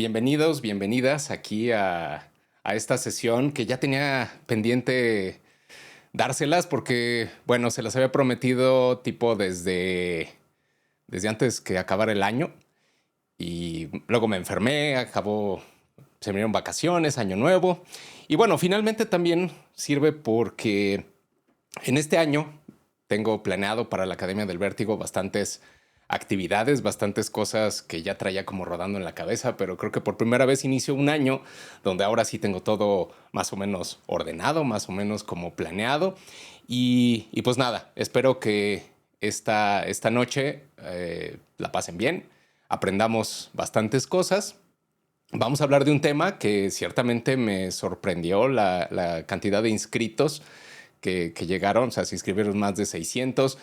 Bienvenidos, bienvenidas aquí a esta sesión que ya tenía pendiente dárselas porque, bueno, se las había prometido tipo desde antes que acabara el año y luego me enfermé, se me dieron vacaciones, año nuevo y bueno, finalmente también sirve porque en este año tengo planeado para la Academia del Vértigo bastantes actividades, bastantes cosas que ya traía como rodando en la cabeza, pero creo que por primera vez inicio un año donde ahora sí tengo todo más o menos ordenado, más o menos como planeado. Y pues nada, espero que esta noche la pasen bien, aprendamos bastantes cosas. Vamos a hablar de un tema que ciertamente me sorprendió la cantidad de inscritos que llegaron, o sea, se inscribieron más de 600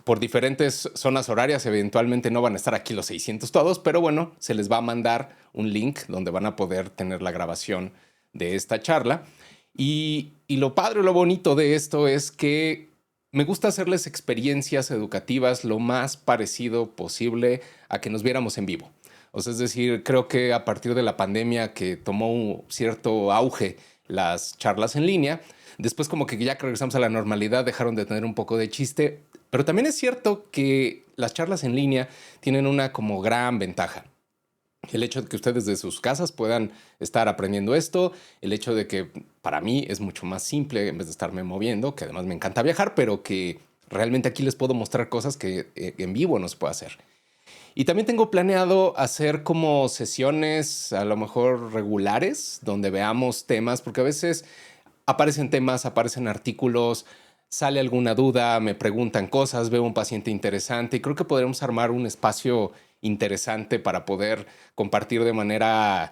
por diferentes zonas horarias. Eventualmente no van a estar aquí los 600 todos, pero bueno, se les va a mandar un link donde van a poder tener la grabación de esta charla. Y lo padre, lo bonito de esto es que me gusta hacerles experiencias educativas lo más parecido posible a que nos viéramos en vivo. O sea, es decir, creo que a partir de la pandemia que tomó un cierto auge las charlas en línea, después como que ya que regresamos a la normalidad dejaron de tener un poco de chiste, pero también es cierto que las charlas en línea tienen una como gran ventaja. El hecho de que ustedes desde sus casas puedan estar aprendiendo esto, el hecho de que para mí es mucho más simple en vez de estarme moviendo, que además me encanta viajar, pero que realmente aquí les puedo mostrar cosas que en vivo no se puede hacer. Y también tengo planeado hacer como sesiones a lo mejor regulares donde veamos temas, porque a veces aparecen temas, aparecen artículos, sale alguna duda, me preguntan cosas, veo un paciente interesante y creo que podremos armar un espacio interesante para poder compartir de manera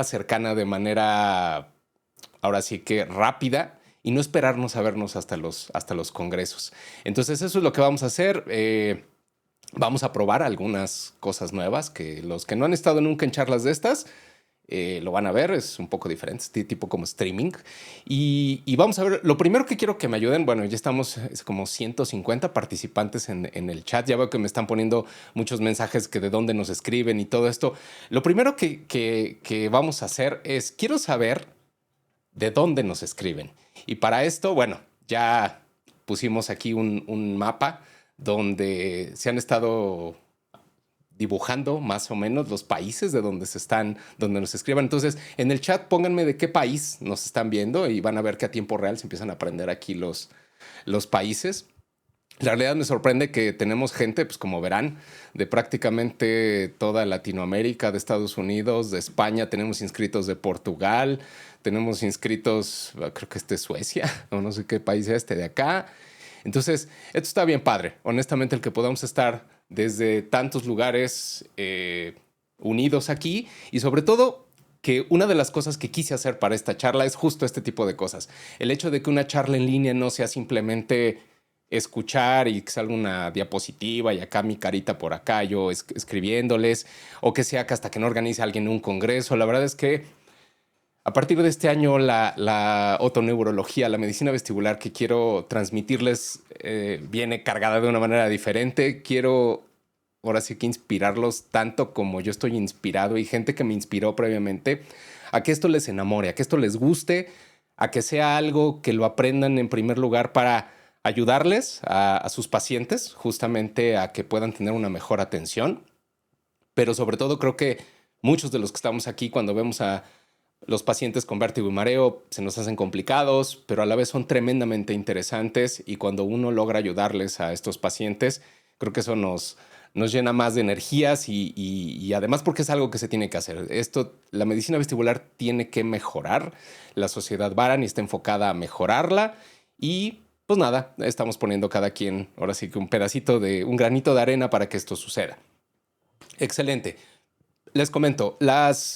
cercana, de manera ahora sí que rápida y no esperarnos a vernos hasta los congresos. Entonces eso es lo que vamos a hacer. Vamos a probar algunas cosas nuevas que los que no han estado nunca en charlas de estas lo van a ver, es un poco diferente, tipo como streaming. Y vamos a ver, lo primero que quiero que me ayuden, bueno, ya estamos es como 150 participantes en el chat, ya veo que me están poniendo muchos mensajes que de dónde nos escriben y todo esto. Lo primero que vamos a hacer es, quiero saber de dónde nos escriben. Y para esto, bueno, ya pusimos aquí un mapa donde se han estado dibujando más o menos los países de donde nos escriban. Entonces, en el chat pónganme de qué país nos están viendo y van a ver que a tiempo real se empiezan a aprender aquí los países. La realidad me sorprende que tenemos gente, pues como verán, de prácticamente toda Latinoamérica, de Estados Unidos, de España, tenemos inscritos de Portugal, tenemos inscritos, creo que este es Suecia, o no sé qué país es este de acá. Entonces, esto está bien padre. Honestamente, el que podamos estar desde tantos lugares unidos aquí y sobre todo que una de las cosas que quise hacer para esta charla es justo este tipo de cosas. El hecho de que una charla en línea no sea simplemente escuchar y que salga una diapositiva y acá mi carita por acá, yo escribiéndoles, o que sea que hasta que no organice alguien un congreso. La verdad es que a partir de este año, la otoneurología, la medicina vestibular que quiero transmitirles viene cargada de una manera diferente. Quiero ahora sí que inspirarlos tanto como yo estoy inspirado y gente que me inspiró previamente a que esto les enamore, a que esto les guste, a que sea algo que lo aprendan en primer lugar para ayudarles a sus pacientes, justamente a que puedan tener una mejor atención. Pero sobre todo creo que muchos de los que estamos aquí cuando vemos a los pacientes con vértigo y mareo se nos hacen complicados, pero a la vez son tremendamente interesantes y cuando uno logra ayudarles a estos pacientes, creo que eso nos llena más de energías y además porque es algo que se tiene que hacer. La medicina vestibular tiene que mejorar. La sociedad Varani está enfocada a mejorarla y pues nada, estamos poniendo cada quien ahora sí que un granito de arena para que esto suceda. Excelente. Les comento,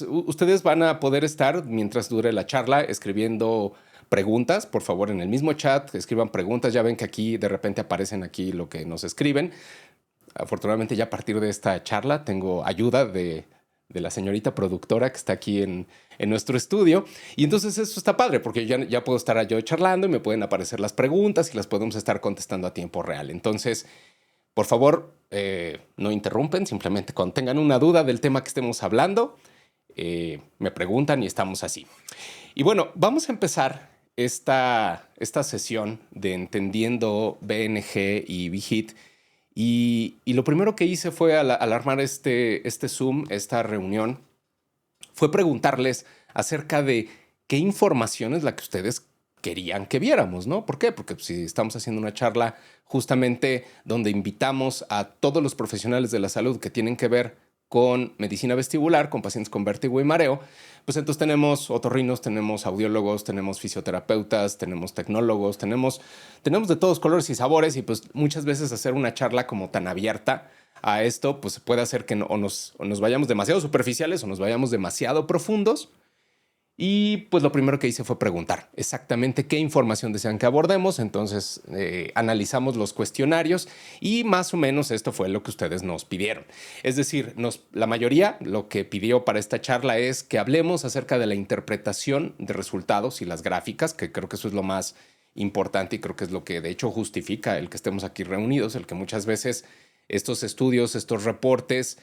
ustedes van a poder estar, mientras dure la charla, escribiendo preguntas. Por favor, en el mismo chat, escriban preguntas. Ya ven que aquí de repente aparecen aquí lo que nos escriben. Afortunadamente, ya a partir de esta charla tengo ayuda de la señorita productora que está aquí en nuestro estudio. Y entonces eso está padre, porque ya puedo estar yo charlando y me pueden aparecer las preguntas y las podemos estar contestando a tiempo real. Entonces, por favor, no interrumpen, simplemente cuando tengan una duda del tema que estemos hablando, me preguntan y estamos así. Y bueno, vamos a empezar esta sesión de Entendiendo BNG y BHIT. Y lo primero que hice fue al armar este Zoom, esta reunión, fue preguntarles acerca de qué información es la que ustedes querían que viéramos, ¿no? ¿Por qué? Porque si estamos haciendo una charla justamente donde invitamos a todos los profesionales de la salud que tienen que ver con medicina vestibular, con pacientes con vértigo y mareo, pues entonces tenemos otorrinos, tenemos audiólogos, tenemos fisioterapeutas, tenemos tecnólogos, tenemos de todos colores y sabores, y pues muchas veces hacer una charla como tan abierta a esto, pues puede hacer que o nos vayamos demasiado superficiales o nos vayamos demasiado profundos. Y pues lo primero que hice fue preguntar exactamente qué información desean que abordemos. Entonces analizamos los cuestionarios y más o menos esto fue lo que ustedes nos pidieron. Es decir, la mayoría lo que pidió para esta charla es que hablemos acerca de la interpretación de resultados y las gráficas, que creo que eso es lo más importante y creo que es lo que de hecho justifica el que estemos aquí reunidos, el que muchas veces estos estudios, estos reportes,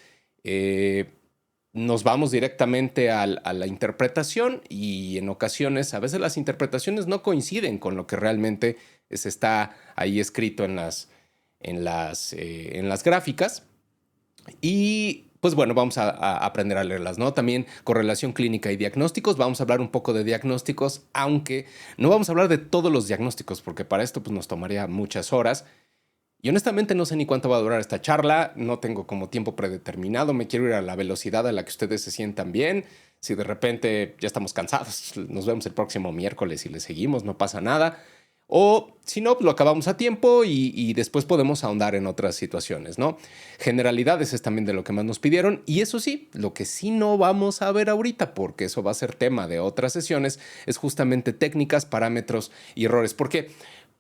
nos vamos directamente a la interpretación y en ocasiones, a veces las interpretaciones no coinciden con lo que realmente se está ahí escrito en las gráficas. Y pues bueno, vamos a aprender a leerlas, ¿no? También correlación clínica y diagnósticos. Vamos a hablar un poco de diagnósticos, aunque no vamos a hablar de todos los diagnósticos, porque para esto pues, nos tomaría muchas horas. Y honestamente no sé ni cuánto va a durar esta charla, no tengo como tiempo predeterminado, me quiero ir a la velocidad a la que ustedes se sientan bien. Si de repente ya estamos cansados, nos vemos el próximo miércoles y le seguimos, no pasa nada. O si no, lo acabamos a tiempo y después podemos ahondar en otras situaciones, ¿no? Generalidades es también de lo que más nos pidieron. Y eso sí, lo que sí no vamos a ver ahorita, porque eso va a ser tema de otras sesiones, es justamente técnicas, parámetros y errores. ¿Por qué?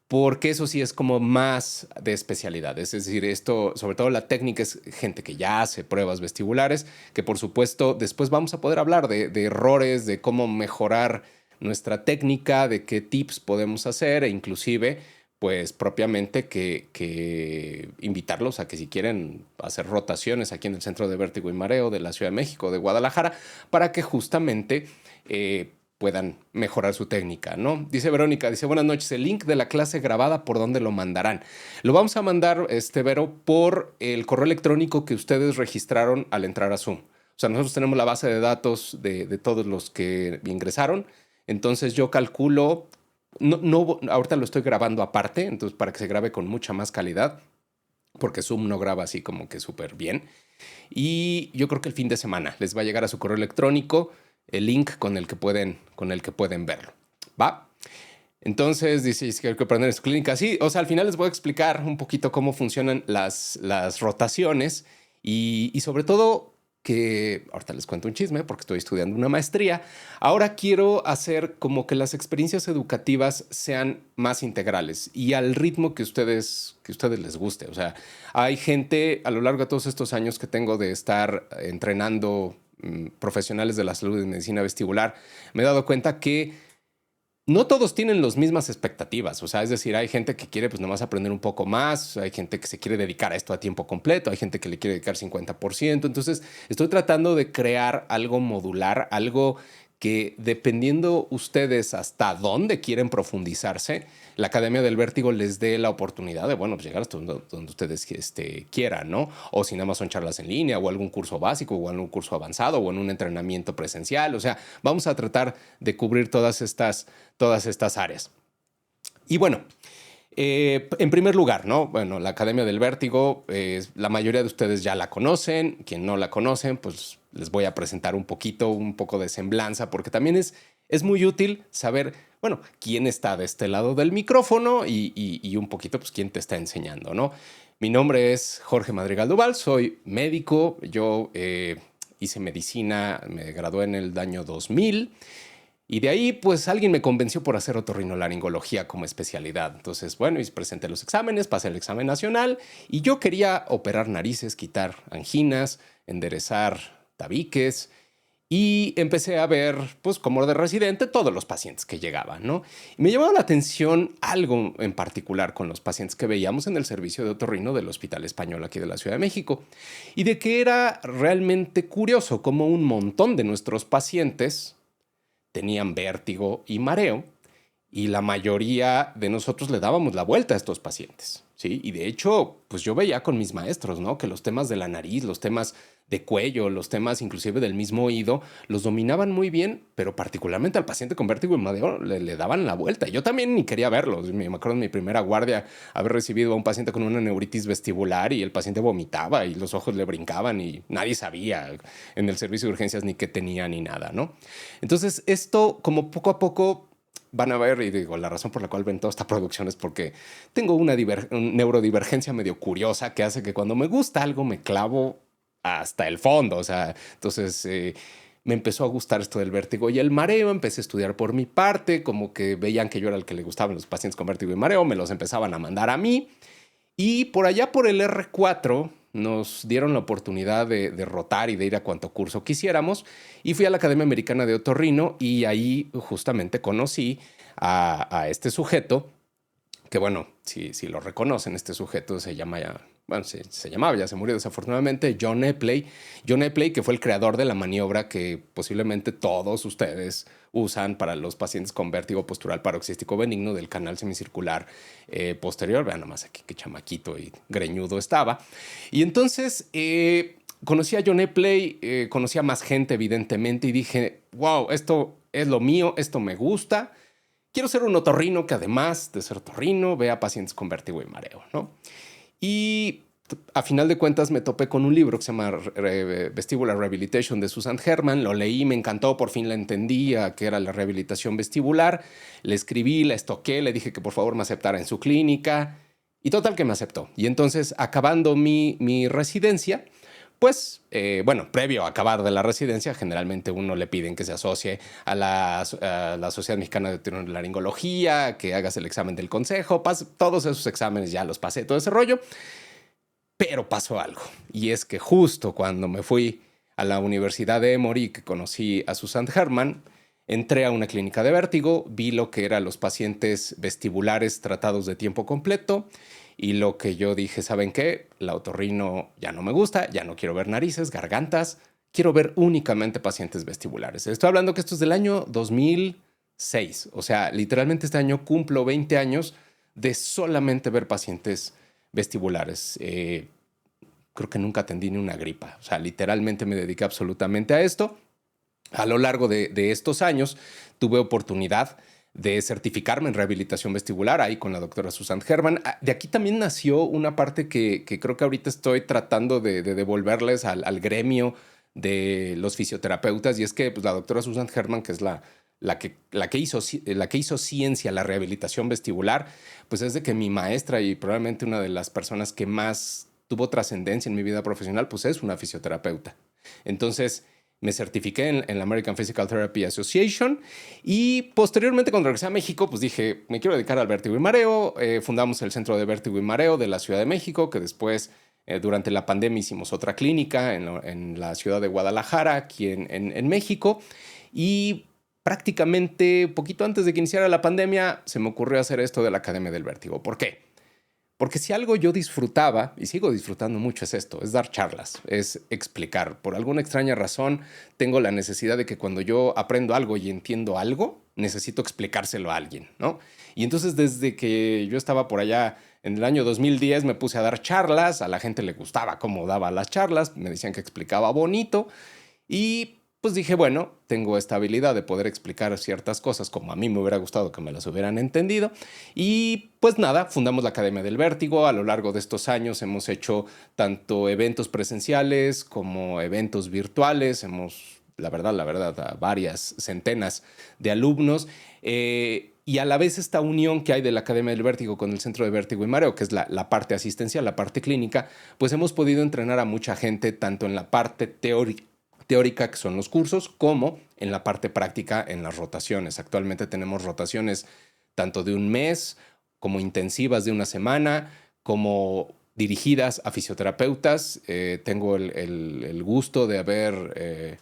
Porque eso sí es como más de especialidades. Es decir, esto, sobre todo la técnica, es gente que ya hace pruebas vestibulares, que por supuesto después vamos a poder hablar de errores, de cómo mejorar nuestra técnica, de qué tips podemos hacer e inclusive, pues propiamente que invitarlos a que si quieren hacer rotaciones aquí en el Centro de Vértigo y Mareo de la Ciudad de México, de Guadalajara, para que justamente puedan mejorar su técnica, ¿no? Dice Verónica, dice, buenas noches, el link de la clase grabada, ¿por dónde lo mandarán? Lo vamos a mandar, Vero, por el correo electrónico que ustedes registraron al entrar a Zoom. O sea, nosotros tenemos la base de datos de todos los que ingresaron, entonces yo calculo, ahorita lo estoy grabando aparte, entonces para que se grabe con mucha más calidad, porque Zoom no graba así como que súper bien. Y yo creo que el fin de semana les va a llegar a su correo electrónico el link con el que pueden verlo. ¿Va? Entonces, dice que hay que aprender en su clínica. Sí, o sea, al final les voy a explicar un poquito cómo funcionan las rotaciones y sobre todo que ahorita les cuento un chisme porque estoy estudiando una maestría. Ahora quiero hacer como que las experiencias educativas sean más integrales y al ritmo que ustedes les guste. O sea, hay gente a lo largo de todos estos años que tengo de estar entrenando profesionales de la salud y medicina vestibular, me he dado cuenta que no todos tienen las mismas expectativas. O sea, es decir, hay gente que quiere pues nomás aprender un poco más, hay gente que se quiere dedicar a esto a tiempo completo, hay gente que le quiere dedicar 50%. Entonces, estoy tratando de crear algo modular, algo que dependiendo ustedes hasta dónde quieren profundizarse, la Academia del Vértigo les dé la oportunidad de, bueno, pues llegar hasta donde ustedes quieran, ¿no? O si nada más son charlas en línea o algún curso básico o algún curso avanzado o en un entrenamiento presencial. O sea, vamos a tratar de cubrir todas estas áreas. Y bueno, en primer lugar, ¿no? Bueno, la Academia del Vértigo, la mayoría de ustedes ya la conocen. Quien no la conocen, pues les voy a presentar un poco de semblanza, porque también es muy útil saber, bueno, quién está de este lado del micrófono y un poquito, pues, quién te está enseñando, ¿no? Mi nombre es Jorge Madrigal Duval, soy médico. Yo hice medicina, me gradué en el año 2000. Y de ahí, pues alguien me convenció por hacer otorrinolaringología como especialidad. Entonces, bueno, y presenté los exámenes, pasé el examen nacional y yo quería operar narices, quitar anginas, enderezar tabiques. Y empecé a ver, pues como de residente, todos los pacientes que llegaban, ¿no? Y me llamaba la atención algo en particular con los pacientes que veíamos en el servicio de otorrino del Hospital Español aquí de la Ciudad de México. Y de que era realmente curioso cómo un montón de nuestros pacientes tenían vértigo y mareo, y la mayoría de nosotros le dábamos la vuelta a estos pacientes, ¿sí? Y de hecho, pues yo veía con mis maestros, ¿no? Que los temas de la nariz, los temas de cuello, los temas inclusive del mismo oído, los dominaban muy bien, pero particularmente al paciente con vértigo y mareo le daban la vuelta. Yo también ni quería verlos. Me acuerdo en mi primera guardia haber recibido a un paciente con una neuritis vestibular y el paciente vomitaba y los ojos le brincaban y nadie sabía en el servicio de urgencias ni qué tenía ni nada, ¿no? Entonces esto como poco a poco van a ver, y digo, la razón por la cual ven toda esta producción es porque tengo una neurodivergencia medio curiosa que hace que cuando me gusta algo me clavo hasta el fondo. O sea, entonces me empezó a gustar esto del vértigo y el mareo. Empecé a estudiar por mi parte, como que veían que yo era el que le gustaban los pacientes con vértigo y mareo, me los empezaban a mandar a mí. Y por allá por el R4 nos dieron la oportunidad de rotar y de ir a cuanto curso quisiéramos. Y fui a la Academia Americana de Otorrino y ahí justamente conocí a este sujeto, que bueno, si lo reconocen, este sujeto se llama ya, bueno, se llamaba, ya se murió desafortunadamente, John Epley. John Epley, que fue el creador de la maniobra que posiblemente todos ustedes usan para los pacientes con vértigo postural paroxístico benigno del canal semicircular posterior. Vean nomás aquí qué chamaquito y greñudo estaba. Y entonces conocí a John Epley, conocí a más gente evidentemente y dije, wow, esto es lo mío, esto me gusta. Quiero ser un otorrino que además de ser otorrino vea pacientes con vértigo y mareo, ¿no? Y a final de cuentas me topé con un libro que se llama Vestibular Rehabilitation de Susan Herman. Lo leí, me encantó, por fin la entendía, que era la rehabilitación vestibular. Le escribí, la estoqué, le dije que por favor me aceptara en su clínica. Y total que me aceptó. Y entonces, acabando mi residencia, pues, bueno, previo a acabar de la residencia, generalmente uno le piden que se asocie a la Sociedad Mexicana de Otorrinolaringología, que hagas el examen del consejo. Todos esos exámenes ya los pasé, todo ese rollo. Pero pasó algo. Y es que justo cuando me fui a la Universidad de Emory, que conocí a Susan Herman, entré a una clínica de vértigo, vi lo que eran los pacientes vestibulares tratados de tiempo completo y lo que yo dije, ¿saben qué? La otorrino ya no me gusta, ya no quiero ver narices, gargantas, quiero ver únicamente pacientes vestibulares. Estoy hablando que esto es del año 2006, o sea, literalmente este año cumplo 20 años de solamente ver pacientes vestibulares. Creo que nunca atendí ni una gripa, o sea, literalmente me dediqué absolutamente a esto. A lo largo de estos años tuve oportunidad de certificarme en rehabilitación vestibular ahí con la doctora Susan Herman. De aquí también nació una parte que creo que ahorita estoy tratando de devolverles al gremio de los fisioterapeutas, y es que pues, la doctora Susan Herman, que es la que hizo ciencia, la rehabilitación vestibular, pues es de que mi maestra y probablemente una de las personas que más tuvo trascendencia en mi vida profesional, pues es una fisioterapeuta. Entonces, me certifiqué en la American Physical Therapy Association y posteriormente cuando regresé a México, pues dije, me quiero dedicar al vértigo y mareo. Fundamos el Centro de Vértigo y Mareo de la Ciudad de México, que después, durante la pandemia, hicimos otra clínica en la ciudad de Guadalajara, aquí en México. Y prácticamente poquito antes de que iniciara la pandemia, se me ocurrió hacer esto de la Academia del Vértigo. ¿Por qué? Porque si algo yo disfrutaba, y sigo disfrutando mucho, es esto, es dar charlas, es explicar. Por alguna extraña razón, tengo la necesidad de que cuando yo aprendo algo y entiendo algo, necesito explicárselo a alguien, ¿no? Y entonces desde que yo estaba por allá en el año 2010 me puse a dar charlas, a la gente le gustaba cómo daba las charlas, me decían que explicaba bonito y pues dije, bueno, tengo esta habilidad de poder explicar ciertas cosas como a mí me hubiera gustado que me las hubieran entendido. Y pues nada, fundamos la Academia del Vértigo. A lo largo de estos años hemos hecho tanto eventos presenciales como eventos virtuales. Hemos, la verdad, a varias centenas de alumnos. Y a la vez esta unión que hay de la Academia del Vértigo con el Centro de Vértigo y Mareo, que es la parte asistencial, la parte clínica, pues hemos podido entrenar a mucha gente tanto en la parte teórica, que son los cursos, como en la parte práctica, en las rotaciones. Actualmente tenemos rotaciones tanto de un mes, como intensivas de una semana, como dirigidas a fisioterapeutas. Tengo el gusto de haber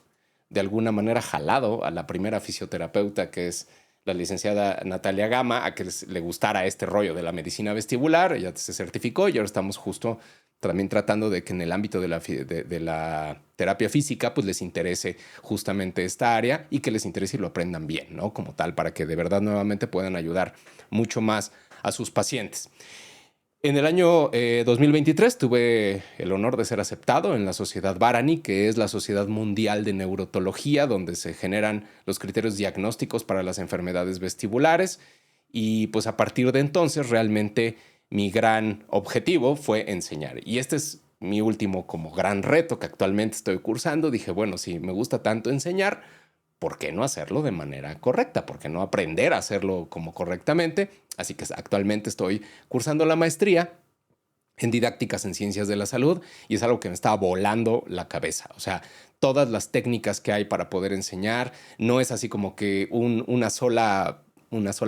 de alguna manera jalado a la primera fisioterapeuta, que es la licenciada Natalia Gama, a que le gustara este rollo de la medicina vestibular. Ella se certificó y ahora estamos justo también tratando de que en el ámbito de la terapia física pues les interese justamente esta área y que les interese y lo aprendan bien, ¿no? Como tal, para que de verdad nuevamente puedan ayudar mucho más a sus pacientes. En el año 2023 tuve el honor de ser aceptado en la Sociedad Varani, que es la Sociedad Mundial de Neurotología, donde se generan los criterios diagnósticos para las enfermedades vestibulares. Y pues a partir de entonces realmente mi gran objetivo fue enseñar. Y este es mi último como gran reto que actualmente estoy cursando. Dije, bueno, si me gusta tanto enseñar, ¿por qué no hacerlo de manera correcta? ¿Por qué no aprender a hacerlo como correctamente? Así que actualmente estoy cursando la maestría en didácticas en ciencias de la salud y es algo que me está volando la cabeza. O sea, todas las técnicas que hay para poder enseñar, no es así como que una sola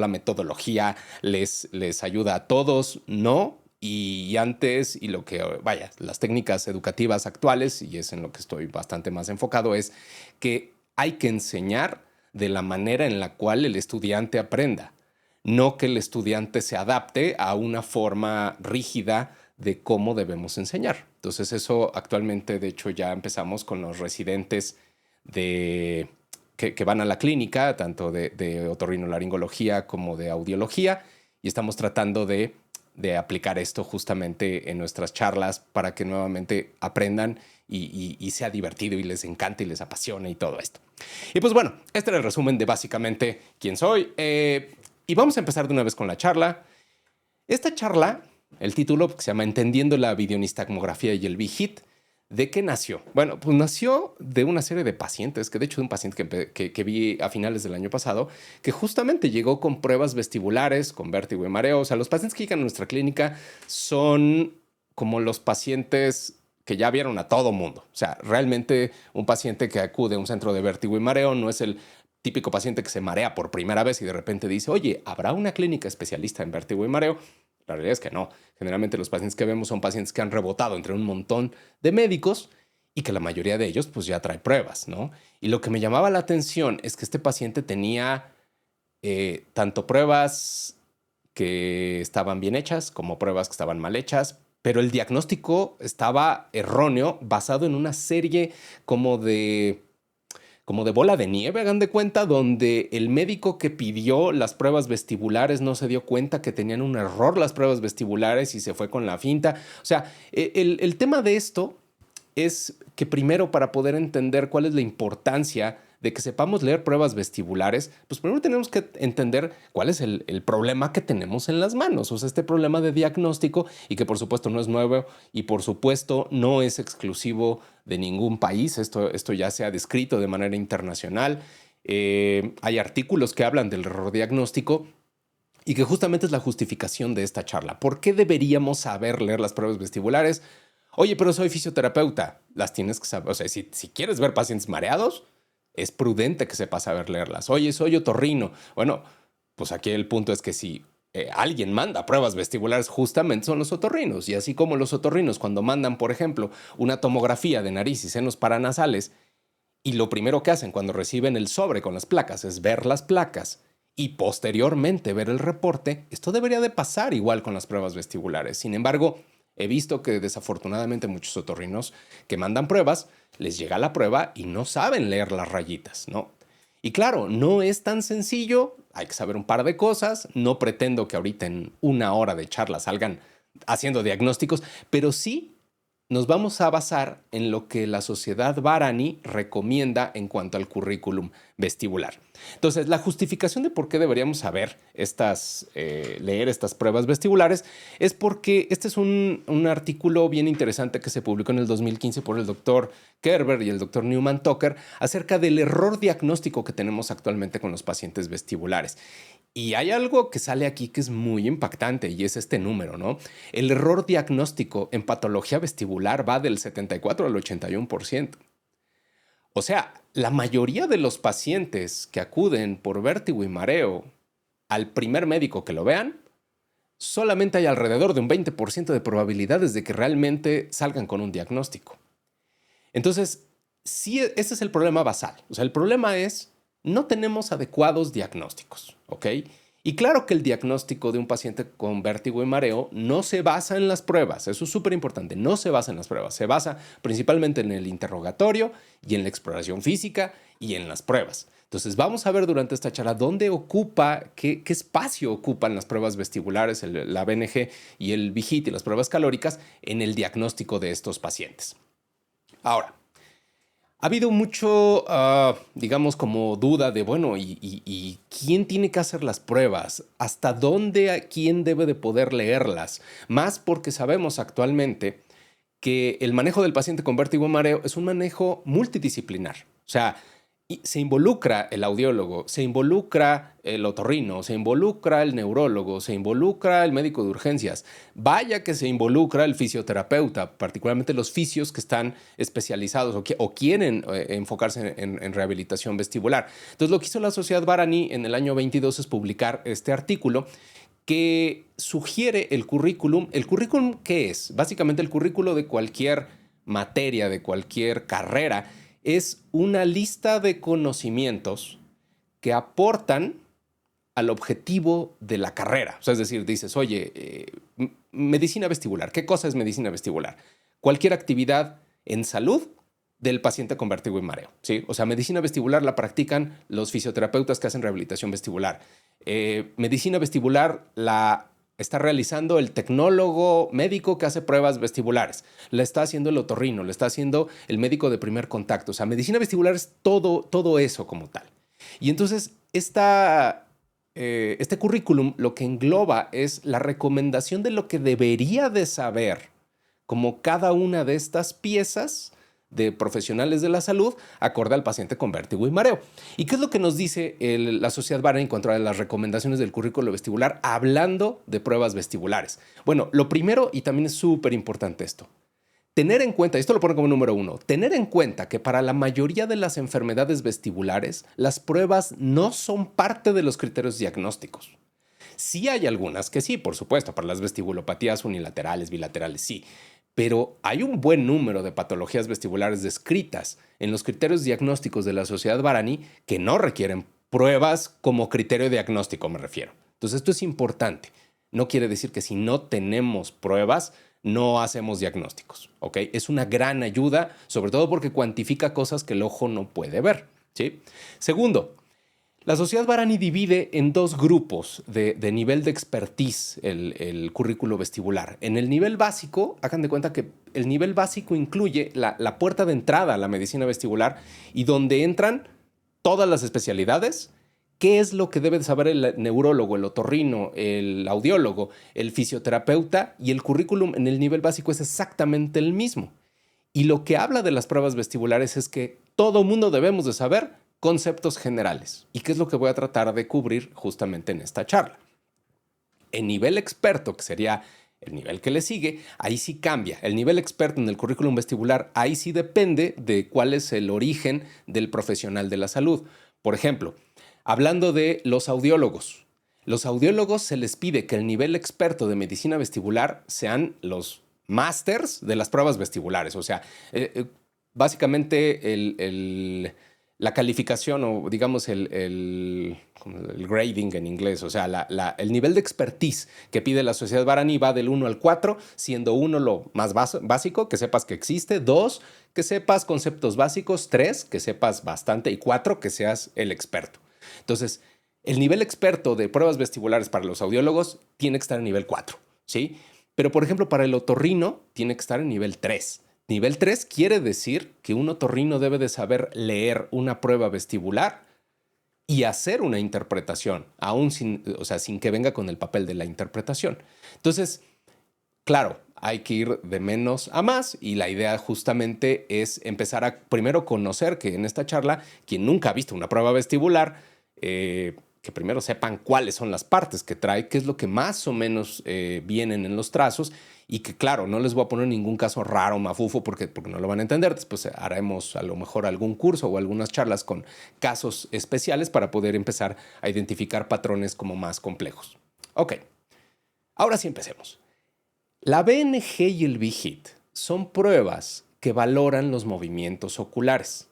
metodología les ayuda a todos, no. Y antes, y lo que, vaya, las técnicas educativas actuales, y es en lo que estoy bastante más enfocado, es que hay que enseñar de la manera en la cual el estudiante aprenda, no que el estudiante se adapte a una forma rígida de cómo debemos enseñar. Entonces eso actualmente, de hecho, ya empezamos con los residentes que van a la clínica, tanto de otorrinolaringología como de audiología, y estamos tratando de aplicar esto justamente en nuestras charlas para que nuevamente aprendan y sea divertido y les encante y les apasione y todo esto. Y pues bueno, este era el resumen de básicamente quién soy. Y vamos a empezar de una vez con la charla. Esta charla, el título se llama Entendiendo la videonistagmografía y el VHIT. ¿De qué nació? Bueno, pues nació de una serie de pacientes, que de hecho de un paciente que vi a finales del año pasado, que justamente llegó con pruebas vestibulares, con vértigo y mareo. O sea, los pacientes que llegan a nuestra clínica son como los pacientes que ya vieron a todo mundo. O sea, realmente un paciente que acude a un centro de vértigo y mareo no es el típico paciente que se marea por primera vez y de repente dice, oye, ¿habrá una clínica especialista en vértigo y mareo? La realidad es que no. Generalmente los pacientes que vemos son pacientes que han rebotado entre un montón de médicos y que la mayoría de ellos pues ya trae pruebas, ¿no? Y lo que me llamaba la atención es que este paciente tenía tanto pruebas que estaban bien hechas como pruebas que estaban mal hechas, pero el diagnóstico estaba erróneo basado en una serie como de bola de nieve, hagan de cuenta, donde el médico que pidió las pruebas vestibulares no se dio cuenta que tenían un error las pruebas vestibulares y se fue con la finta. O sea, el tema de esto es que primero, para poder entender cuál es la importancia de que sepamos leer pruebas vestibulares, pues primero tenemos que entender cuál es el problema que tenemos en las manos, o sea, este problema de diagnóstico, y que por supuesto no es nuevo y por supuesto no es exclusivo de ningún país. Esto ya se ha descrito de manera internacional. Hay artículos que hablan del error diagnóstico y que justamente es la justificación de esta charla. ¿Por qué deberíamos saber leer las pruebas vestibulares? Oye, pero soy fisioterapeuta. Las tienes que saber. O sea, si quieres ver pacientes mareados, es prudente que sepas saber leerlas. Oye, soy otorrino. Bueno, pues aquí el punto es que si alguien manda pruebas vestibulares, justamente son los otorrinos. Y así como los otorrinos, cuando mandan, por ejemplo, una tomografía de nariz y senos paranasales, y lo primero que hacen cuando reciben el sobre con las placas es ver las placas y posteriormente ver el reporte, esto debería de pasar igual con las pruebas vestibulares. Sin embargo, he visto que desafortunadamente muchos otorrinos que mandan pruebas, les llega la prueba y no saben leer las rayitas, ¿no? Y claro, no es tan sencillo, hay que saber un par de cosas, no pretendo que ahorita en una hora de charla salgan haciendo diagnósticos, pero sí nos vamos a basar en lo que la Sociedad Varani recomienda en cuanto al currículum vestibular. Entonces, la justificación de por qué deberíamos saber leer estas pruebas vestibulares es porque este es un artículo bien interesante que se publicó en el 2015 por el doctor Kerber y el doctor Newman Tucker acerca del error diagnóstico que tenemos actualmente con los pacientes vestibulares. Y hay algo que sale aquí que es muy impactante y es este número, ¿no? El error diagnóstico en patología vestibular va del 74 al 81%. O sea, la mayoría de los pacientes que acuden por vértigo y mareo al primer médico que lo vean, solamente hay alrededor de un 20% de probabilidades de que realmente salgan con un diagnóstico. Entonces, sí, ese es el problema basal. O sea, el problema es no tenemos adecuados diagnósticos, ¿ok? Y claro que el diagnóstico de un paciente con vértigo y mareo no se basa en las pruebas. Eso es súper importante. No se basa en las pruebas. Se basa principalmente en el interrogatorio y en la exploración física y en las pruebas. Entonces vamos a ver durante esta charla dónde ocupa, qué espacio ocupan las pruebas vestibulares, la BNG y el VIGIT y las pruebas calóricas en el diagnóstico de estos pacientes. Ahora, ha habido mucho, digamos, como duda de, bueno, ¿y quién tiene que hacer las pruebas? ¿Hasta dónde quién debe de poder leerlas? Más porque sabemos actualmente que el manejo del paciente con vértigo y mareo es un manejo multidisciplinar. O sea, se involucra el audiólogo, se involucra el otorrino, se involucra el neurólogo, se involucra el médico de urgencias. Vaya que se involucra el fisioterapeuta, particularmente los fisios que están especializados o quieren enfocarse en rehabilitación vestibular. Entonces, lo que hizo la Sociedad Barani en el año 22 es publicar este artículo que sugiere el currículum. ¿El currículum qué es? Básicamente el currículo de cualquier materia, de cualquier carrera, es una lista de conocimientos que aportan al objetivo de la carrera. O sea, es decir, dices, oye, medicina vestibular. ¿Qué cosa es medicina vestibular? Cualquier actividad en salud del paciente con vértigo y mareo, ¿sí? O sea, medicina vestibular la practican los fisioterapeutas que hacen rehabilitación vestibular. Medicina vestibular la está realizando el tecnólogo médico que hace pruebas vestibulares. La está haciendo el otorrino, la está haciendo el médico de primer contacto. O sea, medicina vestibular es todo eso como tal. Y entonces, este currículum lo que engloba es la recomendación de lo que debería de saber como cada una de estas piezas de profesionales de la salud acorde al paciente con vértigo y mareo. ¿Y qué es lo que nos dice la Sociedad Barani en cuanto a las recomendaciones del currículo vestibular hablando de pruebas vestibulares? Bueno, lo primero, y también es súper importante esto, tener en cuenta, esto lo pone como número 1, tener en cuenta que para la mayoría de las enfermedades vestibulares, las pruebas no son parte de los criterios diagnósticos. Sí hay algunas que sí, por supuesto, para las vestibulopatías unilaterales, bilaterales, sí. Pero hay un buen número de patologías vestibulares descritas en los criterios diagnósticos de la Sociedad Barani que no requieren pruebas como criterio diagnóstico, me refiero. Entonces, esto es importante. No quiere decir que si no tenemos pruebas, no hacemos diagnósticos, ¿ok? Es una gran ayuda, sobre todo porque cuantifica cosas que el ojo no puede ver, ¿sí? Segundo, la Sociedad Barani divide en dos grupos de nivel de expertise el currículo vestibular. En el nivel básico, hagan de cuenta que el nivel básico incluye la puerta de entrada a la medicina vestibular y donde entran todas las especialidades. ¿Qué es lo que debe saber el neurólogo, el otorrino, el audiólogo, el fisioterapeuta? Y el currículum en el nivel básico es exactamente el mismo. Y lo que habla de las pruebas vestibulares es que todo mundo debemos de saber conceptos generales. ¿Y qué es lo que voy a tratar de cubrir justamente en esta charla? En nivel experto, que sería el nivel que le sigue, ahí sí cambia. El nivel experto en el currículum vestibular, ahí sí depende de cuál es el origen del profesional de la salud. Por ejemplo, hablando de los audiólogos se les pide que el nivel experto de medicina vestibular sean los másters de las pruebas vestibulares. O sea, básicamente la calificación o digamos el grading en inglés, o sea, el nivel de expertise que pide la Sociedad Barani va del 1 al 4, siendo 1 lo más básico, que sepas que existe, 2, que sepas conceptos básicos, 3, que sepas bastante y 4, que seas el experto. Entonces, el nivel experto de pruebas vestibulares para los audiólogos tiene que estar en nivel 4, ¿sí? Pero, por ejemplo, para el otorrino tiene que estar en nivel 3. Nivel 3 quiere decir que un otorrino debe de saber leer una prueba vestibular y hacer una interpretación, aún sin que venga con el papel de la interpretación. Entonces, claro, hay que ir de menos a más y la idea justamente es empezar a primero conocer que en esta charla, quien nunca ha visto una prueba vestibular, que primero sepan cuáles son las partes que trae, qué es lo que más o menos vienen en los trazos y que, claro, no les voy a poner ningún caso raro, mafufo, porque no lo van a entender. Después haremos a lo mejor algún curso o algunas charlas con casos especiales para poder empezar a identificar patrones como más complejos. Ok, ahora sí empecemos. La BNG y el VIGIT son pruebas que valoran los movimientos oculares.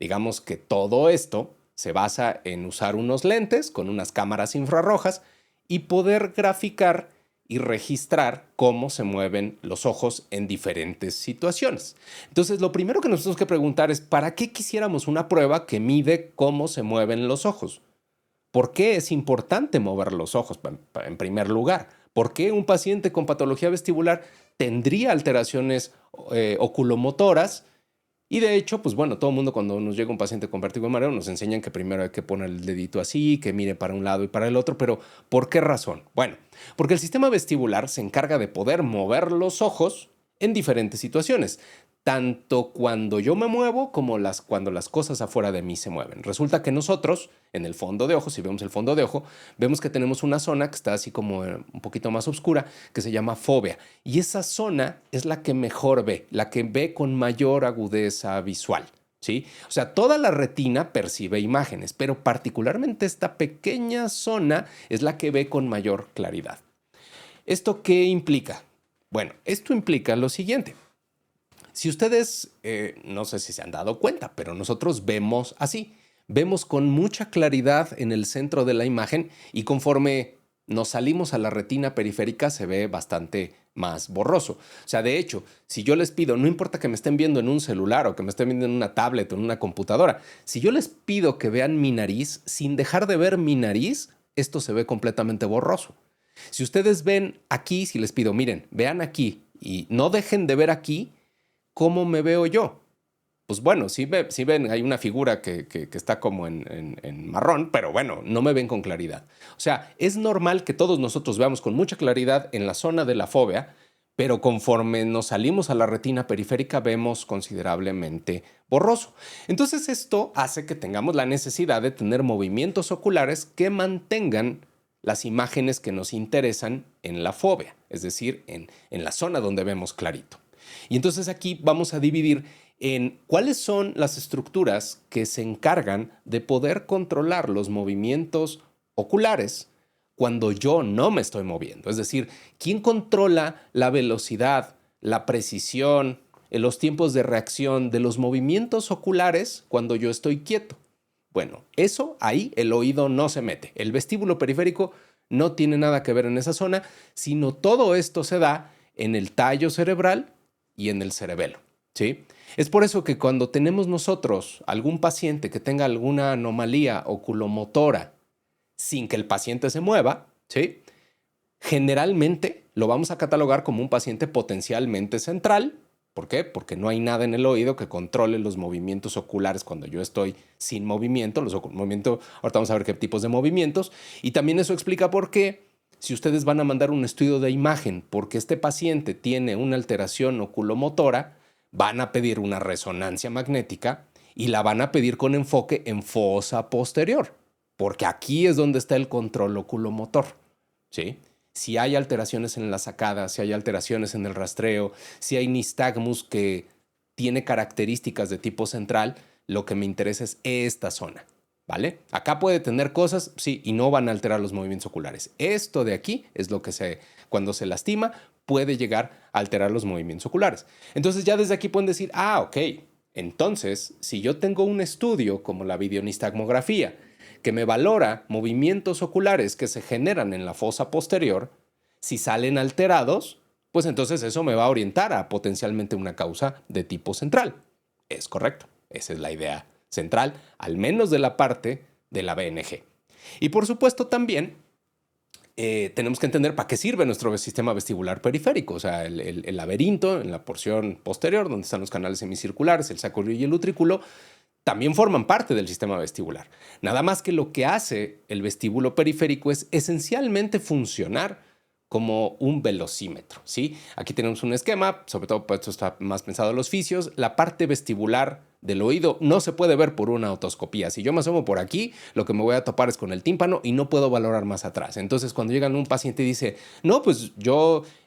Digamos que todo esto se basa en usar unos lentes con unas cámaras infrarrojas y poder graficar y registrar cómo se mueven los ojos en diferentes situaciones. Entonces, lo primero que nos tenemos que preguntar es, ¿para qué quisiéramos una prueba que mide cómo se mueven los ojos? ¿Por qué es importante mover los ojos? En primer lugar, ¿por qué un paciente con patología vestibular tendría alteraciones oculomotoras? Y de hecho, pues bueno, todo el mundo cuando nos llega un paciente con vértigo y mareo nos enseñan que primero hay que poner el dedito así, que mire para un lado y para el otro, pero ¿por qué razón? Bueno, porque el sistema vestibular se encarga de poder mover los ojos en diferentes situaciones, tanto cuando yo me muevo como cuando las cosas afuera de mí se mueven. Resulta que nosotros, en el fondo de ojo, si vemos el fondo de ojo, vemos que tenemos una zona que está así como un poquito más oscura, que se llama fóvea. Y esa zona es la que mejor ve, la que ve con mayor agudeza visual. ¿Sí? O sea, toda la retina percibe imágenes, pero particularmente esta pequeña zona es la que ve con mayor claridad. ¿Esto qué implica? Bueno, esto implica lo siguiente. Si ustedes, no sé si se han dado cuenta, pero nosotros vemos así. Vemos con mucha claridad en el centro de la imagen y conforme nos salimos a la retina periférica se ve bastante más borroso. O sea, de hecho, si yo les pido, no importa que me estén viendo en un celular o que me estén viendo en una tablet o en una computadora, si yo les pido que vean mi nariz, sin dejar de ver mi nariz, esto se ve completamente borroso. Si ustedes ven aquí, si les pido, miren, vean aquí y no dejen de ver aquí, ¿cómo me veo yo? Pues bueno, sí ven, hay una figura que está como en marrón, pero bueno, no me ven con claridad. O sea, es normal que todos nosotros veamos con mucha claridad en la zona de la fóvea, pero conforme nos salimos a la retina periférica vemos considerablemente borroso. Entonces esto hace que tengamos la necesidad de tener movimientos oculares que mantengan las imágenes que nos interesan en la fóvea, es decir, en la zona donde vemos clarito. Y entonces aquí vamos a dividir en cuáles son las estructuras que se encargan de poder controlar los movimientos oculares cuando yo no me estoy moviendo. Es decir, ¿quién controla la velocidad, la precisión, los tiempos de reacción de los movimientos oculares cuando yo estoy quieto? Bueno, eso ahí el oído no se mete. El vestíbulo periférico no tiene nada que ver en esa zona, sino todo esto se da en el tallo cerebral y en el cerebelo, ¿sí? Es por eso que cuando tenemos nosotros algún paciente que tenga alguna anomalía oculomotora sin que el paciente se mueva, ¿sí? Generalmente lo vamos a catalogar como un paciente potencialmente central. ¿Por qué? Porque no hay nada en el oído que controle los movimientos oculares cuando yo estoy sin movimiento. Ahorita vamos a ver qué tipos de movimientos. Y también eso explica por qué, si ustedes van a mandar un estudio de imagen porque este paciente tiene una alteración oculomotora, van a pedir una resonancia magnética y la van a pedir con enfoque en fosa posterior, porque aquí es donde está el control oculomotor, ¿sí? Si hay alteraciones en la sacada, si hay alteraciones en el rastreo, si hay nistagmus que tiene características de tipo central, lo que me interesa es esta zona. ¿Vale? Acá puede tener cosas, sí, y no van a alterar los movimientos oculares. Esto de aquí es lo que cuando se lastima, puede llegar a alterar los movimientos oculares. Entonces ya desde aquí pueden decir, ok, entonces si yo tengo un estudio como la videonistagmografía que me valora movimientos oculares que se generan en la fosa posterior, si salen alterados, pues entonces eso me va a orientar a potencialmente una causa de tipo central. Es correcto, esa es la idea central, al menos de la parte de la BNG. Y por supuesto también tenemos que entender para qué sirve nuestro sistema vestibular periférico, o sea, el laberinto en la porción posterior, donde están los canales semicirculares, el sacro y el utrículo, también forman parte del sistema vestibular. Nada más que lo que hace el vestíbulo periférico es esencialmente funcionar como un velocímetro, ¿sí? Aquí tenemos un esquema, sobre todo esto está más pensado en los fisios. La parte vestibular del oído no se puede ver por una otoscopía. Si yo me asomo por aquí, lo que me voy a topar es con el tímpano y no puedo valorar más atrás. Entonces, cuando llega un paciente y dice, no, pues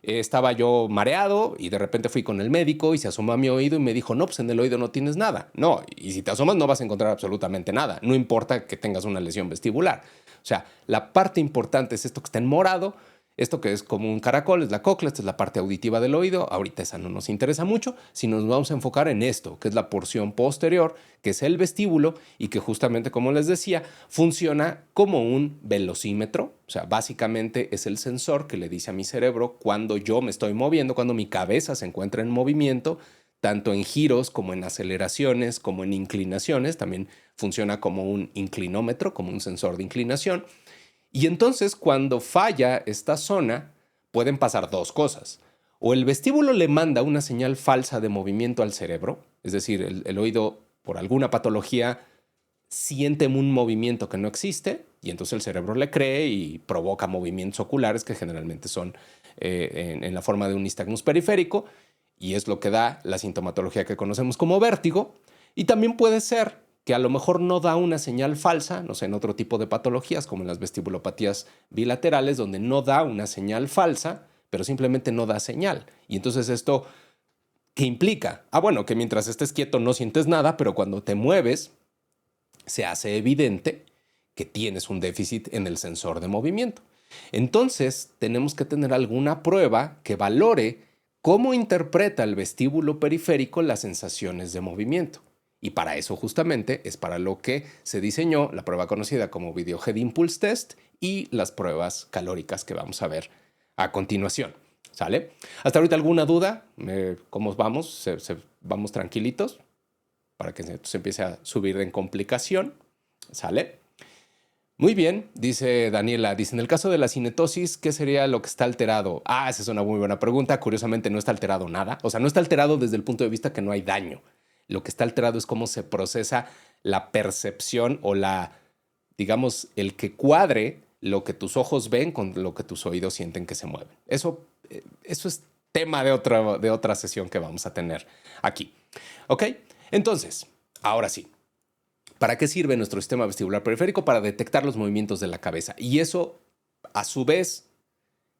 estaba yo mareado y de repente fui con el médico y se asomó a mi oído y me dijo, no, pues en el oído no tienes nada. No, y si te asomas no vas a encontrar absolutamente nada. No importa que tengas una lesión vestibular. O sea, la parte importante es esto que está en morado. Esto que es como un caracol es la cóclea, esta es la parte auditiva del oído. Ahorita esa no nos interesa mucho, sino nos vamos a enfocar en esto, que es la porción posterior, que es el vestíbulo y que justamente, como les decía, funciona como un velocímetro. O sea, básicamente es el sensor que le dice a mi cerebro cuando yo me estoy moviendo, cuando mi cabeza se encuentra en movimiento, tanto en giros como en aceleraciones, como en inclinaciones. También funciona como un inclinómetro, como un sensor de inclinación. Y entonces cuando falla esta zona, pueden pasar dos cosas. O el vestíbulo le manda una señal falsa de movimiento al cerebro, es decir, el oído por alguna patología siente un movimiento que no existe y entonces el cerebro le cree y provoca movimientos oculares que generalmente son en la forma de un nistagmus periférico y es lo que da la sintomatología que conocemos como vértigo. Y también puede ser que a lo mejor no da una señal falsa, no sé, en otro tipo de patologías como en las vestibulopatías bilaterales, donde no da una señal falsa, pero simplemente no da señal. Y entonces esto, ¿qué implica? Bueno, que mientras estés quieto no sientes nada, pero cuando te mueves, se hace evidente que tienes un déficit en el sensor de movimiento. Entonces, tenemos que tener alguna prueba que valore cómo interpreta el vestíbulo periférico las sensaciones de movimiento. Y para eso justamente es para lo que se diseñó la prueba conocida como Video Head Impulse Test y las pruebas calóricas que vamos a ver a continuación. ¿Sale? ¿Hasta ahorita alguna duda? ¿Cómo vamos? ¿Vamos tranquilitos? Para que se empiece a subir en complicación. ¿Sale? Muy bien, dice Daniela, dice, en el caso de la cinetosis, ¿qué sería lo que está alterado? Esa es una muy buena pregunta. Curiosamente no está alterado nada. O sea, no está alterado desde el punto de vista que no hay daño. Lo que está alterado es cómo se procesa la percepción o digamos, el que cuadre lo que tus ojos ven con lo que tus oídos sienten que se mueven. Eso es tema de otra sesión que vamos a tener aquí. ¿Ok? Entonces, ahora sí. ¿Para qué sirve nuestro sistema vestibular periférico? Para detectar los movimientos de la cabeza. Y eso, a su vez,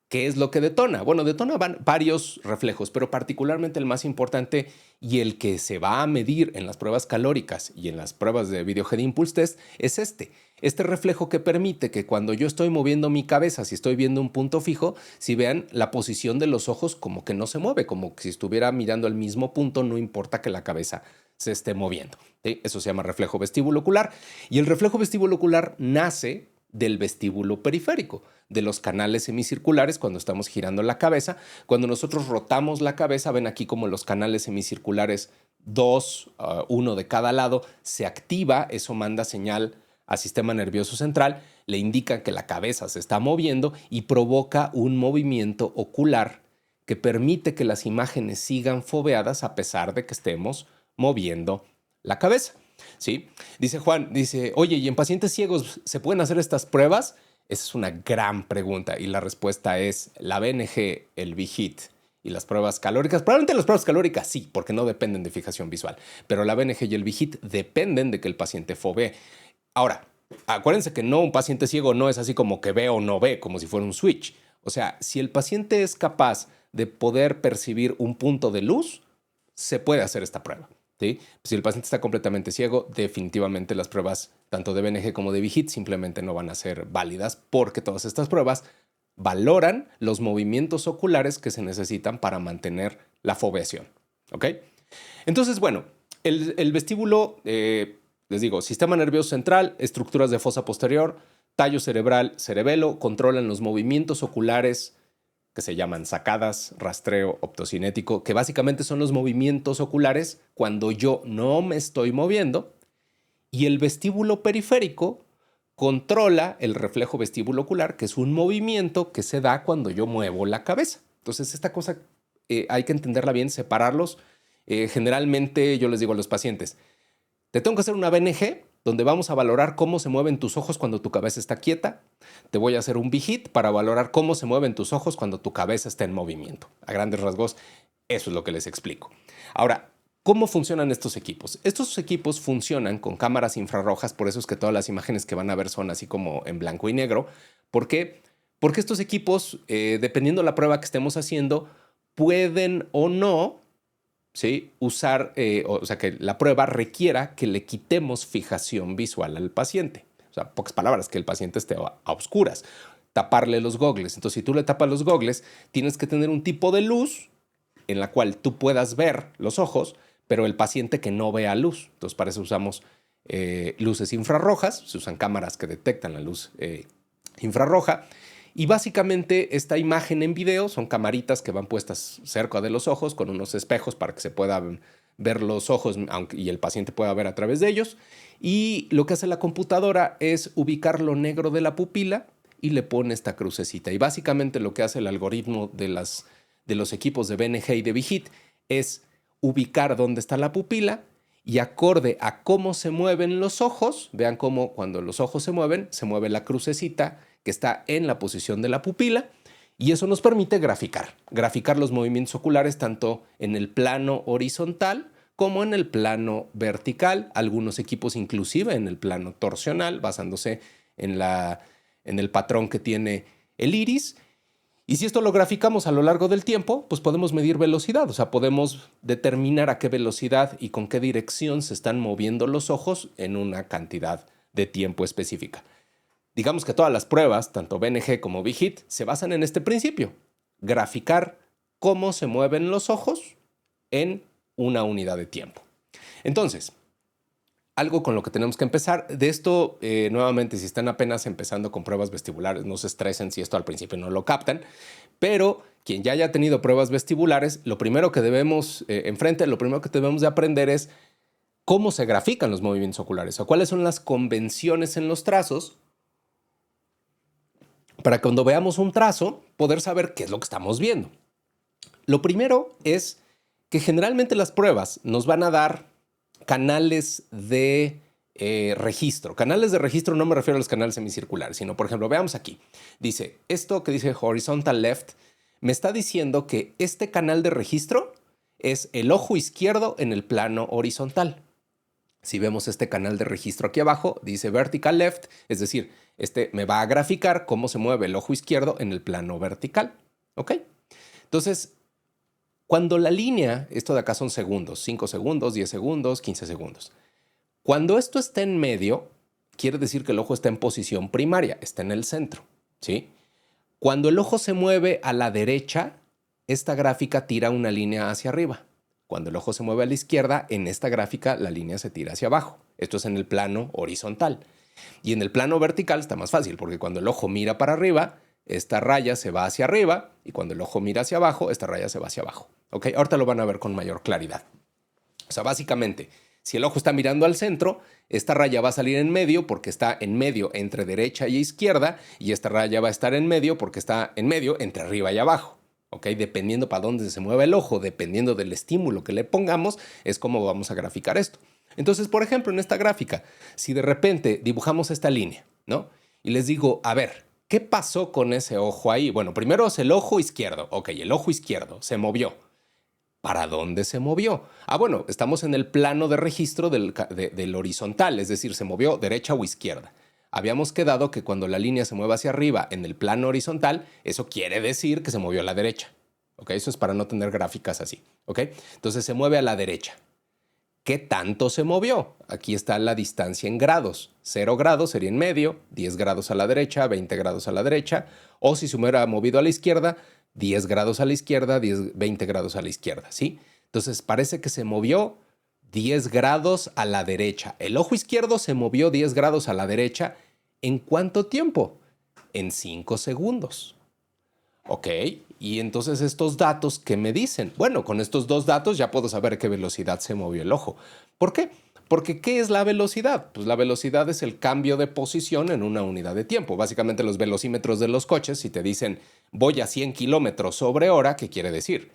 ¿qué es lo que detona? Bueno, detona varios reflejos, pero particularmente el más importante y el que se va a medir en las pruebas calóricas y en las pruebas de Video Head Impulse Test es este reflejo que permite que cuando yo estoy moviendo mi cabeza, si estoy viendo un punto fijo, si vean la posición de los ojos como que no se mueve, como que si estuviera mirando al mismo punto, no importa que la cabeza se esté moviendo. ¿Sí? Eso se llama reflejo vestibulocular. Y el reflejo vestibulocular nace del vestíbulo periférico, de los canales semicirculares cuando estamos girando la cabeza. Cuando nosotros rotamos la cabeza, ven aquí como los canales semicirculares, uno de cada lado, se activa, eso manda señal al sistema nervioso central, le indica que la cabeza se está moviendo y provoca un movimiento ocular que permite que las imágenes sigan foveadas a pesar de que estemos moviendo la cabeza. ¿Sí? Dice Juan, dice, oye, ¿y en pacientes ciegos se pueden hacer estas pruebas? Esa es una gran pregunta y la respuesta es la BNG, el VHIT y las pruebas calóricas. Probablemente las pruebas calóricas sí, porque no dependen de fijación visual, pero la BNG y el VHIT dependen de que el paciente fovee. Ahora, acuérdense que no, un paciente ciego no es así como que ve o no ve, como si fuera un switch. O sea, si el paciente es capaz de poder percibir un punto de luz, se puede hacer esta prueba. ¿Sí? Si el paciente está completamente ciego, definitivamente las pruebas tanto de BNG como de VHIT simplemente no van a ser válidas porque todas estas pruebas valoran los movimientos oculares que se necesitan para mantener la foveación. ¿Ok? Entonces, bueno, el vestíbulo, les digo, sistema nervioso central, estructuras de fosa posterior, tallo cerebral, cerebelo, controlan los movimientos oculares que se llaman sacadas, rastreo optocinético, que básicamente son los movimientos oculares cuando yo no me estoy moviendo, y el vestíbulo periférico controla el reflejo vestíbulo ocular, que es un movimiento que se da cuando yo muevo la cabeza. Entonces, esta cosa hay que entenderla bien, separarlos. Generalmente yo les digo a los pacientes, te tengo que hacer una BNG donde vamos a valorar cómo se mueven tus ojos cuando tu cabeza está quieta. Te voy a hacer un VHIT para valorar cómo se mueven tus ojos cuando tu cabeza está en movimiento. A grandes rasgos, eso es lo que les explico. Ahora, ¿cómo funcionan estos equipos? Estos equipos funcionan con cámaras infrarrojas, por eso es que todas las imágenes que van a ver son así como en blanco y negro. ¿Por qué? Porque estos equipos, dependiendo de la prueba que estemos haciendo, pueden o no, ¿sí? Usar, o sea, que la prueba requiera que le quitemos fijación visual al paciente. O sea, pocas palabras, que el paciente esté a oscuras. taparle los gogles. Entonces, si tú le tapas los gogles, tienes que tener un tipo de luz en la cual tú puedas ver los ojos, pero el paciente que no vea luz. Entonces, para eso usamos luces infrarrojas, se usan cámaras que detectan la luz infrarroja. Y básicamente esta imagen en video son camaritas que van puestas cerca de los ojos con unos espejos para que se puedan ver los ojos y el paciente pueda ver a través de ellos. Y lo que hace la computadora es ubicar lo negro de la pupila y le pone esta crucecita. Y básicamente lo que hace el algoritmo de los equipos de BNG y de Vigit es ubicar dónde está la pupila y acorde a cómo se mueven los ojos, vean cómo cuando los ojos se mueve la crucecita que está en la posición de la pupila, y eso nos permite graficar los movimientos oculares tanto en el plano horizontal como en el plano vertical, algunos equipos inclusive en el plano torsional, basándose en el patrón que tiene el iris. Y si esto lo graficamos a lo largo del tiempo, pues podemos medir velocidad, o sea, podemos determinar a qué velocidad y con qué dirección se están moviendo los ojos en una cantidad de tiempo específica. Digamos que todas las pruebas, tanto BNG como Vigit, se basan en este principio: graficar cómo se mueven los ojos en una unidad de tiempo. Entonces, algo con lo que tenemos que empezar. De esto, nuevamente, si están apenas empezando con pruebas vestibulares, no se estresen si esto al principio no lo captan, pero quien ya haya tenido pruebas vestibulares, lo primero que debemos lo primero que debemos de aprender es cómo se grafican los movimientos oculares o cuáles son las convenciones en los trazos para cuando veamos un trazo poder saber qué es lo que estamos viendo. Lo primero es que generalmente las pruebas nos van a dar canales de registro. Canales de registro no me refiero a los canales semicirculares, sino, por ejemplo, veamos aquí. Dice, esto que dice horizontal left, me está diciendo que este canal de registro es el ojo izquierdo en el plano horizontal. Si vemos este canal de registro aquí abajo, dice vertical left, es decir, este me va a graficar cómo se mueve el ojo izquierdo en el plano vertical. ¿Ok? Entonces, cuando la línea, esto de acá son segundos, 5 segundos, 10 segundos, 15 segundos. Cuando esto está en medio, quiere decir que el ojo está en posición primaria, está en el centro, ¿sí? Cuando el ojo se mueve a la derecha, esta gráfica tira una línea hacia arriba. Cuando el ojo se mueve a la izquierda, en esta gráfica la línea se tira hacia abajo. Esto es en el plano horizontal. Y en el plano vertical está más fácil, porque cuando el ojo mira para arriba, esta raya se va hacia arriba, y cuando el ojo mira hacia abajo, esta raya se va hacia abajo. ¿Ok? Ahorita lo van a ver con mayor claridad. O sea, básicamente, si el ojo está mirando al centro, esta raya va a salir en medio porque está en medio entre derecha y izquierda, y esta raya va a estar en medio porque está en medio entre arriba y abajo. ¿Ok? Dependiendo para dónde se mueva el ojo, dependiendo del estímulo que le pongamos, es como vamos a graficar esto. Entonces, por ejemplo, en esta gráfica, si de repente dibujamos esta línea, ¿no? Y les digo, a ver, ¿qué pasó con ese ojo ahí? Bueno, primero es el ojo izquierdo. Ok, el ojo izquierdo se movió. ¿Para dónde se movió? Ah, bueno, estamos en el plano de registro del horizontal, es decir, se movió derecha o izquierda. Habíamos quedado que cuando la línea se mueve hacia arriba en el plano horizontal, eso quiere decir que se movió a la derecha. ¿Ok? Eso es para no tener gráficas así. ¿Ok? Entonces se mueve a la derecha. ¿Qué tanto se movió? Aquí está la distancia en grados. 0 grados sería en medio, 10 grados a la derecha, 20 grados a la derecha. O si se hubiera movido a la izquierda, 10 grados a la izquierda, 20 grados a la izquierda, ¿sí? Entonces parece que se movió 10 grados a la derecha. El ojo izquierdo se movió 10 grados a la derecha. ¿En cuánto tiempo? En 5 segundos. Ok, y entonces estos datos, ¿qué me dicen? Bueno, con estos dos datos ya puedo saber a qué velocidad se movió el ojo. ¿Por qué? Porque ¿qué es la velocidad? Pues la velocidad es el cambio de posición en una unidad de tiempo. Básicamente los velocímetros de los coches, si te dicen voy a 100 kilómetros sobre hora, ¿qué quiere decir?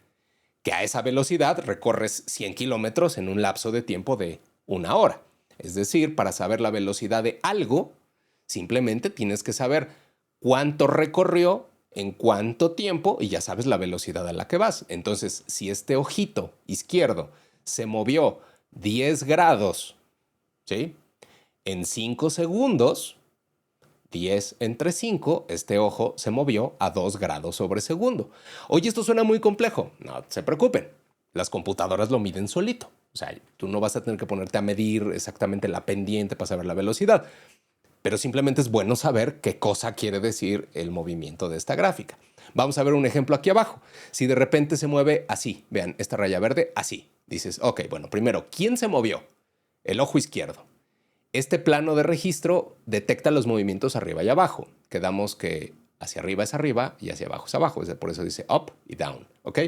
Que a esa velocidad recorres 100 kilómetros en un lapso de tiempo de 1 hora. Es decir, para saber la velocidad de algo, simplemente tienes que saber cuánto recorrió en cuánto tiempo y ya sabes la velocidad a la que vas. Entonces, si este ojito izquierdo se movió 10 grados, ¿sí? En 5 segundos, 10 entre 5, este ojo se movió a 2 grados sobre segundo. Oye, esto suena muy complejo. No se preocupen. Las computadoras lo miden solito. O sea, tú no vas a tener que ponerte a medir exactamente la pendiente para saber la velocidad. pero simplemente es bueno saber qué cosa quiere decir el movimiento de esta gráfica. Vamos a ver un ejemplo aquí abajo. Si de repente se mueve así, vean, esta raya verde, así. Dices, ok, bueno, primero, ¿quién se movió? El ojo izquierdo. Este plano de registro detecta los movimientos arriba y abajo. Quedamos que hacia arriba es arriba y hacia abajo es abajo. Por eso dice up y down, ¿ok?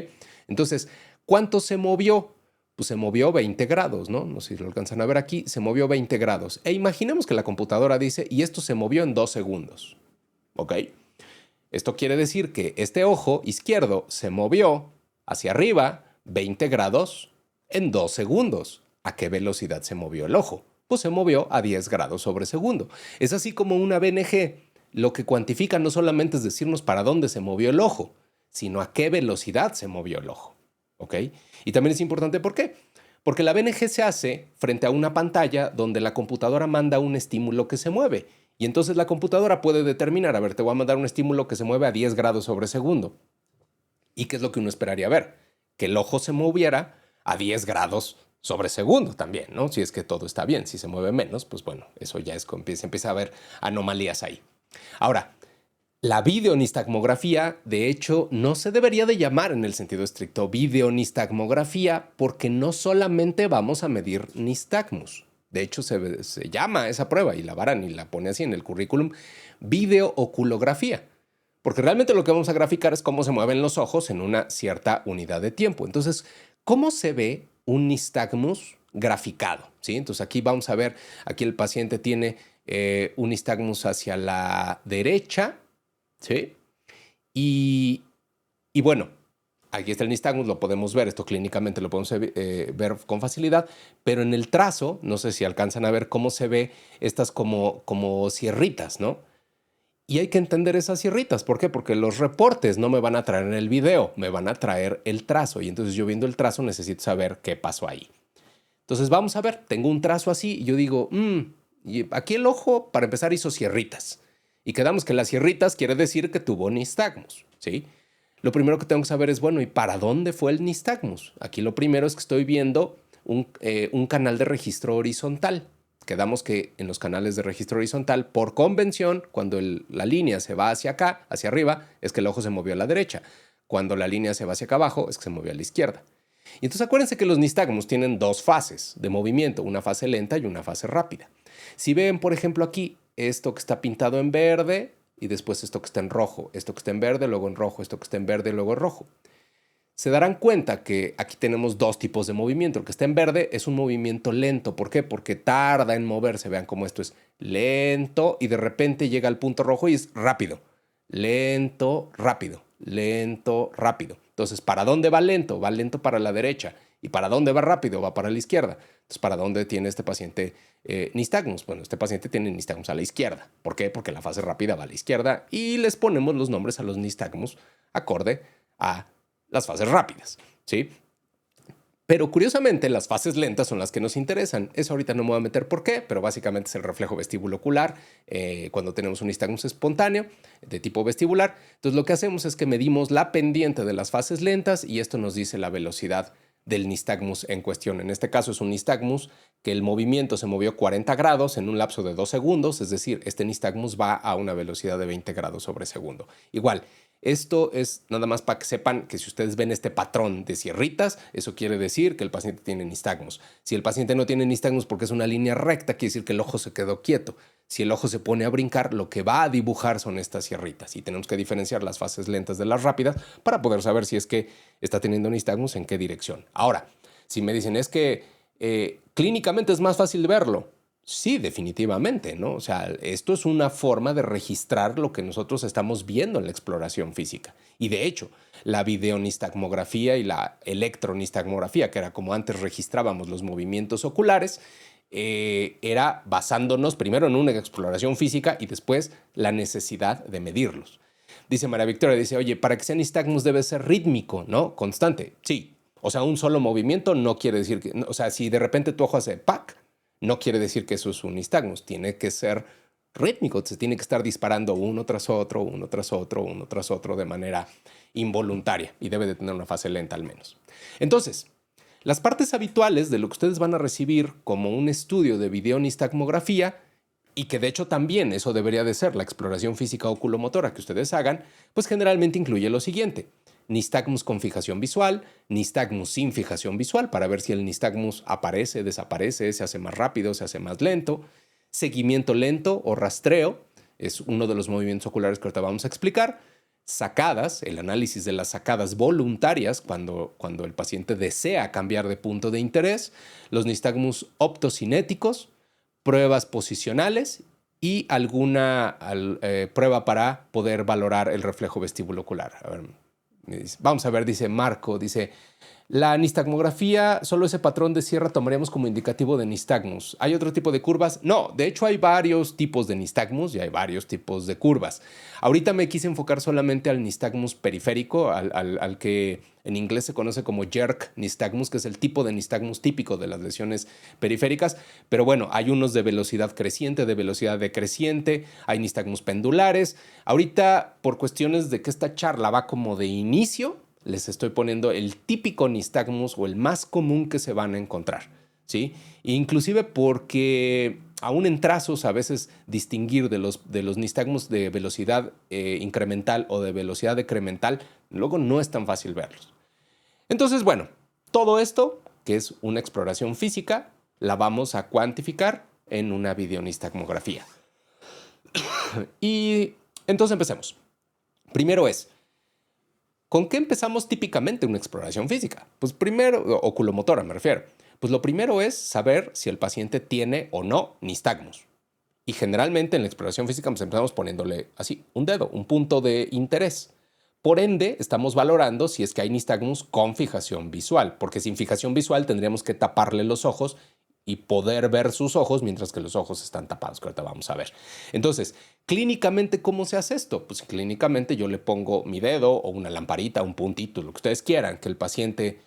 Entonces, ¿cuánto se movió? Pues se movió 20 grados, ¿no? No sé si lo alcanzan a ver aquí. Se movió 20 grados. E imaginemos que la computadora dice, y esto se movió en 2 segundos, ¿ok? Esto quiere decir que este ojo izquierdo se movió hacia arriba 20 grados en 2 segundos. ¿A qué velocidad se movió el ojo? Pues se movió a 10 grados sobre segundo. Es así como una BNG. Lo que cuantifica no solamente es decirnos para dónde se movió el ojo, sino a qué velocidad se movió el ojo. ¿Ok? Y también es importante, ¿por qué? Porque la BNG se hace frente a una pantalla donde la computadora manda un estímulo que se mueve. Y entonces la computadora puede determinar, a ver, te voy a mandar un estímulo que se mueve a 10 grados sobre segundo. ¿Y qué es lo que uno esperaría ver? Que el ojo se moviera a 10 grados sobre segundo también, ¿no? Si es que todo está bien. Si se mueve menos, pues bueno, eso ya es, se empieza a ver anomalías ahí. Ahora, la videonistagmografía, de hecho, no se debería de llamar en el sentido estricto videonistagmografía porque no solamente vamos a medir nistagmus. De hecho, se llama esa prueba y la Baran y la pone así en el currículum, videooculografía. Porque realmente lo que vamos a graficar es cómo se mueven los ojos en una cierta unidad de tiempo. Entonces, ¿cómo se ve un nistagmus graficado? ¿Sí? Entonces aquí vamos a ver, aquí el paciente tiene un nistagmus hacia la derecha, ¿sí? Y bueno, aquí está el nistagmus, lo podemos ver, esto clínicamente lo podemos ver con facilidad, pero en el trazo, no sé si alcanzan a ver cómo se ve estas como sierritas, ¿no? Y hay que entender esas sierritas. ¿Por qué? Porque los reportes no me van a traer en el video, me van a traer el trazo. Y entonces yo viendo el trazo necesito saber qué pasó ahí. Entonces vamos a ver, tengo un trazo así y yo digo, y aquí el ojo para empezar hizo sierritas. Y quedamos que las sierritas quiere decir que tuvo nistagmus, ¿sí? Lo primero que tengo que saber es, bueno, ¿y para dónde fue el nistagmus? Aquí lo primero es que estoy viendo un canal de registro horizontal. Quedamos que en los canales de registro horizontal, por convención, cuando la línea se va hacia acá, hacia arriba, es que el ojo se movió a la derecha. Cuando la línea se va hacia acá abajo, es que se movió a la izquierda. Y entonces acuérdense que los nistagmus tienen 2 fases de movimiento, una fase lenta y una fase rápida. Si ven, por ejemplo, aquí, esto que está pintado en verde y después esto que está en rojo, esto que está en verde, luego en rojo, esto que está en verde, luego en rojo. Se darán cuenta que aquí tenemos 2 tipos de movimiento. El que está en verde es un movimiento lento. ¿Por qué? Porque tarda en moverse. Vean cómo esto es lento y de repente llega al punto rojo y es rápido. Lento, rápido. Lento, rápido. Entonces, ¿para dónde va lento? Va lento para la derecha. ¿Y para dónde va rápido? Va para la izquierda. Entonces, ¿para dónde tiene este paciente nistagmus? Bueno, este paciente tiene nistagmus a la izquierda. ¿Por qué? Porque la fase rápida va a la izquierda y les ponemos los nombres a los nistagmus acorde a las fases rápidas, ¿sí? Pero curiosamente las fases lentas son las que nos interesan. Eso ahorita no me voy a meter por qué, pero básicamente es el reflejo vestibulocular cuando tenemos un nistagmus espontáneo de tipo vestibular. Entonces lo que hacemos es que medimos la pendiente de las fases lentas y esto nos dice la velocidad del nistagmus en cuestión. En este caso es un nistagmus que el movimiento se movió 40 grados en un lapso de 2 segundos, es decir, este nistagmus va a una velocidad de 20 grados sobre segundo. Igual, esto es nada más para que sepan que si ustedes ven este patrón de sierritas, eso quiere decir que el paciente tiene nistagmus. Si el paciente no tiene nistagmus porque es una línea recta, quiere decir que el ojo se quedó quieto. Si el ojo se pone a brincar, lo que va a dibujar son estas sierritas. Y tenemos que diferenciar las fases lentas de las rápidas para poder saber si es que está teniendo nistagmus en qué dirección. Ahora, si me dicen es que clínicamente es más fácil verlo. Sí, definitivamente, ¿no? O sea, esto es una forma de registrar lo que nosotros estamos viendo en la exploración física. Y de hecho, la videonistagmografía y la electronistagmografía, que era como antes registrábamos los movimientos oculares, era basándonos primero en una exploración física y después la necesidad de medirlos. Dice María Victoria, dice, oye, para que sea nistagmus debe ser rítmico, ¿no? Constante. Sí. O sea, un solo movimiento no quiere decir que... O sea, si de repente tu ojo hace ¡pac! No quiere decir que eso es un nistagmus, tiene que ser rítmico, se tiene que estar disparando uno tras otro, uno tras otro, uno tras otro de manera involuntaria y debe de tener una fase lenta al menos. Entonces, las partes habituales de lo que ustedes van a recibir como un estudio de videonistagmografía y que de hecho también eso debería de ser la exploración física oculomotora que ustedes hagan, pues generalmente incluye lo siguiente: nistagmus con fijación visual, nistagmus sin fijación visual, para ver si el nistagmus aparece, desaparece, se hace más rápido, se hace más lento, seguimiento lento o rastreo, es uno de los movimientos oculares que ahorita vamos a explicar, sacadas, el análisis de las sacadas voluntarias cuando el paciente desea cambiar de punto de interés, los nistagmus optocinéticos, pruebas posicionales y alguna prueba para poder valorar el reflejo vestibulocular. A ver, vamos a ver, dice Marco, dice: la nistagmografía, solo ese patrón de sierra tomaríamos como indicativo de nistagmus. ¿Hay otro tipo de curvas? No, de hecho hay varios tipos de nistagmus y hay varios tipos de curvas. Ahorita me quise enfocar solamente al nistagmus periférico, al que en inglés se conoce como jerk nistagmus, que es el tipo de nistagmus típico de las lesiones periféricas. Pero bueno, hay unos de velocidad creciente, de velocidad decreciente, hay nistagmus pendulares. Ahorita, por cuestiones de que esta charla va como de inicio, les estoy poniendo el típico nistagmus o el más común que se van a encontrar, ¿sí? Inclusive porque aún en trazos a veces distinguir de los nistagmus de velocidad incremental o de velocidad decremental, luego no es tan fácil verlos. Entonces, bueno, todo esto, que es una exploración física, la vamos a cuantificar en una videonistagmografía. Y entonces empecemos. Primero es: ¿con qué empezamos típicamente una exploración física? Pues primero, oculomotora me refiero. Pues lo primero es saber si el paciente tiene o no nistagmus. Y generalmente en la exploración física pues empezamos poniéndole así un dedo, un punto de interés. Por ende, estamos valorando si es que hay nistagmus con fijación visual, porque sin fijación visual tendríamos que taparle los ojos y poder ver sus ojos mientras que los ojos están tapados, que ahorita vamos a ver. Entonces, clínicamente, ¿cómo se hace esto? Pues clínicamente yo le pongo mi dedo o una lamparita, un puntito, lo que ustedes quieran, que el paciente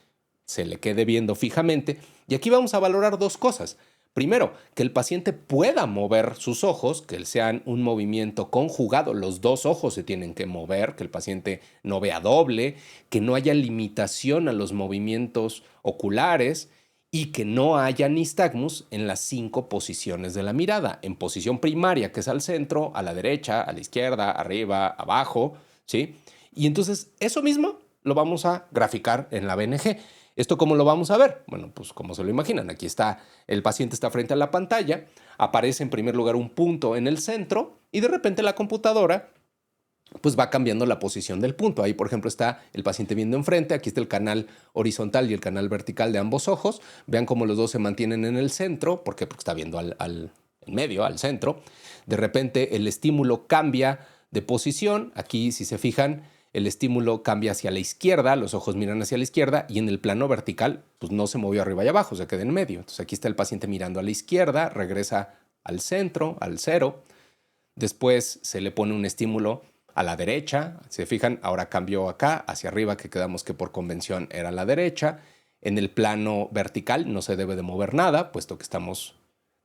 se le quede viendo fijamente. Y aquí vamos a valorar dos cosas. Primero, que el paciente pueda mover sus ojos, que sean un movimiento conjugado. Los dos ojos se tienen que mover, que el paciente no vea doble, que no haya limitación a los movimientos oculares y que no haya nistagmus en las 5 posiciones de la mirada. En posición primaria, que es al centro, a la derecha, a la izquierda, arriba, abajo, ¿sí? Y entonces eso mismo lo vamos a graficar en la BNG. ¿Esto cómo lo vamos a ver? Bueno, pues como se lo imaginan, aquí está, el paciente está frente a la pantalla, aparece en primer lugar un punto en el centro y de repente la computadora pues va cambiando la posición del punto. Ahí, por ejemplo, está el paciente viendo enfrente, aquí está el canal horizontal y el canal vertical de ambos ojos. Vean cómo los dos se mantienen en el centro, ¿por qué? Porque está viendo al medio, al centro. De repente el estímulo cambia de posición. Aquí, si se fijan, el estímulo cambia hacia la izquierda, los ojos miran hacia la izquierda y en el plano vertical pues no se movió arriba y abajo, se queda en medio. Entonces aquí está el paciente mirando a la izquierda, regresa al centro, al cero. Después se le pone un estímulo a la derecha. Se fijan, ahora cambió acá, hacia arriba, que quedamos que por convención era la derecha. En el plano vertical no se debe de mover nada, puesto que estamos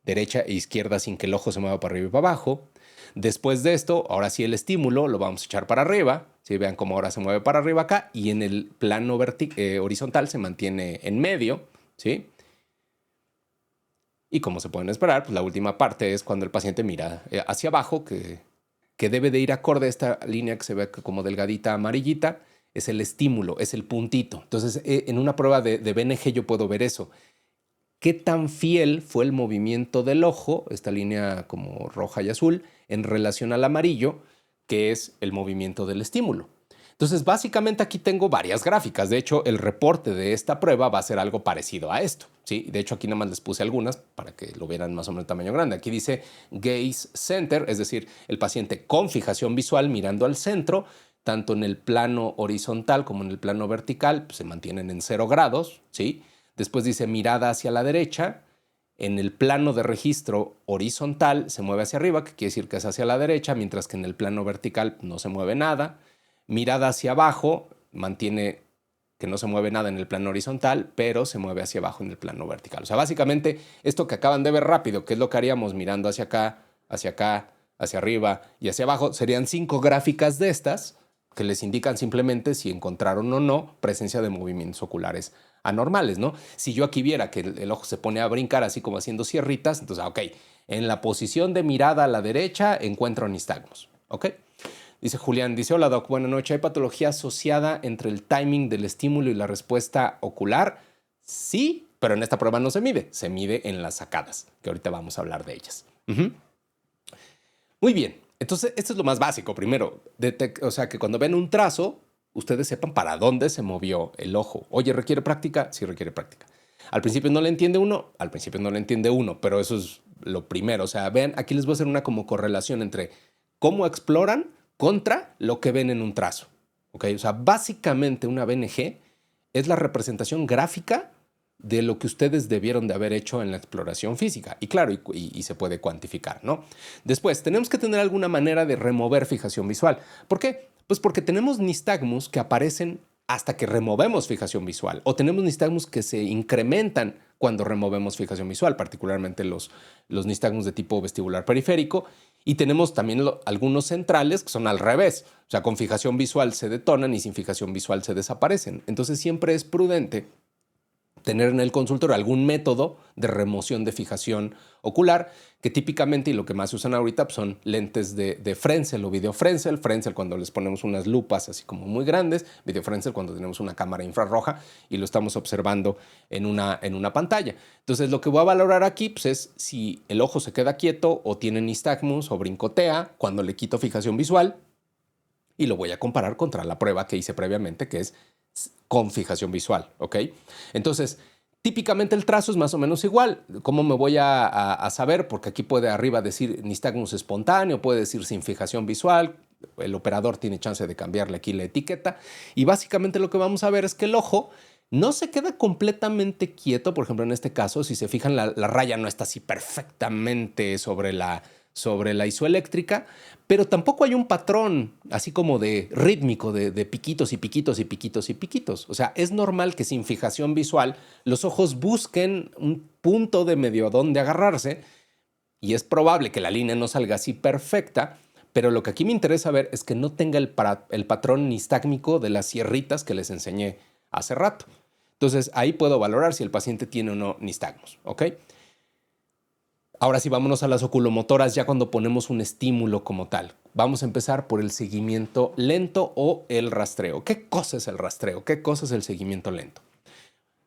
derecha e izquierda sin que el ojo se mueva para arriba y para abajo. Después de esto, ahora sí el estímulo lo vamos a echar para arriba. ¿Sí? Vean cómo ahora se mueve para arriba acá y en el plano horizontal se mantiene en medio. ¿Sí? Y como se pueden esperar, pues la última parte es cuando el paciente mira hacia abajo, que debe de ir acorde a esta línea que se ve como delgadita amarillita, es el estímulo, es el puntito. Entonces, en una prueba de BNG yo puedo ver eso. ¿Qué tan fiel fue el movimiento del ojo, esta línea como roja y azul, en relación al amarillo, que es el movimiento del estímulo? Entonces, básicamente aquí tengo varias gráficas. De hecho, el reporte de esta prueba va a ser algo parecido a esto, ¿sí? De hecho, aquí nada más les puse algunas para que lo vieran más o menos de tamaño grande. Aquí dice gaze center, es decir, el paciente con fijación visual mirando al centro, tanto en el plano horizontal como en el plano vertical, pues se mantienen en 0 grados, ¿sí? Después dice mirada hacia la derecha. En el plano de registro horizontal se mueve hacia arriba, que quiere decir que es hacia la derecha, mientras que en el plano vertical no se mueve nada. Mirada hacia abajo, mantiene que no se mueve nada en el plano horizontal, pero se mueve hacia abajo en el plano vertical. O sea, básicamente esto que acaban de ver rápido, que es lo que haríamos mirando hacia acá, hacia arriba y hacia abajo, serían 5 gráficas de estas que les indican simplemente si encontraron o no presencia de movimientos oculares anormales, ¿no? Si yo aquí viera que el ojo se pone a brincar así como haciendo sierritas, entonces, ok, en la posición de mirada a la derecha encuentro nistagmos, ¿ok? Dice Julián, dice, hola doc, buenas noches, ¿hay patología asociada entre el timing del estímulo y la respuesta ocular? Sí, pero en esta prueba no se mide en las sacadas, que ahorita vamos a hablar de ellas. Muy bien, entonces esto es lo más básico. Primero, o sea, que cuando ven un trazo, ustedes sepan para dónde se movió el ojo. Oye, ¿requiere práctica? Sí, requiere práctica. Al principio no le entiende uno, al principio no le entiende uno, pero eso es lo primero. O sea, vean, aquí les voy a hacer una como correlación entre cómo exploran contra lo que ven en un trazo. ¿Ok? O sea, básicamente una BNG es la representación gráfica de lo que ustedes debieron de haber hecho en la exploración física. Y claro, y se puede cuantificar, ¿no? Después, tenemos que tener alguna manera de remover fijación visual. ¿Por qué? Pues porque tenemos nistagmus que aparecen hasta que removemos fijación visual, o tenemos nistagmus que se incrementan cuando removemos fijación visual, particularmente los nistagmus de tipo vestibular periférico, y tenemos también algunos centrales que son al revés, o sea, con fijación visual se detonan y sin fijación visual se desaparecen. Entonces siempre es prudente tener en el consultorio algún método de remoción de fijación ocular, que típicamente, y lo que más se usan ahorita, pues son lentes de Frenzel o videofrenzel. Frenzel cuando les ponemos unas lupas así como muy grandes, videofrenzel cuando tenemos una cámara infrarroja y lo estamos observando en una pantalla. Entonces lo que voy a valorar aquí pues, es si el ojo se queda quieto o tiene nistagmus o brincotea cuando le quito fijación visual, y lo voy a comparar contra la prueba que hice previamente, que es con fijación visual, ¿ok? Entonces, típicamente el trazo es más o menos igual. ¿Cómo me voy a saber? Porque aquí puede arriba decir nistagmus espontáneo, puede decir sin fijación visual. El operador tiene chance de cambiarle aquí la etiqueta. Y básicamente lo que vamos a ver es que el ojo no se queda completamente quieto. Por ejemplo, en este caso, si se fijan, la raya no está así perfectamente sobre la isoeléctrica, pero tampoco hay un patrón así como de rítmico de piquitos y piquitos y piquitos y piquitos. O sea, es normal que sin fijación visual los ojos busquen un punto de medio a donde agarrarse, y es probable que la línea no salga así perfecta, pero lo que aquí me interesa ver es que no tenga el patrón nistágmico de las sierritas que les enseñé hace rato. Entonces ahí puedo valorar si el paciente tiene o no nistagmus, ¿ok? Ahora sí, vámonos a las oculomotoras ya cuando ponemos un estímulo como tal. Vamos a empezar por el seguimiento lento o el rastreo. ¿Qué cosa es el rastreo? ¿Qué cosa es el seguimiento lento?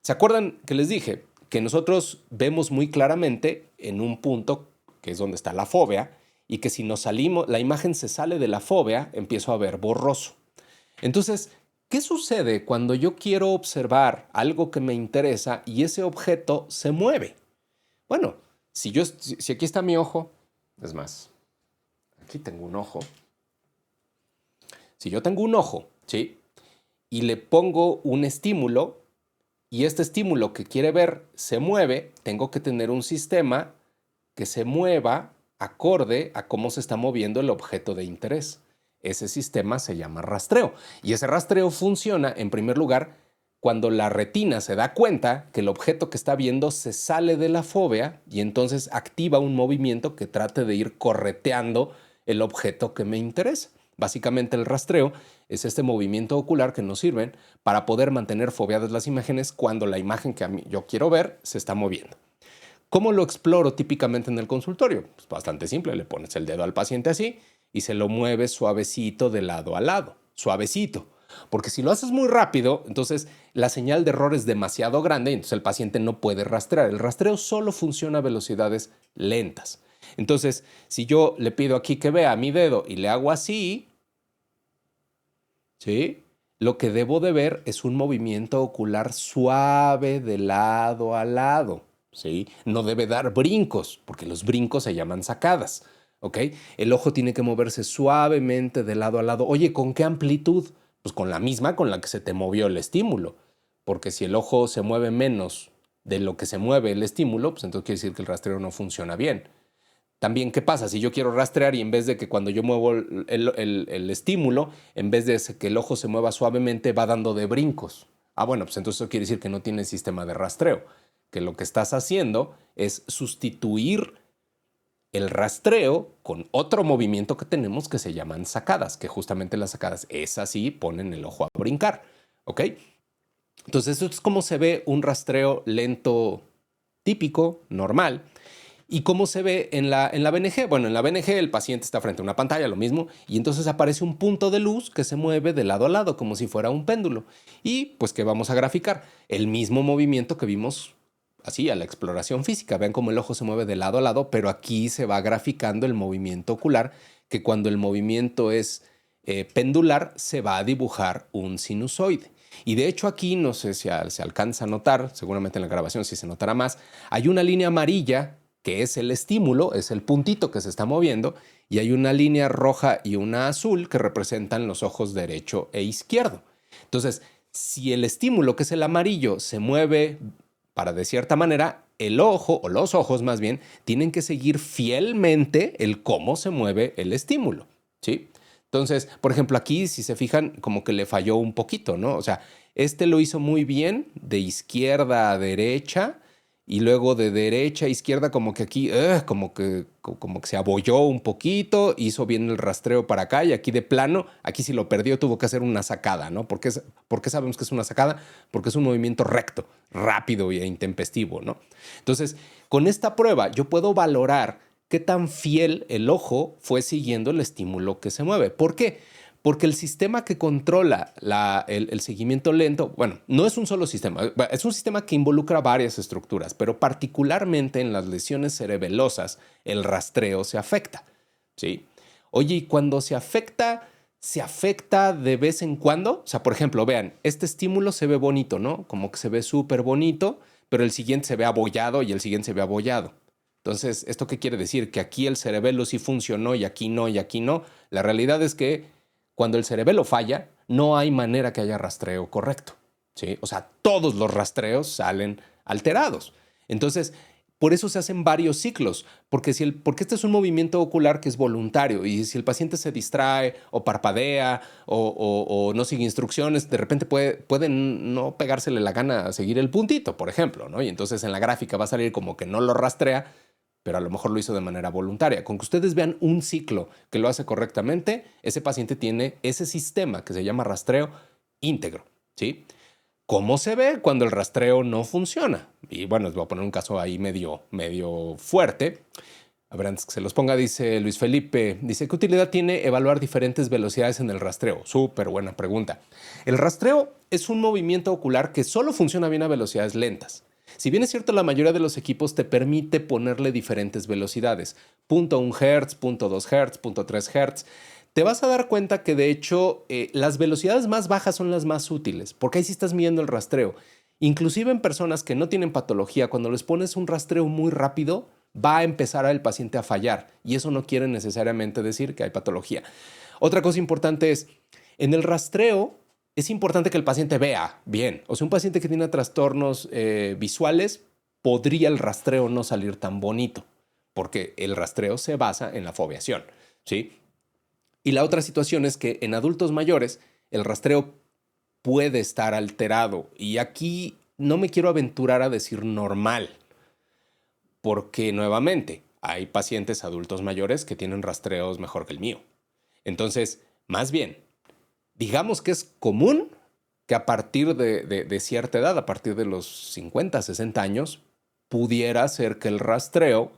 ¿Se acuerdan que les dije que nosotros vemos muy claramente en un punto que es donde está la fóvea, y que si nos salimos, la imagen se sale de la fóvea, empiezo a ver borroso? Entonces, ¿qué sucede cuando yo quiero observar algo que me interesa y ese objeto se mueve? Bueno, si aquí está mi ojo, es más, aquí tengo un ojo. Si yo tengo un ojo, ¿sí? Y le pongo un estímulo, y este estímulo que quiere ver se mueve, tengo que tener un sistema que se mueva acorde a cómo se está moviendo el objeto de interés. Ese sistema se llama rastreo. Y ese rastreo funciona, en primer lugar, cuando la retina se da cuenta que el objeto que está viendo se sale de la fóvea, y entonces activa un movimiento que trate de ir correteando el objeto que me interesa. Básicamente el rastreo es este movimiento ocular que nos sirve para poder mantener foveadas las imágenes cuando la imagen que yo quiero ver se está moviendo. ¿Cómo lo exploro típicamente en el consultorio? Pues bastante simple, le pones el dedo al paciente así y se lo mueves suavecito de lado a lado, suavecito. Porque si lo haces muy rápido, entonces la señal de error es demasiado grande y entonces el paciente no puede rastrear. El rastreo solo funciona a velocidades lentas. Entonces, si yo le pido aquí que vea mi dedo y le hago así, ¿sí? Lo que debo de ver es un movimiento ocular suave de lado a lado, ¿sí? No debe dar brincos, porque los brincos se llaman sacadas, ¿ok? El ojo tiene que moverse suavemente de lado a lado. Oye, ¿con qué amplitud? Pues con la misma con la que se te movió el estímulo, porque si el ojo se mueve menos de lo que se mueve el estímulo, pues entonces quiere decir que el rastreo no funciona bien. También, ¿qué pasa? Si yo quiero rastrear y en vez de que cuando yo muevo el estímulo, en vez de que el ojo se mueva suavemente, va dando de brincos. Bueno, pues entonces eso quiere decir que no tiene sistema de rastreo, que lo que estás haciendo es sustituir el rastreo con otro movimiento que tenemos que se llaman sacadas, que justamente las sacadas, esas sí ponen el ojo a brincar, ¿ok? Entonces, esto es como se ve un rastreo lento típico, normal. ¿Y cómo se ve en la BNG? Bueno, en la BNG el paciente está frente a una pantalla, lo mismo, y entonces aparece un punto de luz que se mueve de lado a lado, como si fuera un péndulo. Y pues, ¿qué vamos a graficar? El mismo movimiento que vimos así a la exploración física. Vean cómo el ojo se mueve de lado a lado, pero aquí se va graficando el movimiento ocular, que cuando el movimiento es pendular, se va a dibujar un sinusoide. Y de hecho aquí, no sé si se alcanza a notar, seguramente en la grabación sí se notará más, hay una línea amarilla que es el estímulo, es el puntito que se está moviendo, y hay una línea roja y una azul que representan los ojos derecho e izquierdo. Entonces, si el estímulo, que es el amarillo, se mueve para de cierta manera, el ojo, o los ojos más bien, tienen que seguir fielmente el cómo se mueve el estímulo, ¿sí? Entonces, por ejemplo, aquí, si se fijan, como que le falló un poquito, ¿no? O sea, este lo hizo muy bien de izquierda a derecha y luego de derecha a izquierda, como que aquí, como que se abolló un poquito, hizo bien el rastreo para acá y aquí de plano, aquí si lo perdió tuvo que hacer una sacada, ¿no? ¿Por qué sabemos que es una sacada? Porque es un movimiento recto, rápido e intempestivo, ¿no? Entonces, con esta prueba yo puedo valorar qué tan fiel el ojo fue siguiendo el estímulo que se mueve. ¿Por qué? Porque el sistema que controla el seguimiento lento, bueno, no es un solo sistema, es un sistema que involucra varias estructuras, pero particularmente en las lesiones cerebelosas, el rastreo se afecta, ¿sí? Oye, y cuando se afecta de vez en cuando. O sea, por ejemplo, vean, este estímulo se ve bonito, ¿no? Como que se ve súper bonito, pero el siguiente se ve abollado y el siguiente se ve abollado. Entonces, ¿esto qué quiere decir? Que aquí el cerebelo sí funcionó y aquí no, y aquí no. La realidad es que cuando el cerebelo falla, no hay manera que haya rastreo correcto, ¿sí? O sea, todos los rastreos salen alterados. Entonces, por eso se hacen varios ciclos, porque este es un movimiento ocular que es voluntario y si el paciente se distrae o parpadea o no sigue instrucciones, de repente puede no pegársele la gana a seguir el puntito, por ejemplo, ¿no? Y entonces en la gráfica va a salir como que no lo rastrea, pero a lo mejor lo hizo de manera voluntaria. Con que ustedes vean un ciclo que lo hace correctamente, ese paciente tiene ese sistema que se llama rastreo íntegro, ¿sí? ¿Cómo se ve cuando el rastreo no funciona? Y bueno, les voy a poner un caso ahí medio fuerte. A ver, antes que se los ponga, dice Luis Felipe, dice, ¿qué utilidad tiene evaluar diferentes velocidades en el rastreo? Súper buena pregunta. El rastreo es un movimiento ocular que solo funciona bien a velocidades lentas. Si bien es cierto, la mayoría de los equipos te permite ponerle diferentes velocidades, 0.1 Hz, 0.2 Hz, 0.3 Hz, te vas a dar cuenta que de hecho las velocidades más bajas son las más útiles, porque ahí sí estás midiendo el rastreo. Inclusive en personas que no tienen patología, cuando les pones un rastreo muy rápido, va a empezar el paciente a fallar y eso no quiere necesariamente decir que hay patología. Otra cosa importante es, en el rastreo es importante que el paciente vea bien. O sea, un paciente que tiene trastornos visuales, podría el rastreo no salir tan bonito, porque el rastreo se basa en la foveación, ¿sí? Y la otra situación es que en adultos mayores el rastreo puede estar alterado y aquí no me quiero aventurar a decir normal, porque nuevamente hay pacientes adultos mayores que tienen rastreos mejor que el mío. Entonces, más bien, digamos que es común que a partir de cierta edad, a partir de los 50, 60 años, pudiera ser que el rastreo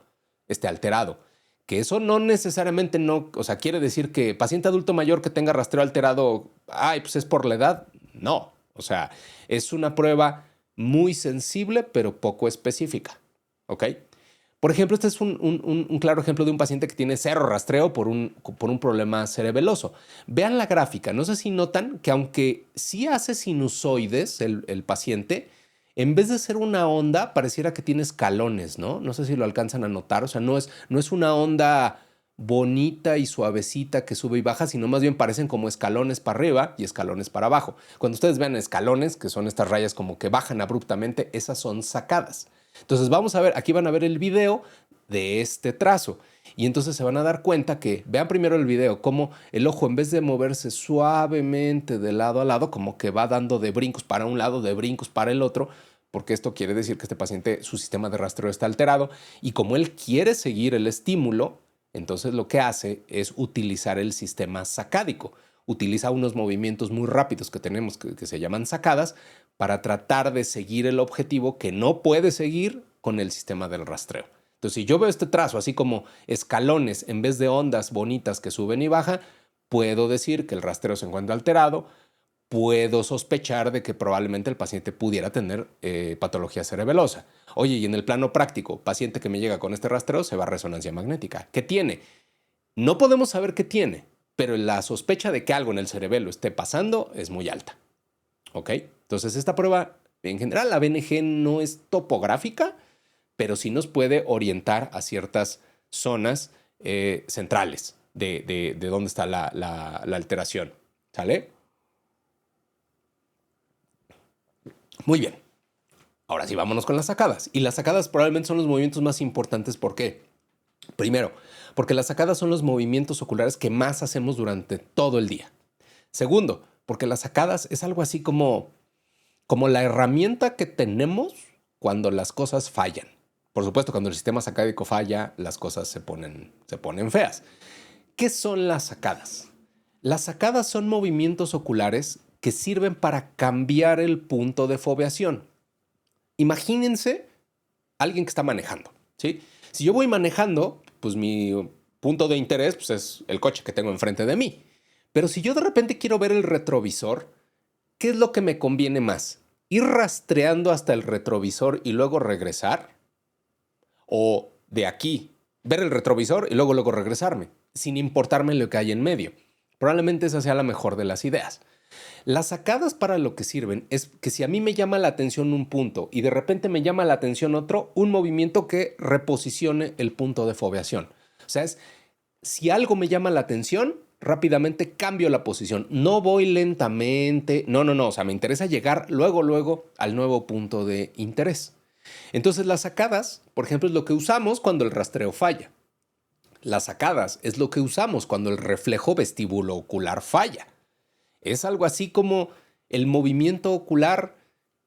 esté alterado. Que eso no necesariamente no, o sea, quiere decir que paciente adulto mayor que tenga rastreo alterado, ay, pues es por la edad. No, o sea, es una prueba muy sensible, pero poco específica. ¿Ok? Por ejemplo, este es un claro ejemplo de un paciente que tiene cero rastreo por un problema cerebeloso. Vean la gráfica. No sé si notan que aunque sí hace sinusoides el paciente, en vez de ser una onda, pareciera que tiene escalones, ¿no? No sé si lo alcanzan a notar. O sea, no es una onda bonita y suavecita que sube y baja, sino más bien parecen como escalones para arriba y escalones para abajo. Cuando ustedes vean escalones, que son estas rayas como que bajan abruptamente, esas son sacadas. Entonces vamos a ver, aquí van a ver el video de este trazo y entonces se van a dar cuenta que, vean primero el video, cómo el ojo en vez de moverse suavemente de lado a lado, como que va dando de brincos para un lado, de brincos para el otro, porque esto quiere decir que este paciente, su sistema de rastreo está alterado y como él quiere seguir el estímulo, entonces lo que hace es utilizar el sistema sacádico. Utiliza unos movimientos muy rápidos que tenemos que se llaman sacadas para tratar de seguir el objetivo que no puede seguir con el sistema del rastreo. Entonces, si yo veo este trazo así como escalones en vez de ondas bonitas que suben y bajan, puedo decir que el rastreo se encuentra alterado, puedo sospechar de que probablemente el paciente pudiera tener patología cerebelosa. Oye, y en el plano práctico, paciente que me llega con este rastreo se va a resonancia magnética. ¿Qué tiene? No podemos saber qué tiene, pero la sospecha de que algo en el cerebelo esté pasando es muy alta. ¿Ok? Entonces, esta prueba, en general, la BNG no es topográfica, pero sí nos puede orientar a ciertas zonas centrales de dónde está la alteración. ¿Sale? Muy bien. Ahora sí, vámonos con las sacadas. Y las sacadas probablemente son los movimientos más importantes. ¿Por qué? Primero, porque las sacadas son los movimientos oculares que más hacemos durante todo el día. Segundo, porque las sacadas es algo así como la herramienta que tenemos cuando las cosas fallan. Por supuesto, cuando el sistema sacádico falla, las cosas se ponen feas. ¿Qué son las sacadas? Las sacadas son movimientos oculares que sirven para cambiar el punto de foveación. Imagínense alguien que está manejando, ¿sí? Si yo voy manejando, pues mi punto de interés pues, es el coche que tengo enfrente de mí. Pero si yo de repente quiero ver el retrovisor, ¿qué es lo que me conviene más? ¿Ir rastreando hasta el retrovisor y luego regresar? ¿O de aquí ver el retrovisor y luego regresarme, sin importarme lo que hay en medio? Probablemente esa sea la mejor de las ideas. Las sacadas para lo que sirven es que si a mí me llama la atención un punto y de repente me llama la atención otro, un movimiento que reposicione el punto de foveación. O sea, si algo me llama la atención, rápidamente cambio la posición. No voy lentamente. No. O sea, me interesa llegar luego al nuevo punto de interés. Entonces, las sacadas, por ejemplo, es lo que usamos cuando el rastreo falla. Las sacadas es lo que usamos cuando el reflejo vestíbulo ocular falla. Es algo así como el movimiento ocular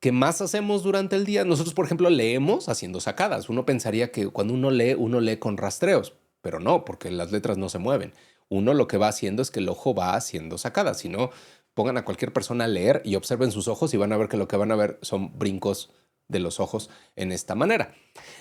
que más hacemos durante el día. Nosotros, por ejemplo, leemos haciendo sacadas. Uno pensaría que cuando uno lee con rastreos, pero no, porque las letras no se mueven. Uno lo que va haciendo es que el ojo va haciendo sacadas. Si no, pongan a cualquier persona a leer y observen sus ojos y van a ver que lo que van a ver son brincos de los ojos en esta manera.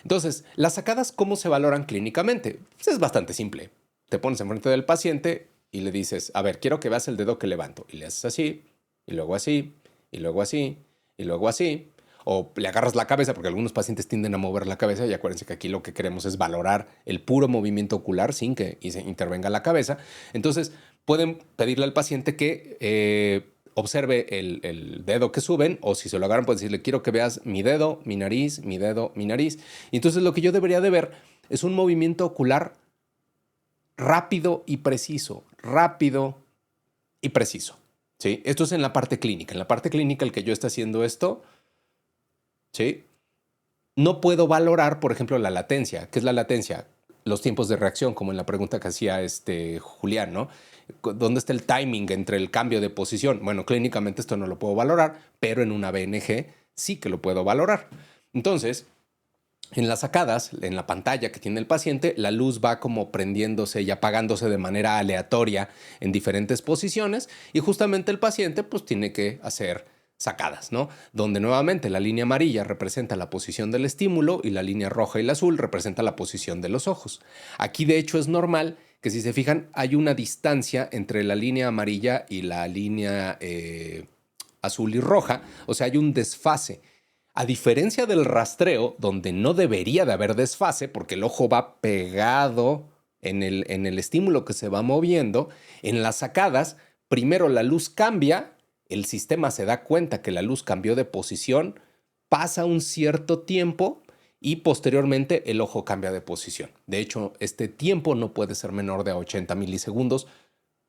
Entonces, las sacadas, ¿cómo se valoran clínicamente? Pues es bastante simple. Te pones enfrente del paciente y le dices, a ver, quiero que veas el dedo que levanto. Y le haces así, y luego así, y luego así, y luego así. O le agarras la cabeza, porque algunos pacientes tienden a mover la cabeza, y acuérdense que aquí lo que queremos es valorar el puro movimiento ocular sin que se intervenga la cabeza. Entonces, pueden pedirle al paciente que observe el dedo que suben, o si se lo agarran, pueden decirle, quiero que veas mi dedo, mi nariz, mi dedo, mi nariz. Y entonces lo que yo debería de ver es un movimiento ocular rápido y preciso, ¿sí? Esto es en la parte clínica. En la parte clínica, el que yo esté haciendo esto, ¿sí? No puedo valorar, por ejemplo, la latencia. ¿Qué es la latencia? Los tiempos de reacción, como en la pregunta que hacía Julián, ¿no? ¿Dónde está el timing entre el cambio de posición? Bueno, clínicamente esto no lo puedo valorar, pero en una BNG sí que lo puedo valorar. Entonces, en las sacadas, en la pantalla que tiene el paciente, la luz va como prendiéndose y apagándose de manera aleatoria en diferentes posiciones y justamente el paciente pues tiene que hacer sacadas, ¿no? Donde nuevamente la línea amarilla representa la posición del estímulo y la línea roja y la azul representa la posición de los ojos. Aquí de hecho es normal que si se fijan hay una distancia entre la línea amarilla y la línea azul y roja, o sea hay un desfase. A diferencia del rastreo, donde no debería de haber desfase, porque el ojo va pegado en el estímulo que se va moviendo, en las sacadas, primero la luz cambia, el sistema se da cuenta que la luz cambió de posición, pasa un cierto tiempo y posteriormente el ojo cambia de posición. De hecho, este tiempo no puede ser menor de 80 milisegundos,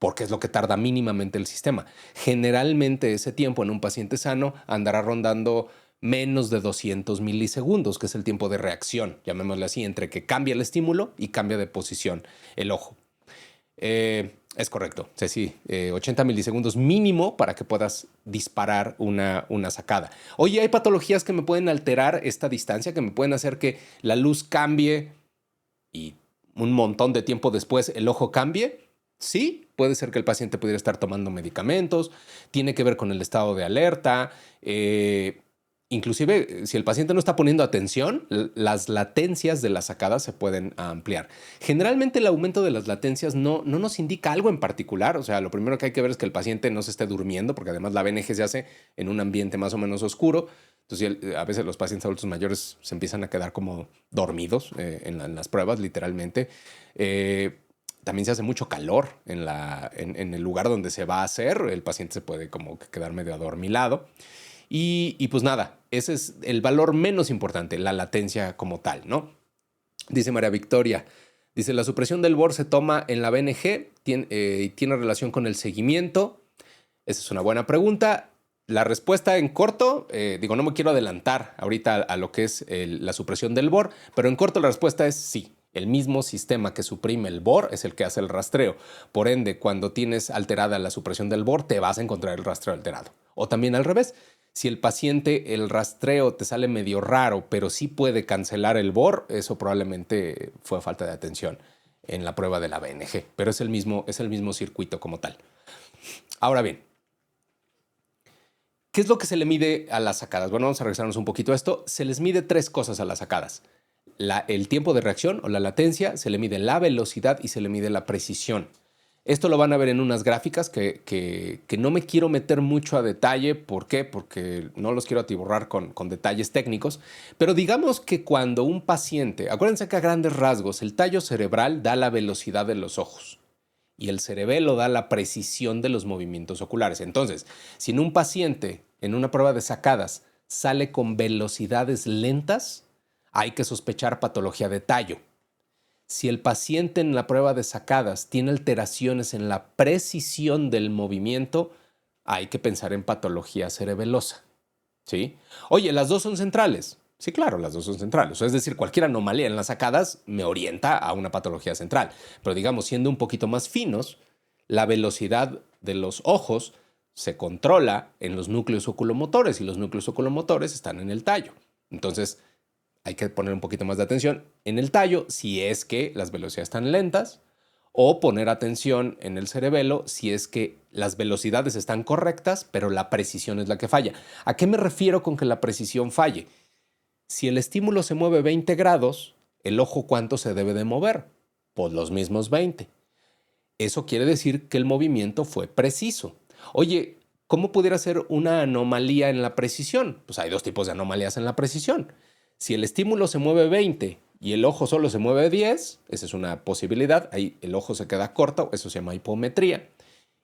porque es lo que tarda mínimamente el sistema. Generalmente ese tiempo en un paciente sano andará rondando menos de 200 milisegundos, que es el tiempo de reacción, llamémosle así, entre que cambia el estímulo y cambia de posición el ojo. Es correcto, sí, 80 milisegundos mínimo para que puedas disparar una sacada. Oye, ¿hay patologías que me pueden alterar esta distancia, que me pueden hacer que la luz cambie y un montón de tiempo después el ojo cambie? Sí, puede ser que el paciente pudiera estar tomando medicamentos, tiene que ver con el estado de alerta, inclusive si el paciente no está poniendo atención, las latencias de las sacadas se pueden ampliar. Generalmente el aumento de las latencias no nos indica algo en particular, o sea, lo primero que hay que ver es que el paciente no se esté durmiendo, porque además la BNG se hace en un ambiente más o menos oscuro. Entonces, a veces los pacientes adultos mayores se empiezan a quedar como dormidos en las pruebas, literalmente. También se hace mucho calor en el lugar donde se va a hacer. El paciente se puede como quedar medio adormilado. Y pues nada, ese es el valor menos importante, la latencia como tal, ¿no? Dice María Victoria, dice, la supresión del BOR se toma en la BNG, tiene relación con el seguimiento. Esa es una buena pregunta. La respuesta en corto, no me quiero adelantar ahorita a lo que es la supresión del BOR, pero en corto la respuesta es sí. El mismo sistema que suprime el BOR es el que hace el rastreo. Por ende, cuando tienes alterada la supresión del BOR, te vas a encontrar el rastreo alterado. O también al revés. Si el paciente, el rastreo te sale medio raro, pero sí puede cancelar el BOR, eso probablemente fue falta de atención en la prueba de la BNG. Pero es el mismo circuito como tal. Ahora bien, ¿qué es lo que se le mide a las sacadas? Bueno, vamos a regresarnos un poquito a esto. Se les mide 3 cosas a las sacadas. El tiempo de reacción o la latencia, se le mide la velocidad y se le mide la precisión. Esto lo van a ver en unas gráficas que no me quiero meter mucho a detalle. ¿Por qué? Porque no los quiero atiborrar con detalles técnicos. Pero digamos que cuando un paciente, acuérdense que a grandes rasgos, el tallo cerebral da la velocidad de los ojos y el cerebelo da la precisión de los movimientos oculares. Entonces, si en un paciente, en una prueba de sacadas, sale con velocidades lentas, hay que sospechar patología de tallo. Si el paciente en la prueba de sacadas tiene alteraciones en la precisión del movimiento, hay que pensar en patología cerebelosa. ¿Sí? Oye, las dos son centrales. Sí, claro, las dos son centrales. Es decir, cualquier anomalía en las sacadas me orienta a una patología central. Pero digamos, siendo un poquito más finos, la velocidad de los ojos se controla en los núcleos oculomotores y los núcleos oculomotores están en el tallo. Entonces, hay que poner un poquito más de atención en el tallo si es que las velocidades están lentas, o poner atención en el cerebelo si es que las velocidades están correctas, pero la precisión es la que falla. ¿A qué me refiero con que la precisión falle? Si el estímulo se mueve 20 grados, ¿el ojo cuánto se debe de mover? Pues los mismos 20. Eso quiere decir que el movimiento fue preciso. Oye, ¿cómo pudiera ser una anomalía en la precisión? Pues hay 2 tipos de anomalías en la precisión. Si el estímulo se mueve 20 y el ojo solo se mueve 10, esa es una posibilidad. Ahí el ojo se queda corto, eso se llama hipometría.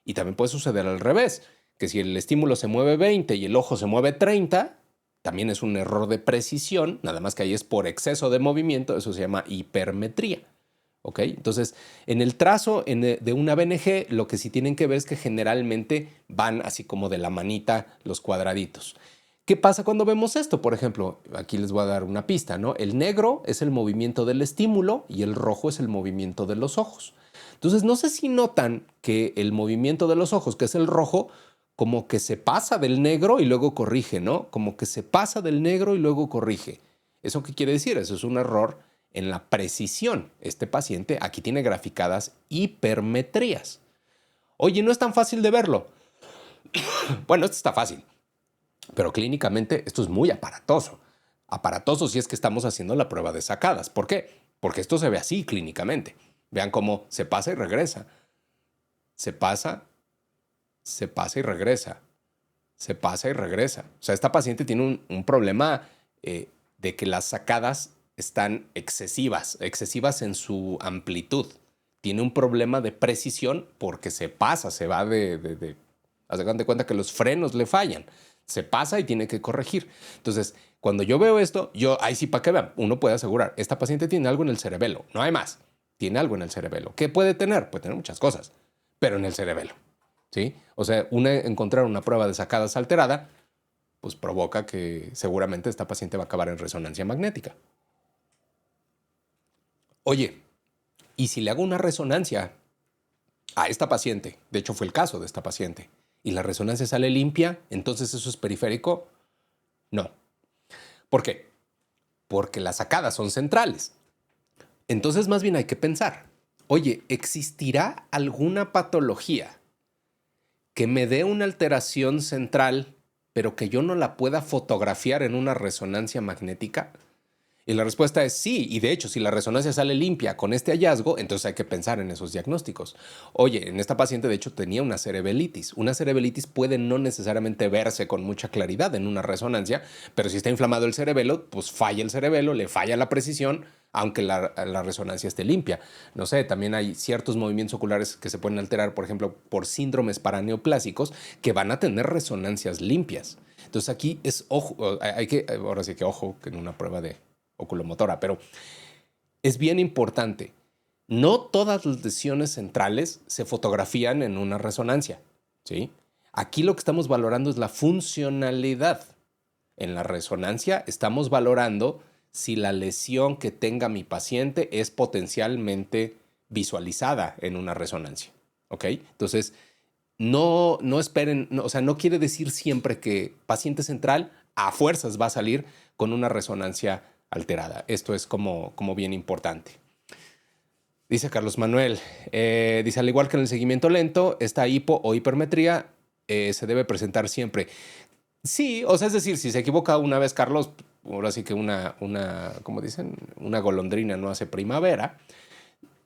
Y también puede suceder al revés, que si el estímulo se mueve 20 y el ojo se mueve 30, también es un error de precisión, nada más que ahí es por exceso de movimiento, eso se llama hipermetría. ¿Ok? Entonces, en el trazo de una BNG, lo que sí tienen que ver es que generalmente van así como de la manita los cuadraditos. ¿Qué pasa cuando vemos esto? Por ejemplo, aquí les voy a dar una pista, ¿no? El negro es el movimiento del estímulo y el rojo es el movimiento de los ojos. Entonces, no sé si notan que el movimiento de los ojos, que es el rojo, como que se pasa del negro y luego corrige, ¿no? Como que se pasa del negro y luego corrige. ¿Eso qué quiere decir? Eso es un error en la precisión. Este paciente aquí tiene graficadas hipermetrías. Oye, no es tan fácil de verlo. Bueno, esto está fácil. Pero clínicamente esto es muy aparatoso. Aparatoso si es que estamos haciendo la prueba de sacadas. ¿Por qué? Porque esto se ve así clínicamente. Vean cómo se pasa y regresa. Se pasa y regresa. Se pasa y regresa. O sea, esta paciente tiene un problema de que las sacadas están excesivas en su amplitud. Tiene un problema de precisión porque se pasa, se va haz de cuenta que los frenos le fallan. Se pasa y tiene que corregir. Entonces, cuando yo veo esto, ahí sí, para que vean, uno puede asegurar, esta paciente tiene algo en el cerebelo, no hay más. Tiene algo en el cerebelo. ¿Qué puede tener? Puede tener muchas cosas, pero en el cerebelo, ¿sí? O sea, encontrar una prueba de sacadas alterada, pues provoca que seguramente esta paciente va a acabar en resonancia magnética. Oye, ¿y si le hago una resonancia a esta paciente? De hecho, fue el caso de esta paciente. Y la resonancia sale limpia, entonces eso es periférico. No. ¿Por qué? Porque las sacadas son centrales. Entonces más bien hay que pensar, oye, ¿existirá alguna patología que me dé una alteración central, pero que yo no la pueda fotografiar en una resonancia magnética? Y la respuesta es sí, y de hecho, si la resonancia sale limpia con este hallazgo, entonces hay que pensar en esos diagnósticos. Oye, en esta paciente de hecho tenía una cerebelitis. Una cerebelitis puede no necesariamente verse con mucha claridad en una resonancia, pero si está inflamado el cerebelo, pues falla el cerebelo, le falla la precisión, aunque la resonancia esté limpia. No sé, también hay ciertos movimientos oculares que se pueden alterar, por ejemplo, por síndromes paraneoplásicos, que van a tener resonancias limpias. Entonces aquí es ojo, hay que, ahora sí que ojo, que en una prueba de oculomotora, pero es bien importante. No todas las lesiones centrales se fotografían en una resonancia, ¿sí? Aquí lo que estamos valorando es la funcionalidad. En la resonancia estamos valorando si la lesión que tenga mi paciente es potencialmente visualizada en una resonancia, ¿ok? Entonces, no esperen, no, o sea, no quiere decir siempre que paciente central a fuerzas va a salir con una resonancia alterada. Esto es como bien importante. Dice Carlos Manuel, dice, al igual que en el seguimiento lento, esta hipo o hipermetría se debe presentar siempre. Sí, o sea, es decir, si se equivoca una vez Carlos, ahora sí que como dicen, una golondrina no hace primavera,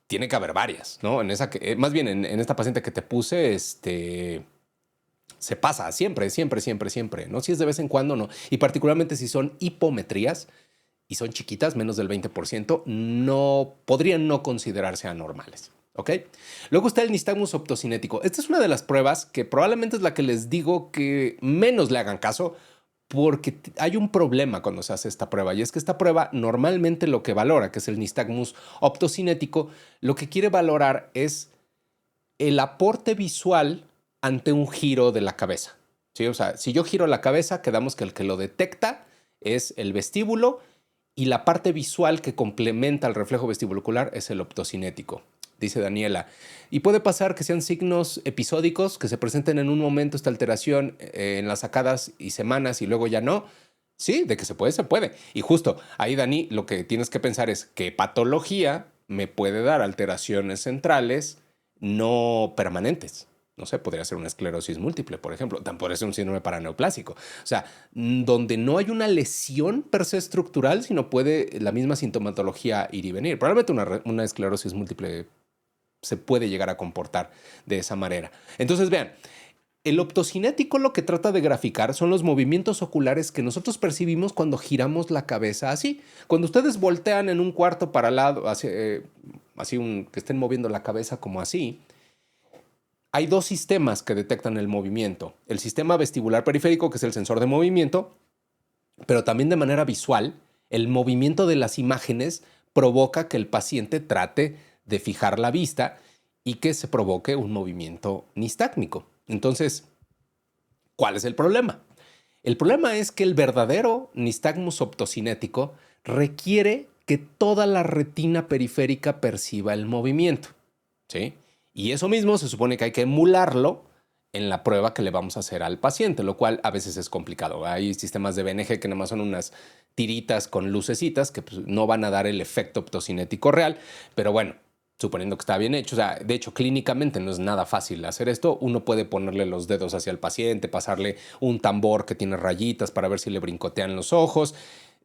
tiene que haber varias, ¿no? En esa que, más bien en esta paciente que te puse, se pasa siempre, siempre, siempre, siempre, ¿no? Si es de vez en cuando, no. Y particularmente si son hipometrías, y son chiquitas, menos del 20%, no, podrían no considerarse anormales. ¿Ok? Luego está el nistagmus optocinético. Esta es una de las pruebas que probablemente es la que les digo que menos le hagan caso porque hay un problema cuando se hace esta prueba y es que esta prueba normalmente lo que valora, que es el nistagmus optocinético, lo que quiere valorar es el aporte visual ante un giro de la cabeza. ¿Sí? O sea, si yo giro la cabeza, quedamos que el que lo detecta es el vestíbulo y la parte visual que complementa el reflejo vestibulocular es el optocinético, dice Daniela. Y puede pasar que sean signos episódicos que se presenten en un momento esta alteración en las sacadas y semanas y luego ya no. Sí, de que se puede, se puede. Y justo ahí, Dani, lo que tienes que pensar es qué patología me puede dar alteraciones centrales no permanentes. No sé, podría ser una esclerosis múltiple, por ejemplo. También podría ser un síndrome paraneoplásico. O sea, donde no hay una lesión per se estructural, sino puede la misma sintomatología ir y venir. Probablemente una esclerosis múltiple se puede llegar a comportar de esa manera. Entonces, vean, el optocinético lo que trata de graficar son los movimientos oculares que nosotros percibimos cuando giramos la cabeza así. Cuando ustedes voltean en un cuarto para el lado, que estén moviendo la cabeza como así, hay dos sistemas que detectan el movimiento. El sistema vestibular periférico, que es el sensor de movimiento, pero también de manera visual, el movimiento de las imágenes provoca que el paciente trate de fijar la vista y que se provoque un movimiento nistácnico. Entonces, ¿cuál es el problema? El problema es que el verdadero nistagmus optocinético requiere que toda la retina periférica perciba el movimiento, ¿sí? Y eso mismo se supone que hay que emularlo en la prueba que le vamos a hacer al paciente, lo cual a veces es complicado. Hay sistemas de BNG que nada más son unas tiritas con lucecitas que pues, no van a dar el efecto optocinético real, pero bueno, suponiendo que está bien hecho, o sea, de hecho clínicamente no es nada fácil hacer esto, uno puede ponerle los dedos hacia el paciente, pasarle un tambor que tiene rayitas para ver si le brincotean los ojos.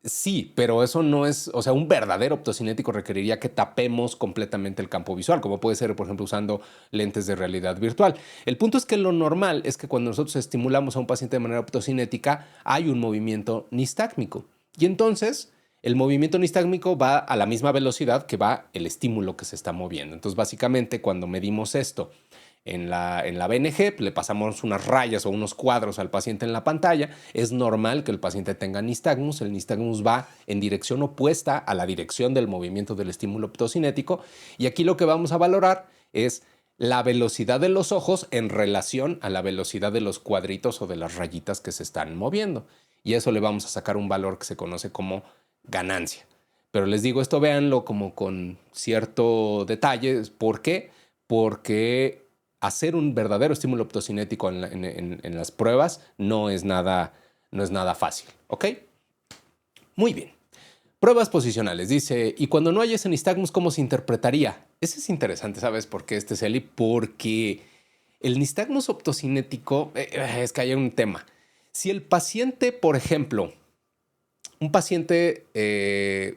Sí, pero eso no es, o sea, un verdadero optocinético requeriría que tapemos completamente el campo visual, como puede ser, por ejemplo, usando lentes de realidad virtual. El punto es que lo normal es que cuando nosotros estimulamos a un paciente de manera optocinética, hay un movimiento nistácmico. Y entonces, el movimiento nistácmico va a la misma velocidad que va el estímulo que se está moviendo. Entonces, básicamente, cuando medimos esto en la BNG, le pasamos unas rayas o unos cuadros al paciente en la pantalla. Es normal que el paciente tenga nistagmus. El nistagmus va en dirección opuesta a la dirección del movimiento del estímulo optocinético. Y aquí lo que vamos a valorar es la velocidad de los ojos en relación a la velocidad de los cuadritos o de las rayitas que se están moviendo. Y eso le vamos a sacar un valor que se conoce como ganancia. Pero les digo, esto véanlo como con cierto detalle. ¿Por qué? Porque hacer un verdadero estímulo optocinético en las pruebas no es nada fácil. ¿Ok? Muy bien. Pruebas posicionales, dice, y cuando no hay ese nistagmus, ¿cómo se interpretaría? Ese es interesante, ¿sabes por qué este Celi? Porque el nistagmus optocinético, es que hay un tema. Si el paciente, por ejemplo, un paciente, de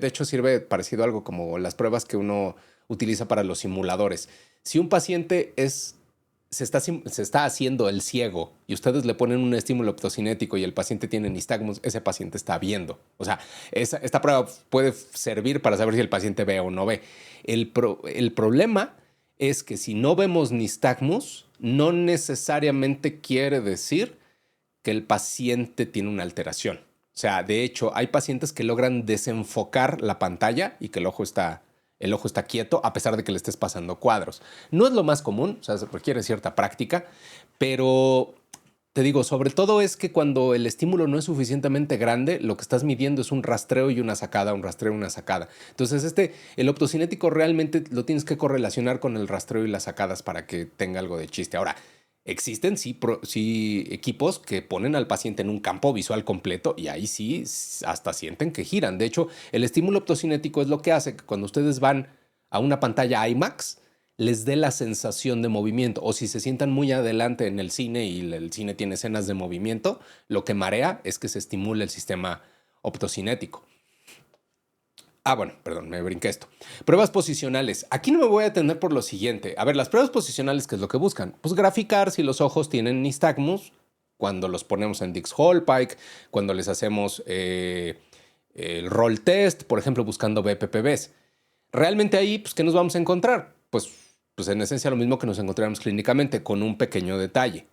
hecho sirve parecido a algo como las pruebas que uno utiliza para los simuladores. Si un paciente se está haciendo el ciego y ustedes le ponen un estímulo optocinético y el paciente tiene nistagmus, ese paciente está viendo. O sea, esta prueba puede servir para saber si el paciente ve o no ve. El problema es que si no vemos nistagmus, no necesariamente quiere decir que el paciente tiene una alteración. O sea, de hecho, hay pacientes que logran desenfocar la pantalla y que el ojo está quieto a pesar de que le estés pasando cuadros. No es lo más común, o sea, se requiere cierta práctica, pero te digo, sobre todo es que cuando el estímulo no es suficientemente grande, lo que estás midiendo es un rastreo y una sacada, un rastreo y una sacada. Entonces, el optocinético realmente lo tienes que correlacionar con el rastreo y las sacadas para que tenga algo de chiste. Ahora, existen sí equipos que ponen al paciente en un campo visual completo y ahí sí hasta sienten que giran. De hecho, el estímulo optocinético es lo que hace que cuando ustedes van a una pantalla IMAX les dé la sensación de movimiento. O si se sientan muy adelante en el cine y el cine tiene escenas de movimiento, lo que marea es que se estimule el sistema optocinético. Bueno, perdón, me brinqué esto. Pruebas posicionales. Aquí no me voy a detener por lo siguiente. A ver, las pruebas posicionales, ¿qué es lo que buscan? Pues graficar si los ojos tienen nistagmus cuando los ponemos en Dix-Hallpike, cuando les hacemos el roll test, por ejemplo, buscando BPPBs. Realmente ahí, pues, ¿qué nos vamos a encontrar? Pues en esencia lo mismo que nos encontramos clínicamente, con un pequeño detalle.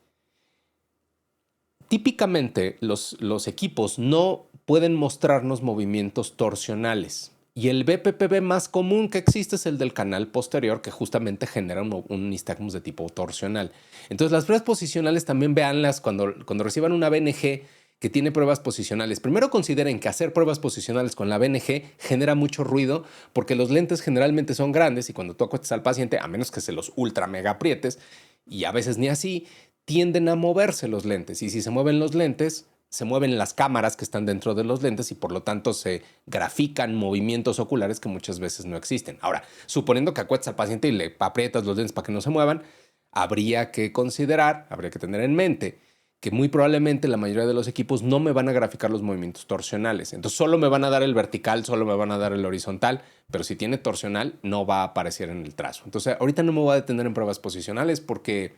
Típicamente los equipos no pueden mostrarnos movimientos torsionales. Y el BPPB más común que existe es el del canal posterior, que justamente genera un nistagmus de tipo torsional. Entonces, las pruebas posicionales también véanlas cuando reciban una BNG que tiene pruebas posicionales. Primero consideren que hacer pruebas posicionales con la BNG genera mucho ruido porque los lentes generalmente son grandes y cuando tú acuestas al paciente, a menos que se los ultra mega aprietes, y a veces ni así, tienden a moverse los lentes. Y si se mueven los lentes, se mueven las cámaras que están dentro de los lentes y por lo tanto se grafican movimientos oculares que muchas veces no existen. Ahora, suponiendo que acuestas al paciente y le aprietas los lentes para que no se muevan, habría que tener en mente que muy probablemente la mayoría de los equipos no me van a graficar los movimientos torsionales. Entonces solo me van a dar el vertical, solo me van a dar el horizontal, pero si tiene torsional no va a aparecer en el trazo. Entonces ahorita no me voy a detener en pruebas posicionales porque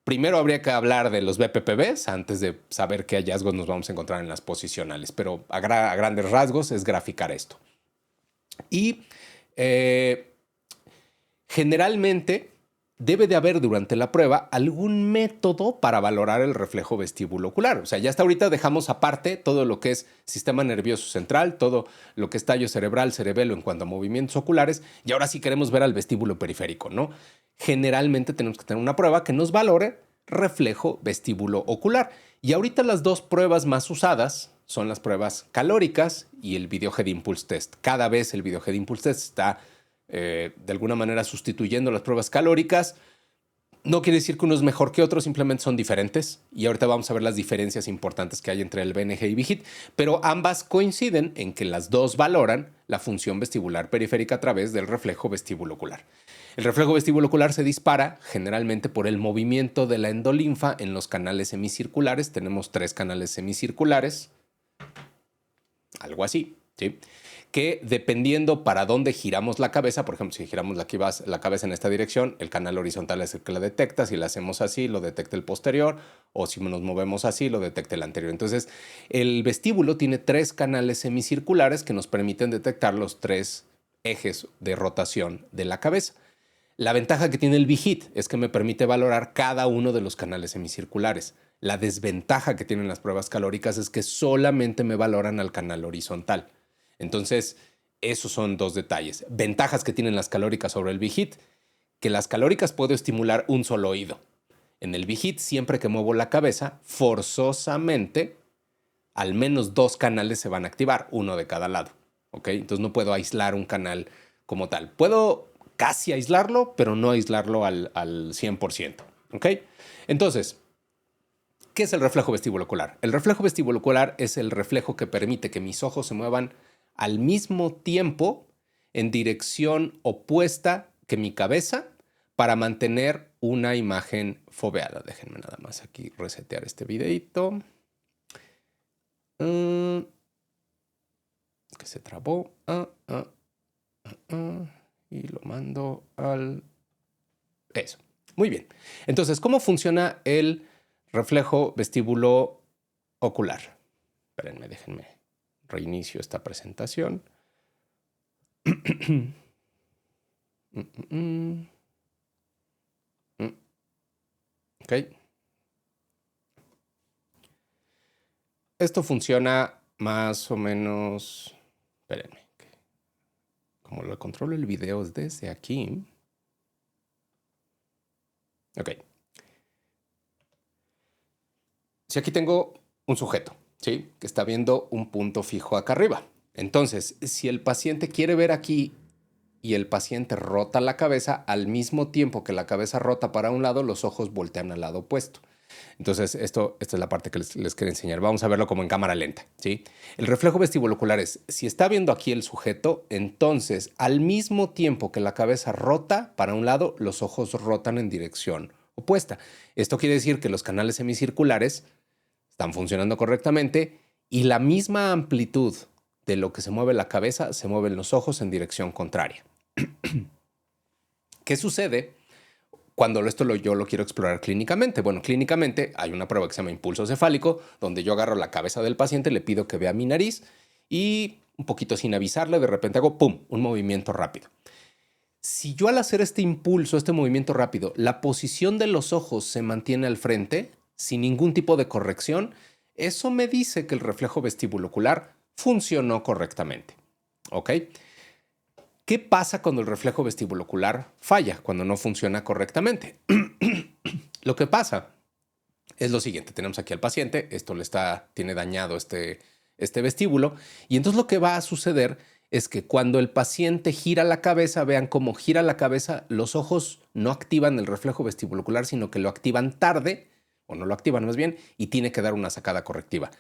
primero habría que hablar de los BPPBs antes de saber qué hallazgos nos vamos a encontrar en las posicionales, pero a grandes rasgos es graficar esto. Y generalmente debe de haber durante la prueba algún método para valorar el reflejo vestibulocular. O sea, ya hasta ahorita dejamos aparte todo lo que es sistema nervioso central, todo lo que es tallo cerebral, cerebelo en cuanto a movimientos oculares, y ahora sí queremos ver al vestíbulo periférico, ¿no? Generalmente tenemos que tener una prueba que nos valore reflejo vestíbulo ocular. Y ahorita las dos pruebas más usadas son las pruebas calóricas y el Video Head Impulse Test. Cada vez el Video Head Impulse Test está de alguna manera sustituyendo las pruebas calóricas. No quiere decir que uno es mejor que otro, simplemente son diferentes. Y ahorita vamos a ver las diferencias importantes que hay entre el BNG y VHIT, pero ambas coinciden en que las dos valoran la función vestibular periférica a través del reflejo vestibulocular. El reflejo vestibulocular se dispara generalmente por el movimiento de la endolinfa en los canales semicirculares. Tenemos 3 canales semicirculares, algo así, ¿sí? Que dependiendo para dónde giramos la cabeza, por ejemplo, si giramos la cabeza en esta dirección, el canal horizontal es el que la detecta, si la hacemos así, lo detecta el posterior, o si nos movemos así, lo detecta el anterior. Entonces, el vestíbulo tiene 3 canales semicirculares que nos permiten detectar los 3 ejes de rotación de la cabeza. La ventaja que tiene el VHIT es que me permite valorar cada uno de los canales semicirculares. La desventaja que tienen las pruebas calóricas es que solamente me valoran al canal horizontal. Entonces, esos son 2 detalles. Ventajas que tienen las calóricas sobre el VHIT, que las calóricas puedo estimular un solo oído. En el VHIT, siempre que muevo la cabeza, forzosamente, al menos 2 canales se van a activar, uno de cada lado. ¿Ok? Entonces no puedo aislar un canal como tal. Puedo casi aislarlo, pero no aislarlo al 100%. ¿Ok? Entonces, ¿Qué es el reflejo vestibulocular? El reflejo vestibulocular es el reflejo que permite que mis ojos se muevan al mismo tiempo en dirección opuesta que mi cabeza para mantener una imagen foveada. Déjenme nada más aquí resetear este videito. Que se trabó. Y lo mando al... Eso. Muy bien. Entonces, ¿cómo funciona el reflejo vestíbulo ocular? Espérenme, déjenme reinicio esta presentación. Ok. Esto funciona más o menos... Espérenme. Como lo controlo el video desde aquí. Ok. Si aquí tengo un sujeto, ¿sí? Que está viendo un punto fijo acá arriba. Entonces, si el paciente quiere ver aquí y el paciente rota la cabeza, al mismo tiempo que la cabeza rota para un lado, los ojos voltean al lado opuesto. Entonces, esta es la parte que les quiero enseñar. Vamos a verlo como en cámara lenta, ¿sí? El reflejo vestibulocular es, si está viendo aquí el sujeto, entonces, al mismo tiempo que la cabeza rota para un lado, los ojos rotan en dirección opuesta. Esto quiere decir que los canales semicirculares están funcionando correctamente y la misma amplitud de lo que se mueve la cabeza se mueven los ojos en dirección contraria. ¿Qué sucede cuando yo lo quiero explorar clínicamente? Bueno, clínicamente hay una prueba que se llama impulso cefálico, donde yo agarro la cabeza del paciente, le pido que vea mi nariz y un poquito sin avisarle, de repente hago ¡pum!, un movimiento rápido. Si yo al hacer este impulso, este movimiento rápido, la posición de los ojos se mantiene al frente, sin ningún tipo de corrección, eso me dice que el reflejo vestibulocular funcionó correctamente. ¿Ok? ¿Qué pasa cuando el reflejo vestibulocular falla, cuando no funciona correctamente? Lo que pasa es lo siguiente. Tenemos aquí al paciente, esto tiene dañado este vestíbulo, y entonces lo que va a suceder es que cuando el paciente gira la cabeza, vean cómo gira la cabeza, los ojos no activan el reflejo vestibulocular, sino que lo activan tarde, o no lo activan más bien, y tiene que dar una sacada correctiva.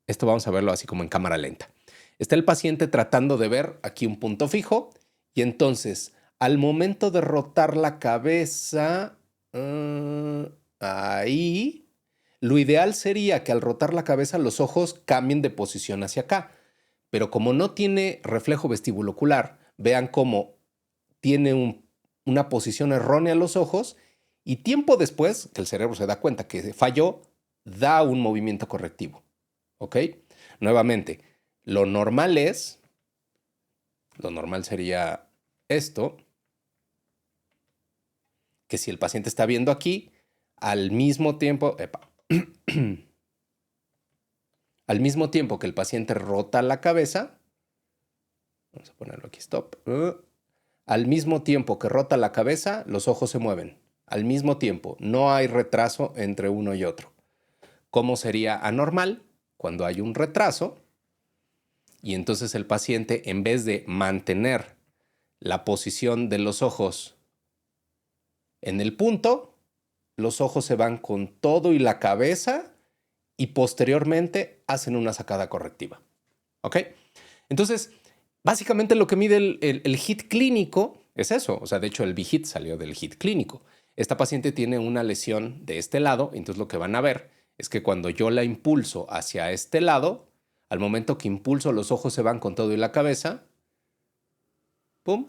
Esto vamos a verlo así como en cámara lenta. Está el paciente tratando de ver aquí un punto fijo, y entonces, al momento de rotar la cabeza, ahí, lo ideal sería que al rotar la cabeza los ojos cambien de posición hacia acá. Pero como no tiene reflejo vestibulocular, vean cómo tiene una posición errónea los ojos y tiempo después, que el cerebro se da cuenta que falló, da un movimiento correctivo. ¿Ok? Nuevamente, lo normal sería esto, que si el paciente está viendo aquí, al mismo tiempo, al mismo tiempo que el paciente rota la cabeza, vamos a ponerlo aquí, stop. Al mismo tiempo que rota la cabeza, los ojos se mueven. Al mismo tiempo, no hay retraso entre uno y otro. ¿Cómo sería anormal? Cuando hay un retraso y entonces el paciente, en vez de mantener la posición de los ojos en el punto, los ojos se van con todo y la cabeza y posteriormente hacen una sacada correctiva. ¿Ok? Entonces, básicamente lo que mide el hit clínico es eso. O sea, de hecho, el B-hit salió del hit clínico. Esta paciente tiene una lesión de este lado, entonces lo que van a ver es que cuando yo la impulso hacia este lado, al momento que impulso, los ojos se van con todo y la cabeza, ¡pum!,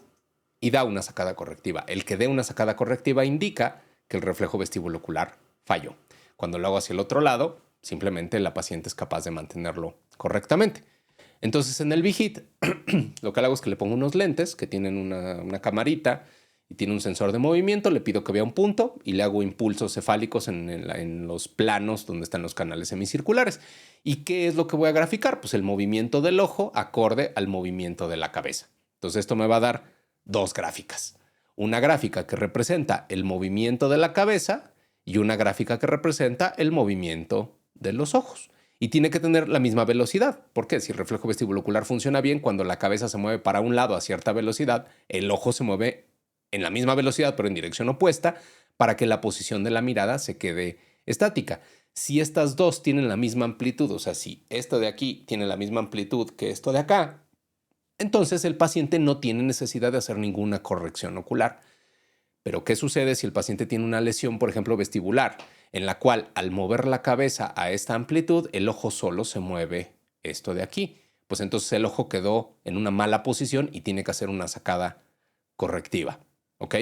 y da una sacada correctiva. El que dé una sacada correctiva indica que el reflejo vestibulocular falló. Cuando lo hago hacia el otro lado, simplemente la paciente es capaz de mantenerlo correctamente. Entonces, en el B-hit, lo que hago es que le pongo unos lentes que tienen una camarita y tiene un sensor de movimiento, le pido que vea un punto y le hago impulsos cefálicos en los planos donde están los canales semicirculares. ¿Y qué es lo que voy a graficar? Pues el movimiento del ojo acorde al movimiento de la cabeza. Entonces, esto me va a dar dos gráficas. Una gráfica que representa el movimiento de la cabeza y una gráfica que representa el movimiento de los ojos. Y tiene que tener la misma velocidad. ¿Por qué? Si el reflejo vestibulocular funciona bien, cuando la cabeza se mueve para un lado a cierta velocidad, el ojo se mueve en la misma velocidad, pero en dirección opuesta, para que la posición de la mirada se quede estática. Si estas dos tienen la misma amplitud, o sea, si esto de aquí tiene la misma amplitud que esto de acá, entonces el paciente no tiene necesidad de hacer ninguna corrección ocular. Pero ¿qué sucede si el paciente tiene una lesión, por ejemplo, vestibular, en la cual al mover la cabeza a esta amplitud, el ojo solo se mueve esto de aquí? Pues entonces el ojo quedó en una mala posición y tiene que hacer una sacada correctiva, ¿ok?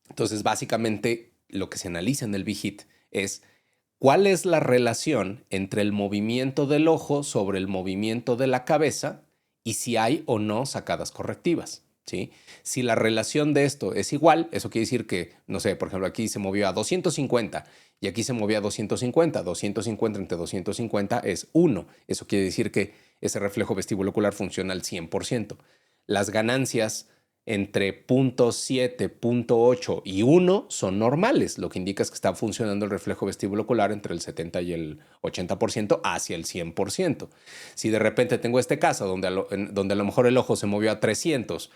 Entonces, básicamente, lo que se analiza en el VHIT es cuál es la relación entre el movimiento del ojo sobre el movimiento de la cabeza y si hay o no sacadas correctivas. ¿Sí? Si la relación de esto es igual, eso quiere decir que, no sé, por ejemplo, aquí se movió a 250 y aquí se movió a 250. 250 entre 250 es 1. Eso quiere decir que ese reflejo vestibulocular funciona al 100%. Las ganancias entre 0.7, 0.8 y 1 son normales, lo que indica es que está funcionando el reflejo vestibulocular entre el 70 y el 80% hacia el 100%. Si de repente tengo este caso donde a lo mejor el ojo se movió a 300,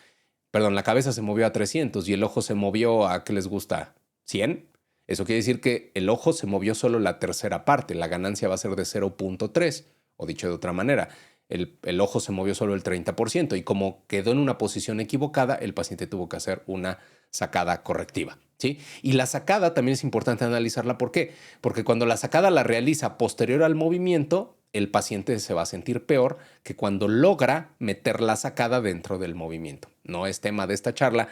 la cabeza se movió a 300 y el ojo se movió a, ¿qué les gusta? 100. Eso quiere decir que el ojo se movió solo la tercera parte, la ganancia va a ser de 0.3, o dicho de otra manera, el ojo se movió solo el 30% y como quedó en una posición equivocada, el paciente tuvo que hacer una sacada correctiva. ¿Sí? Y la sacada también es importante analizarla. ¿Por qué? Porque cuando la sacada la realiza posterior al movimiento, el paciente se va a sentir peor que cuando logra meter la sacada dentro del movimiento. No es tema de esta charla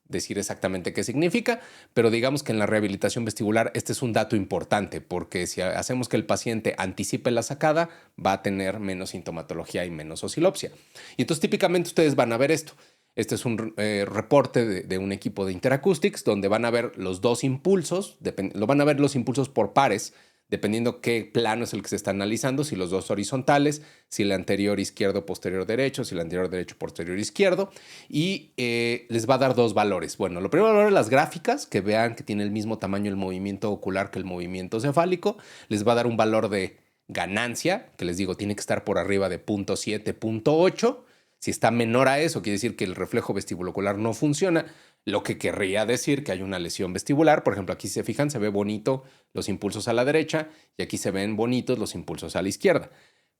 decir exactamente qué significa, pero digamos que en la rehabilitación vestibular este es un dato importante porque si hacemos que el paciente anticipe la sacada, va a tener menos sintomatología y menos oscilopsia. Y entonces típicamente ustedes van a ver esto. Este es un reporte de un equipo de Interacoustics donde van a ver los dos impulsos, lo van a ver los impulsos por pares, dependiendo qué plano es el que se está analizando, si los dos horizontales, si el anterior izquierdo, posterior derecho, si el anterior derecho, posterior izquierdo, y les va a dar dos valores. Bueno, lo primero valor es las gráficas, que vean que tiene el mismo tamaño el movimiento ocular que el movimiento cefálico. Les va a dar un valor de ganancia, que les digo, tiene que estar por arriba de 0.7, 0.8. Si está menor a eso, quiere decir que el reflejo vestibulocular no funciona, lo que querría decir que hay una lesión vestibular. Por ejemplo, aquí se fijan, se ve bonito los impulsos a la derecha y aquí se ven bonitos los impulsos a la izquierda.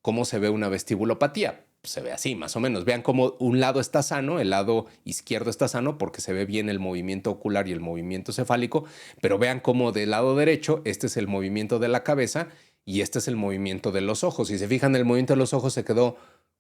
¿Cómo se ve una vestibulopatía? Pues se ve así, más o menos. Vean cómo un lado está sano, el lado izquierdo está sano porque se ve bien el movimiento ocular y el movimiento cefálico, pero vean cómo del lado derecho este es el movimiento de la cabeza y este es el movimiento de los ojos. Si se fijan, el movimiento de los ojos se quedó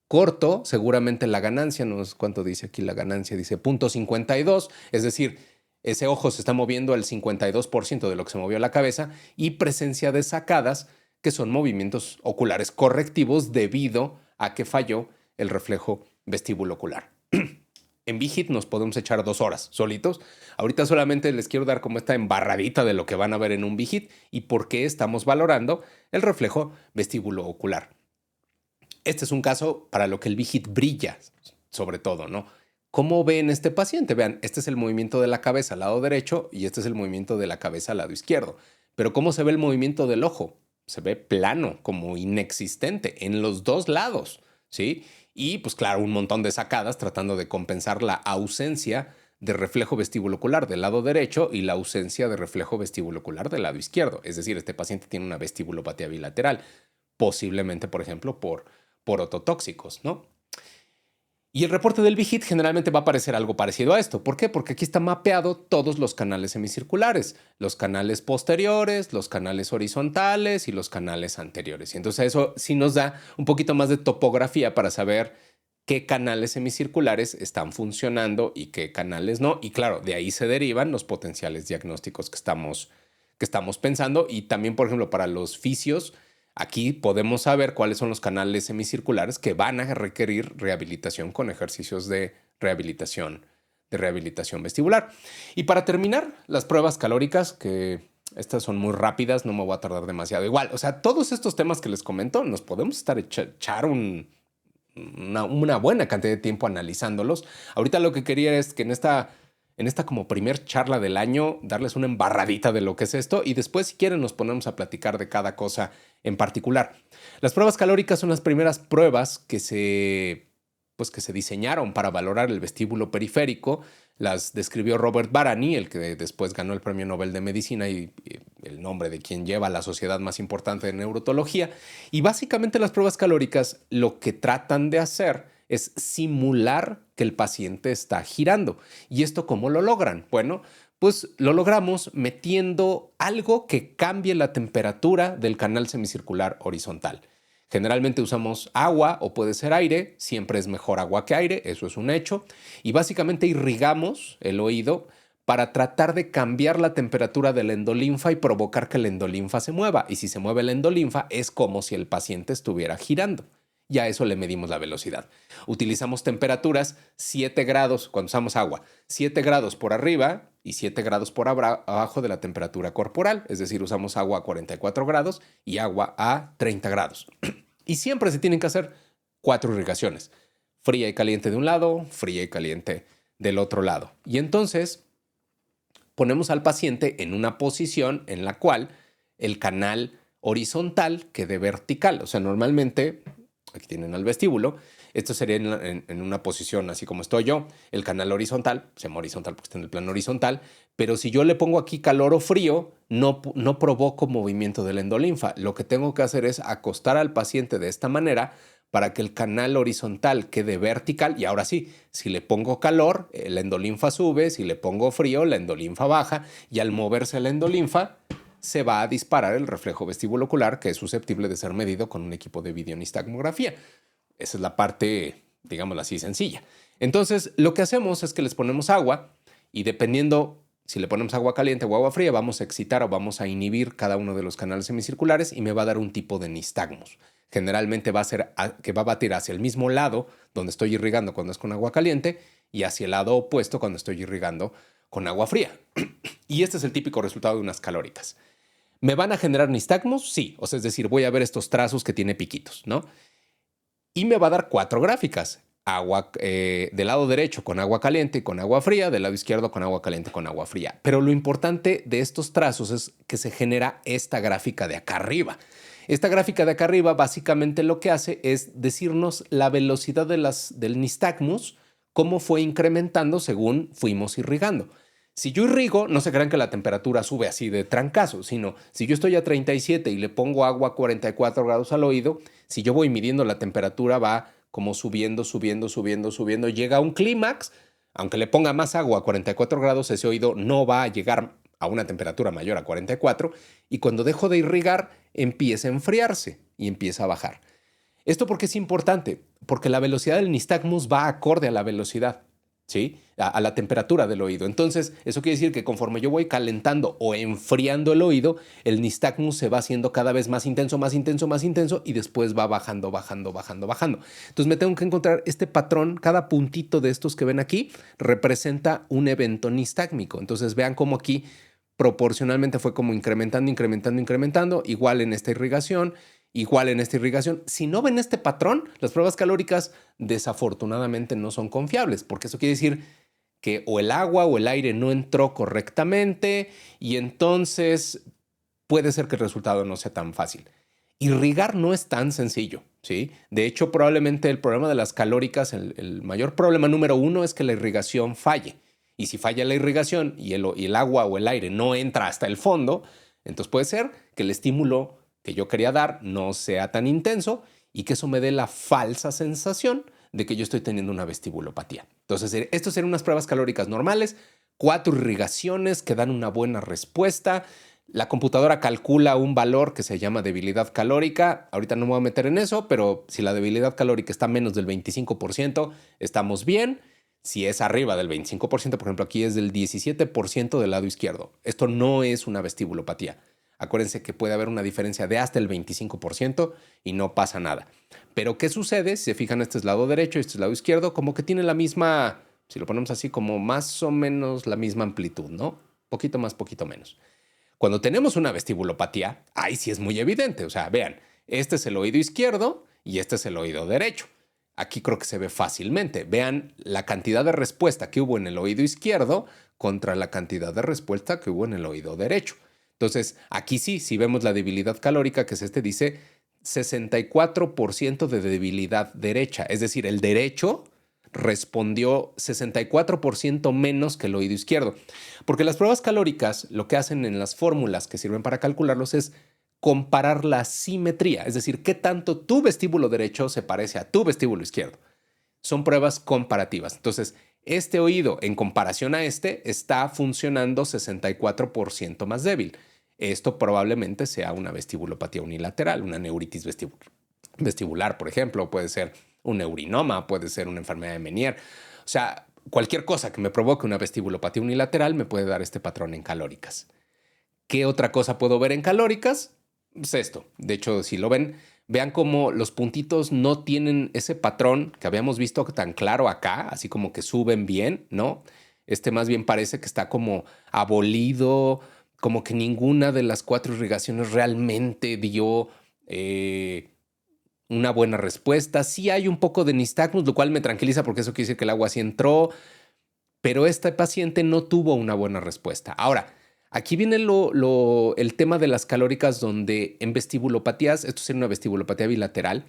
corto, seguramente la ganancia, no sé cuánto dice aquí la ganancia, dice 0.52, es decir, ese ojo se está moviendo al 52% de lo que se movió la cabeza y presencia de sacadas que son movimientos oculares correctivos debido a que falló el reflejo vestibulocular. En VHIT nos podemos echar 2 horas solitos. Ahorita solamente les quiero dar como esta embarradita de lo que van a ver en un VHIT y por qué estamos valorando el reflejo vestibuloocular. Este es un caso para lo que el VHIT brilla, sobre todo, ¿no? ¿Cómo ven este paciente? Vean, este es el movimiento de la cabeza al lado derecho y este es el movimiento de la cabeza al lado izquierdo. Pero ¿cómo se ve el movimiento del ojo? Se ve plano, como inexistente en los dos lados, ¿sí? Y pues claro, un montón de sacadas tratando de compensar la ausencia de reflejo vestibulocular del lado derecho y la ausencia de reflejo vestibulocular del lado izquierdo. Es decir, este paciente tiene una vestibulopatía bilateral, posiblemente, por ejemplo, por ototóxicos, ¿no? Y el reporte del VHIT generalmente va a parecer algo parecido a esto. ¿Por qué? Porque aquí está mapeado todos los canales semicirculares, los canales posteriores, los canales horizontales y los canales anteriores. Y entonces eso sí nos da un poquito más de topografía para saber qué canales semicirculares están funcionando y qué canales no. Y claro, de ahí se derivan los potenciales diagnósticos que estamos pensando. Y también, por ejemplo, para los fisios, aquí podemos saber cuáles son los canales semicirculares que van a requerir rehabilitación con ejercicios de rehabilitación vestibular. Y para terminar, las pruebas calóricas, que estas son muy rápidas, no me voy a tardar demasiado. Igual, o sea, todos estos temas que les comento, nos podemos echar una buena cantidad de tiempo analizándolos. Ahorita lo que quería es que en esta como primer charla del año, darles una embarradita de lo que es esto y después, si quieren, nos ponemos a platicar de cada cosa en particular. Las pruebas calóricas son las primeras pruebas que se diseñaron para valorar el vestíbulo periférico. Las describió Robert Barany, el que después ganó el Premio Nobel de Medicina y el nombre de quien lleva la sociedad más importante de neurotología. Y básicamente las pruebas calóricas lo que tratan de hacer es simular que el paciente está girando. ¿Y esto cómo lo logran? Bueno, pues lo logramos metiendo algo que cambie la temperatura del canal semicircular horizontal. Generalmente usamos agua o puede ser aire, siempre es mejor agua que aire, eso es un hecho, y básicamente irrigamos el oído para tratar de cambiar la temperatura de la endolinfa y provocar que la endolinfa se mueva. Y si se mueve la endolinfa es como si el paciente estuviera girando. Y a eso le medimos la velocidad. Utilizamos temperaturas 7 grados, cuando usamos agua, 7 grados por arriba y 7 grados por abajo de la temperatura corporal. Es decir, usamos agua a 44 grados y agua a 30 grados. Y siempre se tienen que hacer 4 irrigaciones. Fría y caliente de un lado, fría y caliente del otro lado. Y entonces ponemos al paciente en una posición en la cual el canal horizontal quede vertical. O sea, normalmente, aquí tienen al vestíbulo, esto sería en una posición así como estoy yo, el canal horizontal, se llama horizontal porque está en el plano horizontal, pero si yo le pongo aquí calor o frío, no provoco movimiento de la endolinfa. Lo que tengo que hacer es acostar al paciente de esta manera para que el canal horizontal quede vertical. Y ahora sí, si le pongo calor, la endolinfa sube, si le pongo frío, la endolinfa baja, y al moverse la endolinfa, se va a disparar el reflejo vestibulocular, que es susceptible de ser medido con un equipo de videonistagmografía. Esa es la parte, digámoslo así, sencilla. Entonces, lo que hacemos es que les ponemos agua y dependiendo si le ponemos agua caliente o agua fría, vamos a excitar o vamos a inhibir cada uno de los canales semicirculares y me va a dar un tipo de nistagmus. Generalmente va a ser que va a batir hacia el mismo lado donde estoy irrigando cuando es con agua caliente y hacia el lado opuesto cuando estoy irrigando con agua fría. Y este es el típico resultado de unas calóricas. ¿Me van a generar nistagmus? Sí. O sea, es decir, voy a ver estos trazos que tiene piquitos, ¿no? Y me va a dar 4 gráficas. Agua del lado derecho con agua caliente y con agua fría, del lado izquierdo con agua caliente y con agua fría. Pero lo importante de estos trazos es que se genera esta gráfica de acá arriba. Esta gráfica de acá arriba básicamente lo que hace es decirnos la velocidad del nistagmus, cómo fue incrementando según fuimos irrigando. Si yo irrigo, no se crean que la temperatura sube así de trancazo, sino si yo estoy a 37 y le pongo agua a 44 grados al oído, si yo voy midiendo la temperatura va como subiendo, subiendo, subiendo, subiendo, llega a un clímax. Aunque le ponga más agua a 44 grados, ese oído no va a llegar a una temperatura mayor a 44 y cuando dejo de irrigar empieza a enfriarse y empieza a bajar. ¿Esto por qué es importante? Porque la velocidad del nistagmus va acorde a la velocidad, ¿sí? A la temperatura del oído. Entonces, eso quiere decir que conforme yo voy calentando o enfriando el oído, el nistagmus se va haciendo cada vez más intenso, más intenso, más intenso y después va bajando, bajando, bajando, bajando. Entonces me tengo que encontrar este patrón, cada puntito de estos que ven aquí representa un evento nistágmico. Entonces vean cómo aquí proporcionalmente fue como incrementando, incrementando, incrementando, igual en esta irrigación, igual en esta irrigación. Si no ven este patrón, las pruebas calóricas desafortunadamente no son confiables, porque eso quiere decir que o el agua o el aire no entró correctamente y entonces puede ser que el resultado no sea tan fácil. Irrigar no es tan sencillo, ¿sí? De hecho, probablemente el problema de las calóricas, el mayor problema número uno es que la irrigación falle. Y si falla la irrigación y el agua o el aire no entra hasta el fondo, entonces puede ser que el estímulo que yo quería dar no sea tan intenso y que eso me dé la falsa sensación de que yo estoy teniendo una vestibulopatía. Entonces, estos serían unas pruebas calóricas normales, 4 irrigaciones que dan una buena respuesta. La computadora calcula un valor que se llama debilidad calórica. Ahorita no me voy a meter en eso, pero si la debilidad calórica está menos del 25%, estamos bien. Si es arriba del 25%, por ejemplo, aquí es del 17% del lado izquierdo. Esto no es una vestibulopatía. Acuérdense que puede haber una diferencia de hasta el 25% y no pasa nada. Pero ¿qué sucede? Si se fijan, este es lado derecho y este es lado izquierdo, como que tiene la misma, si lo ponemos así, como más o menos la misma amplitud, ¿no? Poquito más, poquito menos. Cuando tenemos una vestibulopatía, ahí sí es muy evidente. O sea, vean, este es el oído izquierdo y este es el oído derecho. Aquí creo que se ve fácilmente. Vean la cantidad de respuesta que hubo en el oído izquierdo contra la cantidad de respuesta que hubo en el oído derecho. Entonces, aquí sí, si vemos la debilidad calórica, que es dice 64% de debilidad derecha. Es decir, el derecho respondió 64% menos que el oído izquierdo. Porque las pruebas calóricas lo que hacen en las fórmulas que sirven para calcularlos es comparar la simetría, es decir, qué tanto tu vestíbulo derecho se parece a tu vestíbulo izquierdo. Son pruebas comparativas. Entonces, este oído en comparación a este está funcionando 64% más débil. Esto probablemente sea una vestibulopatía unilateral, una neuritis vestibular, por ejemplo, puede ser un neurinoma, puede ser una enfermedad de Meniere. O sea, cualquier cosa que me provoque una vestibulopatía unilateral me puede dar este patrón en calóricas. ¿Qué otra cosa puedo ver en calóricas? Es esto. De hecho, si lo ven, vean cómo los puntitos no tienen ese patrón que habíamos visto tan claro acá, así como que suben bien, ¿no? Este más bien parece que está como abolido, como que ninguna de las 4 irrigaciones realmente dio una buena respuesta. Sí hay un poco de nistagmus, lo cual me tranquiliza porque eso quiere decir que el agua sí entró, pero este paciente no tuvo una buena respuesta. Ahora, aquí viene el tema de las calóricas, donde en vestibulopatías, esto sería una vestibulopatía bilateral,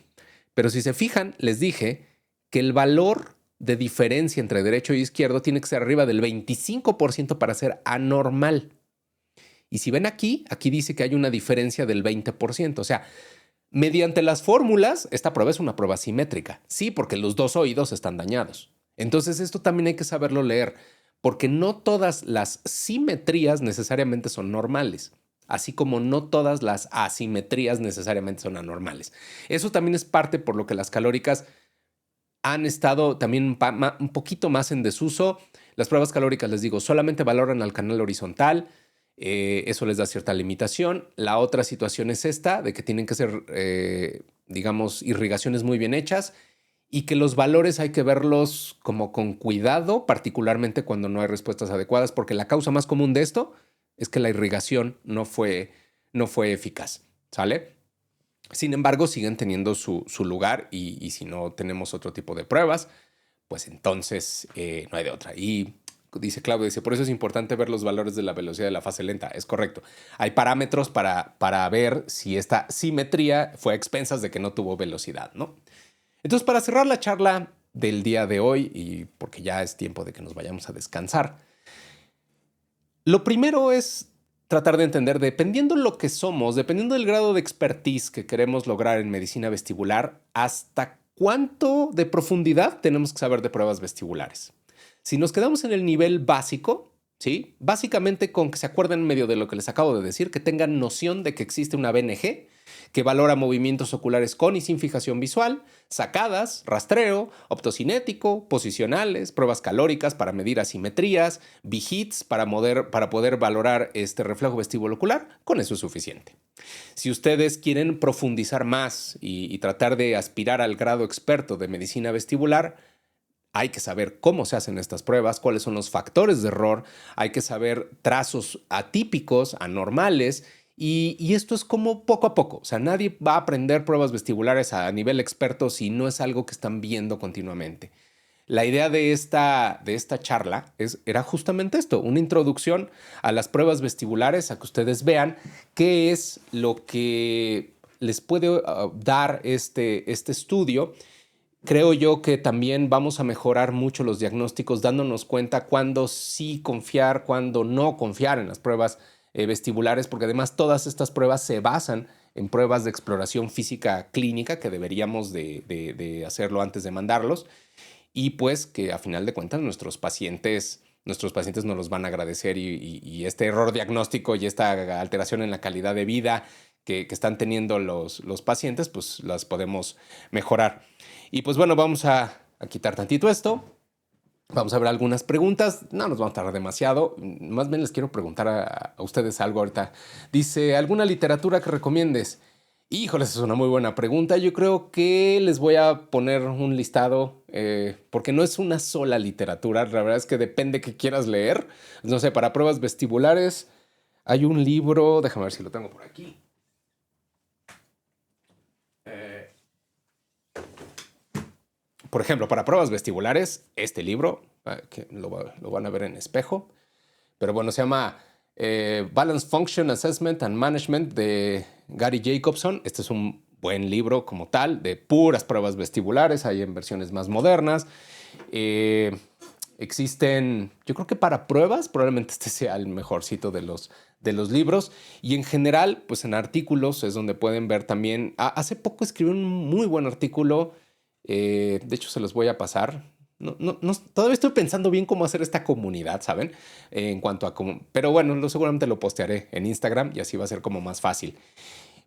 pero si se fijan, les dije que el valor de diferencia entre derecho y izquierdo tiene que ser arriba del 25% para ser anormal. Y si ven aquí dice que hay una diferencia del 20%. O sea, mediante las fórmulas, esta prueba es una prueba simétrica. Sí, porque los dos oídos están dañados. Entonces, esto también hay que saberlo leer, porque no todas las simetrías necesariamente son normales, así como no todas las asimetrías necesariamente son anormales. Eso también es parte por lo que las calóricas han estado también un poquito más en desuso. Las pruebas calóricas, les digo, solamente valoran al canal horizontal. Eso les da cierta limitación. La otra situación es esta, de que tienen que ser, digamos, irrigaciones muy bien hechas y que los valores hay que verlos como con cuidado, particularmente cuando no hay respuestas adecuadas, porque la causa más común de esto es que la irrigación no fue eficaz, ¿sale? Sin embargo, siguen teniendo su lugar y si no tenemos otro tipo de pruebas, pues entonces no hay de otra. Y dice Claudio, dice, por eso es importante ver los valores de la velocidad de la fase lenta. Es correcto. Hay parámetros para ver si esta simetría fue a expensas de que no tuvo velocidad, ¿no? Entonces, para cerrar la charla del día de hoy, y porque ya es tiempo de que nos vayamos a descansar, lo primero es tratar de entender, dependiendo lo que somos, dependiendo del grado de expertise que queremos lograr en medicina vestibular, hasta cuánto de profundidad tenemos que saber de pruebas vestibulares. Si nos quedamos en el nivel básico, ¿sí? Básicamente con que se acuerden medio de lo que les acabo de decir, que tengan noción de que existe una BNG que valora movimientos oculares con y sin fijación visual, sacadas, rastreo, optocinético, posicionales, pruebas calóricas para medir asimetrías, VHITS para poder valorar este reflejo vestibulocular. Con eso es suficiente. Si ustedes quieren profundizar más y tratar de aspirar al grado experto de medicina vestibular, hay que saber cómo se hacen estas pruebas, cuáles son los factores de error, hay que saber trazos atípicos, anormales, y esto es como poco a poco. O sea, nadie va a aprender pruebas vestibulares a nivel experto si no es algo que están viendo continuamente. La idea de esta charla era justamente esto, una introducción a las pruebas vestibulares, a que ustedes vean qué es lo que les puede dar este estudio. Creo yo que también vamos a mejorar mucho los diagnósticos dándonos cuenta cuándo sí confiar, cuándo no confiar en las pruebas vestibulares, porque además todas estas pruebas se basan en pruebas de exploración física clínica que deberíamos de hacerlo antes de mandarlos y pues que a final de cuentas nuestros pacientes nos los van a agradecer y este error diagnóstico y esta alteración en la calidad de vida que están teniendo los pacientes, pues las podemos mejorar. Y pues bueno, vamos a quitar tantito esto. Vamos a ver algunas preguntas. No nos vamos a tardar demasiado. Más bien les quiero preguntar a ustedes algo ahorita. Dice, ¿alguna literatura que recomiendes? Híjoles, es una muy buena pregunta. Yo creo que les voy a poner un listado porque no es una sola literatura. La verdad es que depende que quieras leer. No sé, para pruebas vestibulares hay un libro, déjame ver si lo tengo por aquí. Por ejemplo, para pruebas vestibulares, este libro, que lo van a ver en espejo, pero bueno, se llama Balance Function Assessment and Management de Gary Jacobson. Este es un buen libro como tal, de puras pruebas vestibulares, hay en versiones más modernas. Eh, Existen, yo creo que para pruebas, probablemente este sea el mejorcito de los libros. Y en general, pues en artículos es donde pueden ver también. Hace poco escribí un muy buen artículo. De hecho, se los voy a pasar. Todavía estoy pensando bien cómo hacer esta comunidad, ¿saben? En cuanto a cómo. Pero bueno, seguramente lo postearé en Instagram y así va a ser como más fácil.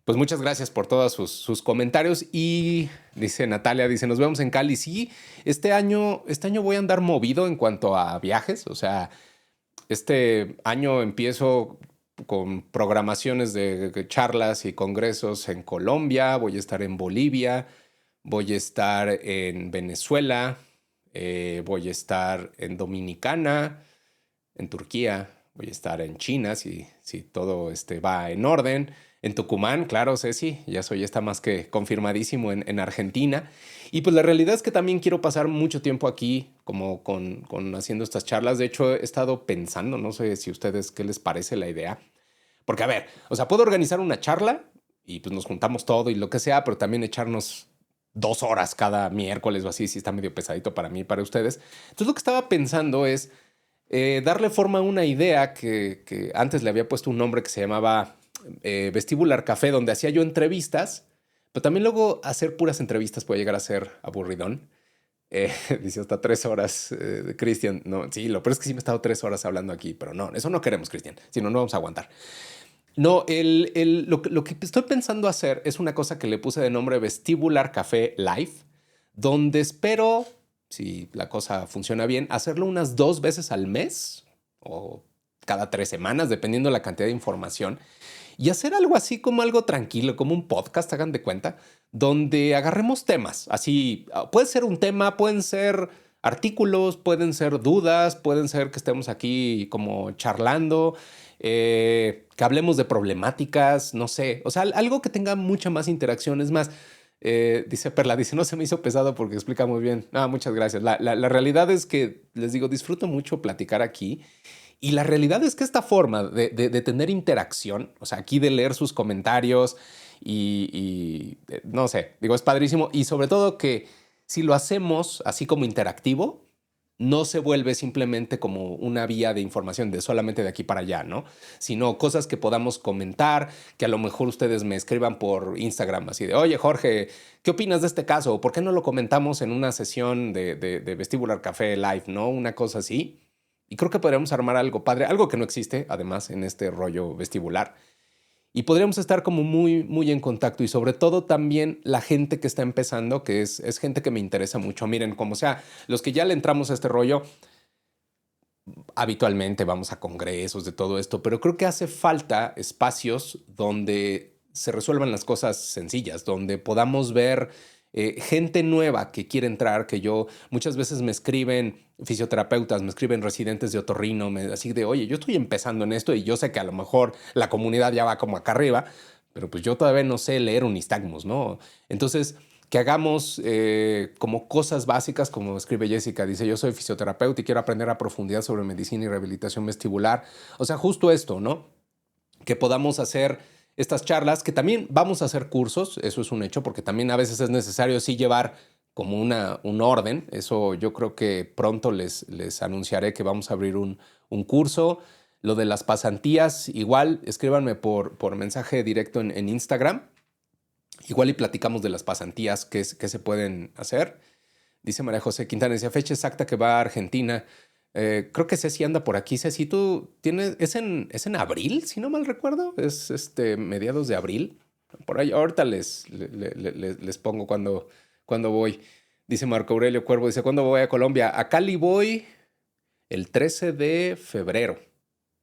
Pues muchas gracias por todos sus comentarios. Y dice Natalia, dice, nos vemos en Cali. Sí, este año voy a andar movido en cuanto a viajes. O sea, este año empiezo con programaciones de charlas y congresos en Colombia, voy a estar en Bolivia, voy a estar en Venezuela, voy a estar en Dominicana, en Turquía, voy a estar en China, si todo va en orden. En Tucumán, claro, Ceci, ya soy está más que confirmadísimo en Argentina. Y pues la realidad es que también quiero pasar mucho tiempo aquí, como con haciendo estas charlas. De hecho, he estado pensando, no sé si a ustedes qué les parece la idea. Porque, a ver, o sea, puedo organizar una charla y pues nos juntamos todo y lo que sea, pero también echarnos 2 horas cada miércoles o así, si está medio pesadito para mí y para ustedes. Entonces, lo que estaba pensando es darle forma a una idea que antes le había puesto un nombre que se llamaba Vestibular Café, donde hacía yo entrevistas, pero también luego hacer puras entrevistas puede llegar a ser aburridón. Dice hasta 3 horas, Cristian. No, sí, lo peor es que sí me he estado 3 horas hablando aquí, pero no, eso no queremos, Cristian, si no, no vamos a aguantar. No, lo que estoy pensando hacer es una cosa que le puse de nombre Vestibular Café Live, donde espero, si la cosa funciona bien, hacerlo unas 2 veces al mes o cada 3 semanas, dependiendo de la cantidad de información, y hacer algo así como algo tranquilo, como un podcast, hagan de cuenta, donde agarremos temas. Así, puede ser un tema, pueden ser artículos, pueden ser dudas, pueden ser que estemos aquí como charlando, que hablemos de problemáticas, no sé, o sea, algo que tenga mucha más interacción. Es más, dice Perla, dice, no se me hizo pesado porque explica muy bien. Ah, muchas gracias. La realidad es que, les digo, disfruto mucho platicar aquí. Y la realidad es que esta forma de tener interacción, o sea, aquí de leer sus comentarios no sé, digo, es padrísimo. Y sobre todo que si lo hacemos así como interactivo, no se vuelve simplemente como una vía de información de solamente de aquí para allá, ¿no? Sino cosas que podamos comentar, que a lo mejor ustedes me escriban por Instagram, así de, oye, Jorge, ¿qué opinas de este caso? ¿Por qué no lo comentamos en una sesión de Vestibular Café Live, ¿no? Una cosa así. Y creo que podríamos armar algo padre, algo que no existe, además, en este rollo vestibular. Y podríamos estar como muy, muy en contacto y sobre todo también la gente que está empezando, que es gente que me interesa mucho. Miren, como sea, los que ya le entramos a este rollo, habitualmente vamos a congresos de todo esto, pero creo que hace falta espacios donde se resuelvan las cosas sencillas, donde podamos ver gente nueva que quiere entrar, que yo muchas veces me escriben fisioterapeutas, me escriben residentes de otorrino, así de, oye, yo estoy empezando en esto y yo sé que a lo mejor la comunidad ya va como acá arriba, pero pues yo todavía no sé leer un nistagmus, ¿no? Entonces, que hagamos como cosas básicas, como escribe Jessica, dice, yo soy fisioterapeuta y quiero aprender a profundidad sobre medicina y rehabilitación vestibular. O sea, justo esto, ¿no? Que podamos hacer estas charlas, que también vamos a hacer cursos, eso es un hecho, porque también a veces es necesario sí llevar como un orden. Eso yo creo que pronto les anunciaré que vamos a abrir un curso. Lo de las pasantías, igual escríbanme por mensaje directo en Instagram. Igual y platicamos de las pasantías que se pueden hacer. Dice María José Quintana, dice fecha exacta que va a Argentina. Creo que Ceci anda por aquí. Ceci, tú tienes, es en abril, si no mal recuerdo. Es mediados de abril. Por ahí, ahorita les pongo cuando voy. Dice Marco Aurelio Cuervo, dice, ¿cuándo voy a Colombia? A Cali voy el 13 de febrero,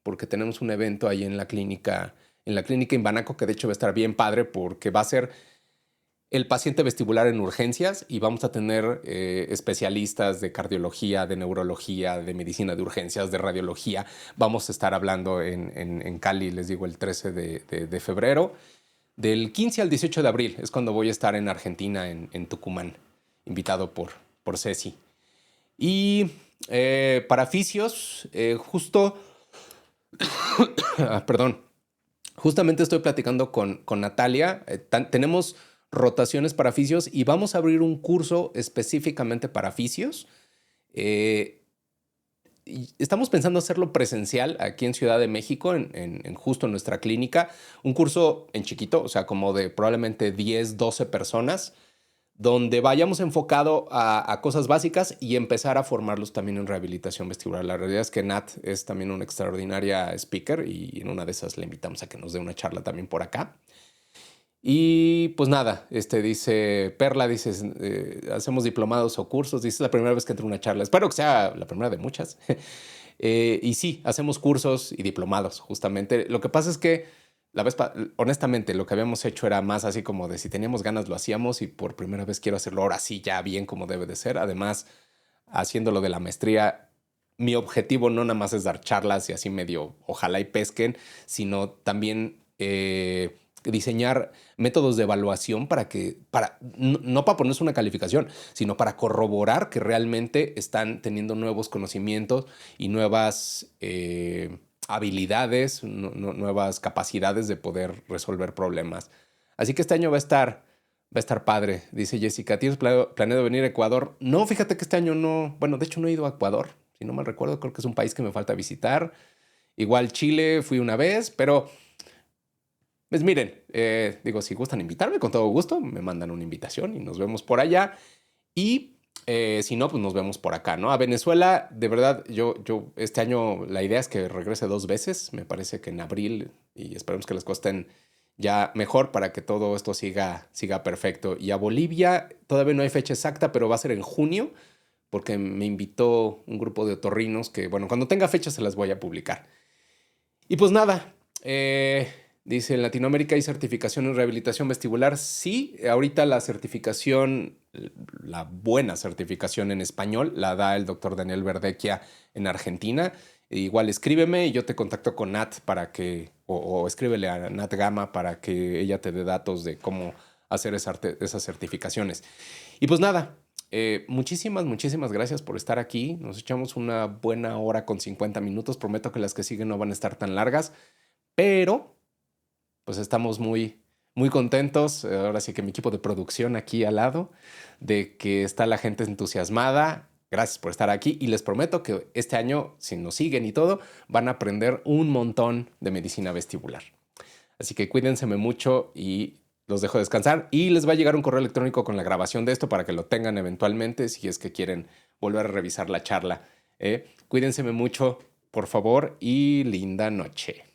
porque tenemos un evento ahí en la clínica Imbanaco, que de hecho va a estar bien padre porque va a ser el paciente vestibular en urgencias y vamos a tener especialistas de cardiología, de neurología, de medicina de urgencias, de radiología. Vamos a estar hablando en Cali, les digo, el 13 de febrero. Del 15 al 18 de abril es cuando voy a estar en Argentina, en Tucumán, invitado por Ceci. Y para fisios, perdón, justamente estoy platicando con Natalia. Tenemos rotaciones para fisios y vamos a abrir un curso específicamente para fisios. Eh, y estamos pensando hacerlo presencial aquí en Ciudad de México, en justo en nuestra clínica. Un curso en chiquito, o sea, como de probablemente 10, 12 personas, donde vayamos enfocado a cosas básicas y empezar a formarlos también en rehabilitación vestibular. La realidad es que Nat es también una extraordinaria speaker y en una de esas le invitamos a que nos dé una charla también por acá. Y pues nada, dice Perla, dice, hacemos diplomados o cursos, dice, es la primera vez que entro a una charla. Espero que sea la primera de muchas. Y sí, hacemos cursos y diplomados, justamente. Lo que pasa es que honestamente, lo que habíamos hecho era más así como de si teníamos ganas lo hacíamos y por primera vez quiero hacerlo ahora sí, ya bien como debe de ser. Además, haciendo lo de la maestría, mi objetivo no nada más es dar charlas y así medio ojalá y pesquen, sino también diseñar métodos de evaluación no para ponerse una calificación, sino para corroborar que realmente están teniendo nuevos conocimientos y nuevas habilidades, nuevas capacidades de poder resolver problemas. Así que este año va a estar padre, dice Jessica. ¿Tienes planeado venir a Ecuador? No, fíjate que este año no. Bueno, de hecho no he ido a Ecuador. Si no mal recuerdo, creo que es un país que me falta visitar. Igual Chile fui una vez, pero pues miren, digo, si gustan invitarme, con todo gusto, me mandan una invitación y nos vemos por allá. Y si no, pues nos vemos por acá, ¿no? A Venezuela, de verdad, yo este año la idea es que regrese 2 veces. Me parece que en abril y esperemos que las cosas estén ya mejor para que todo esto siga perfecto. Y a Bolivia todavía no hay fecha exacta, pero va a ser en junio porque me invitó un grupo de otorrinos que, bueno, cuando tenga fecha se las voy a publicar. Y pues nada, dice, en Latinoamérica hay certificación en rehabilitación vestibular. Sí, ahorita la certificación, la buena certificación en español, la da el doctor Daniel Verdequia en Argentina. Igual escríbeme y yo te contacto con Nat o escríbele a Nat Gama para que ella te dé datos de cómo hacer esas certificaciones. Y pues nada, muchísimas gracias por estar aquí. Nos echamos una buena hora con 50 minutos. Prometo que las que siguen no van a estar tan largas, pero pues estamos muy contentos. Ahora sí que mi equipo de producción aquí al lado, de que está la gente entusiasmada. Gracias por estar aquí y les prometo que este año, si nos siguen y todo, van a aprender un montón de medicina vestibular. Así que cuídense mucho y los dejo descansar y les va a llegar un correo electrónico con la grabación de esto para que lo tengan eventualmente si es que quieren volver a revisar la charla. Cuídense mucho, por favor, y linda noche.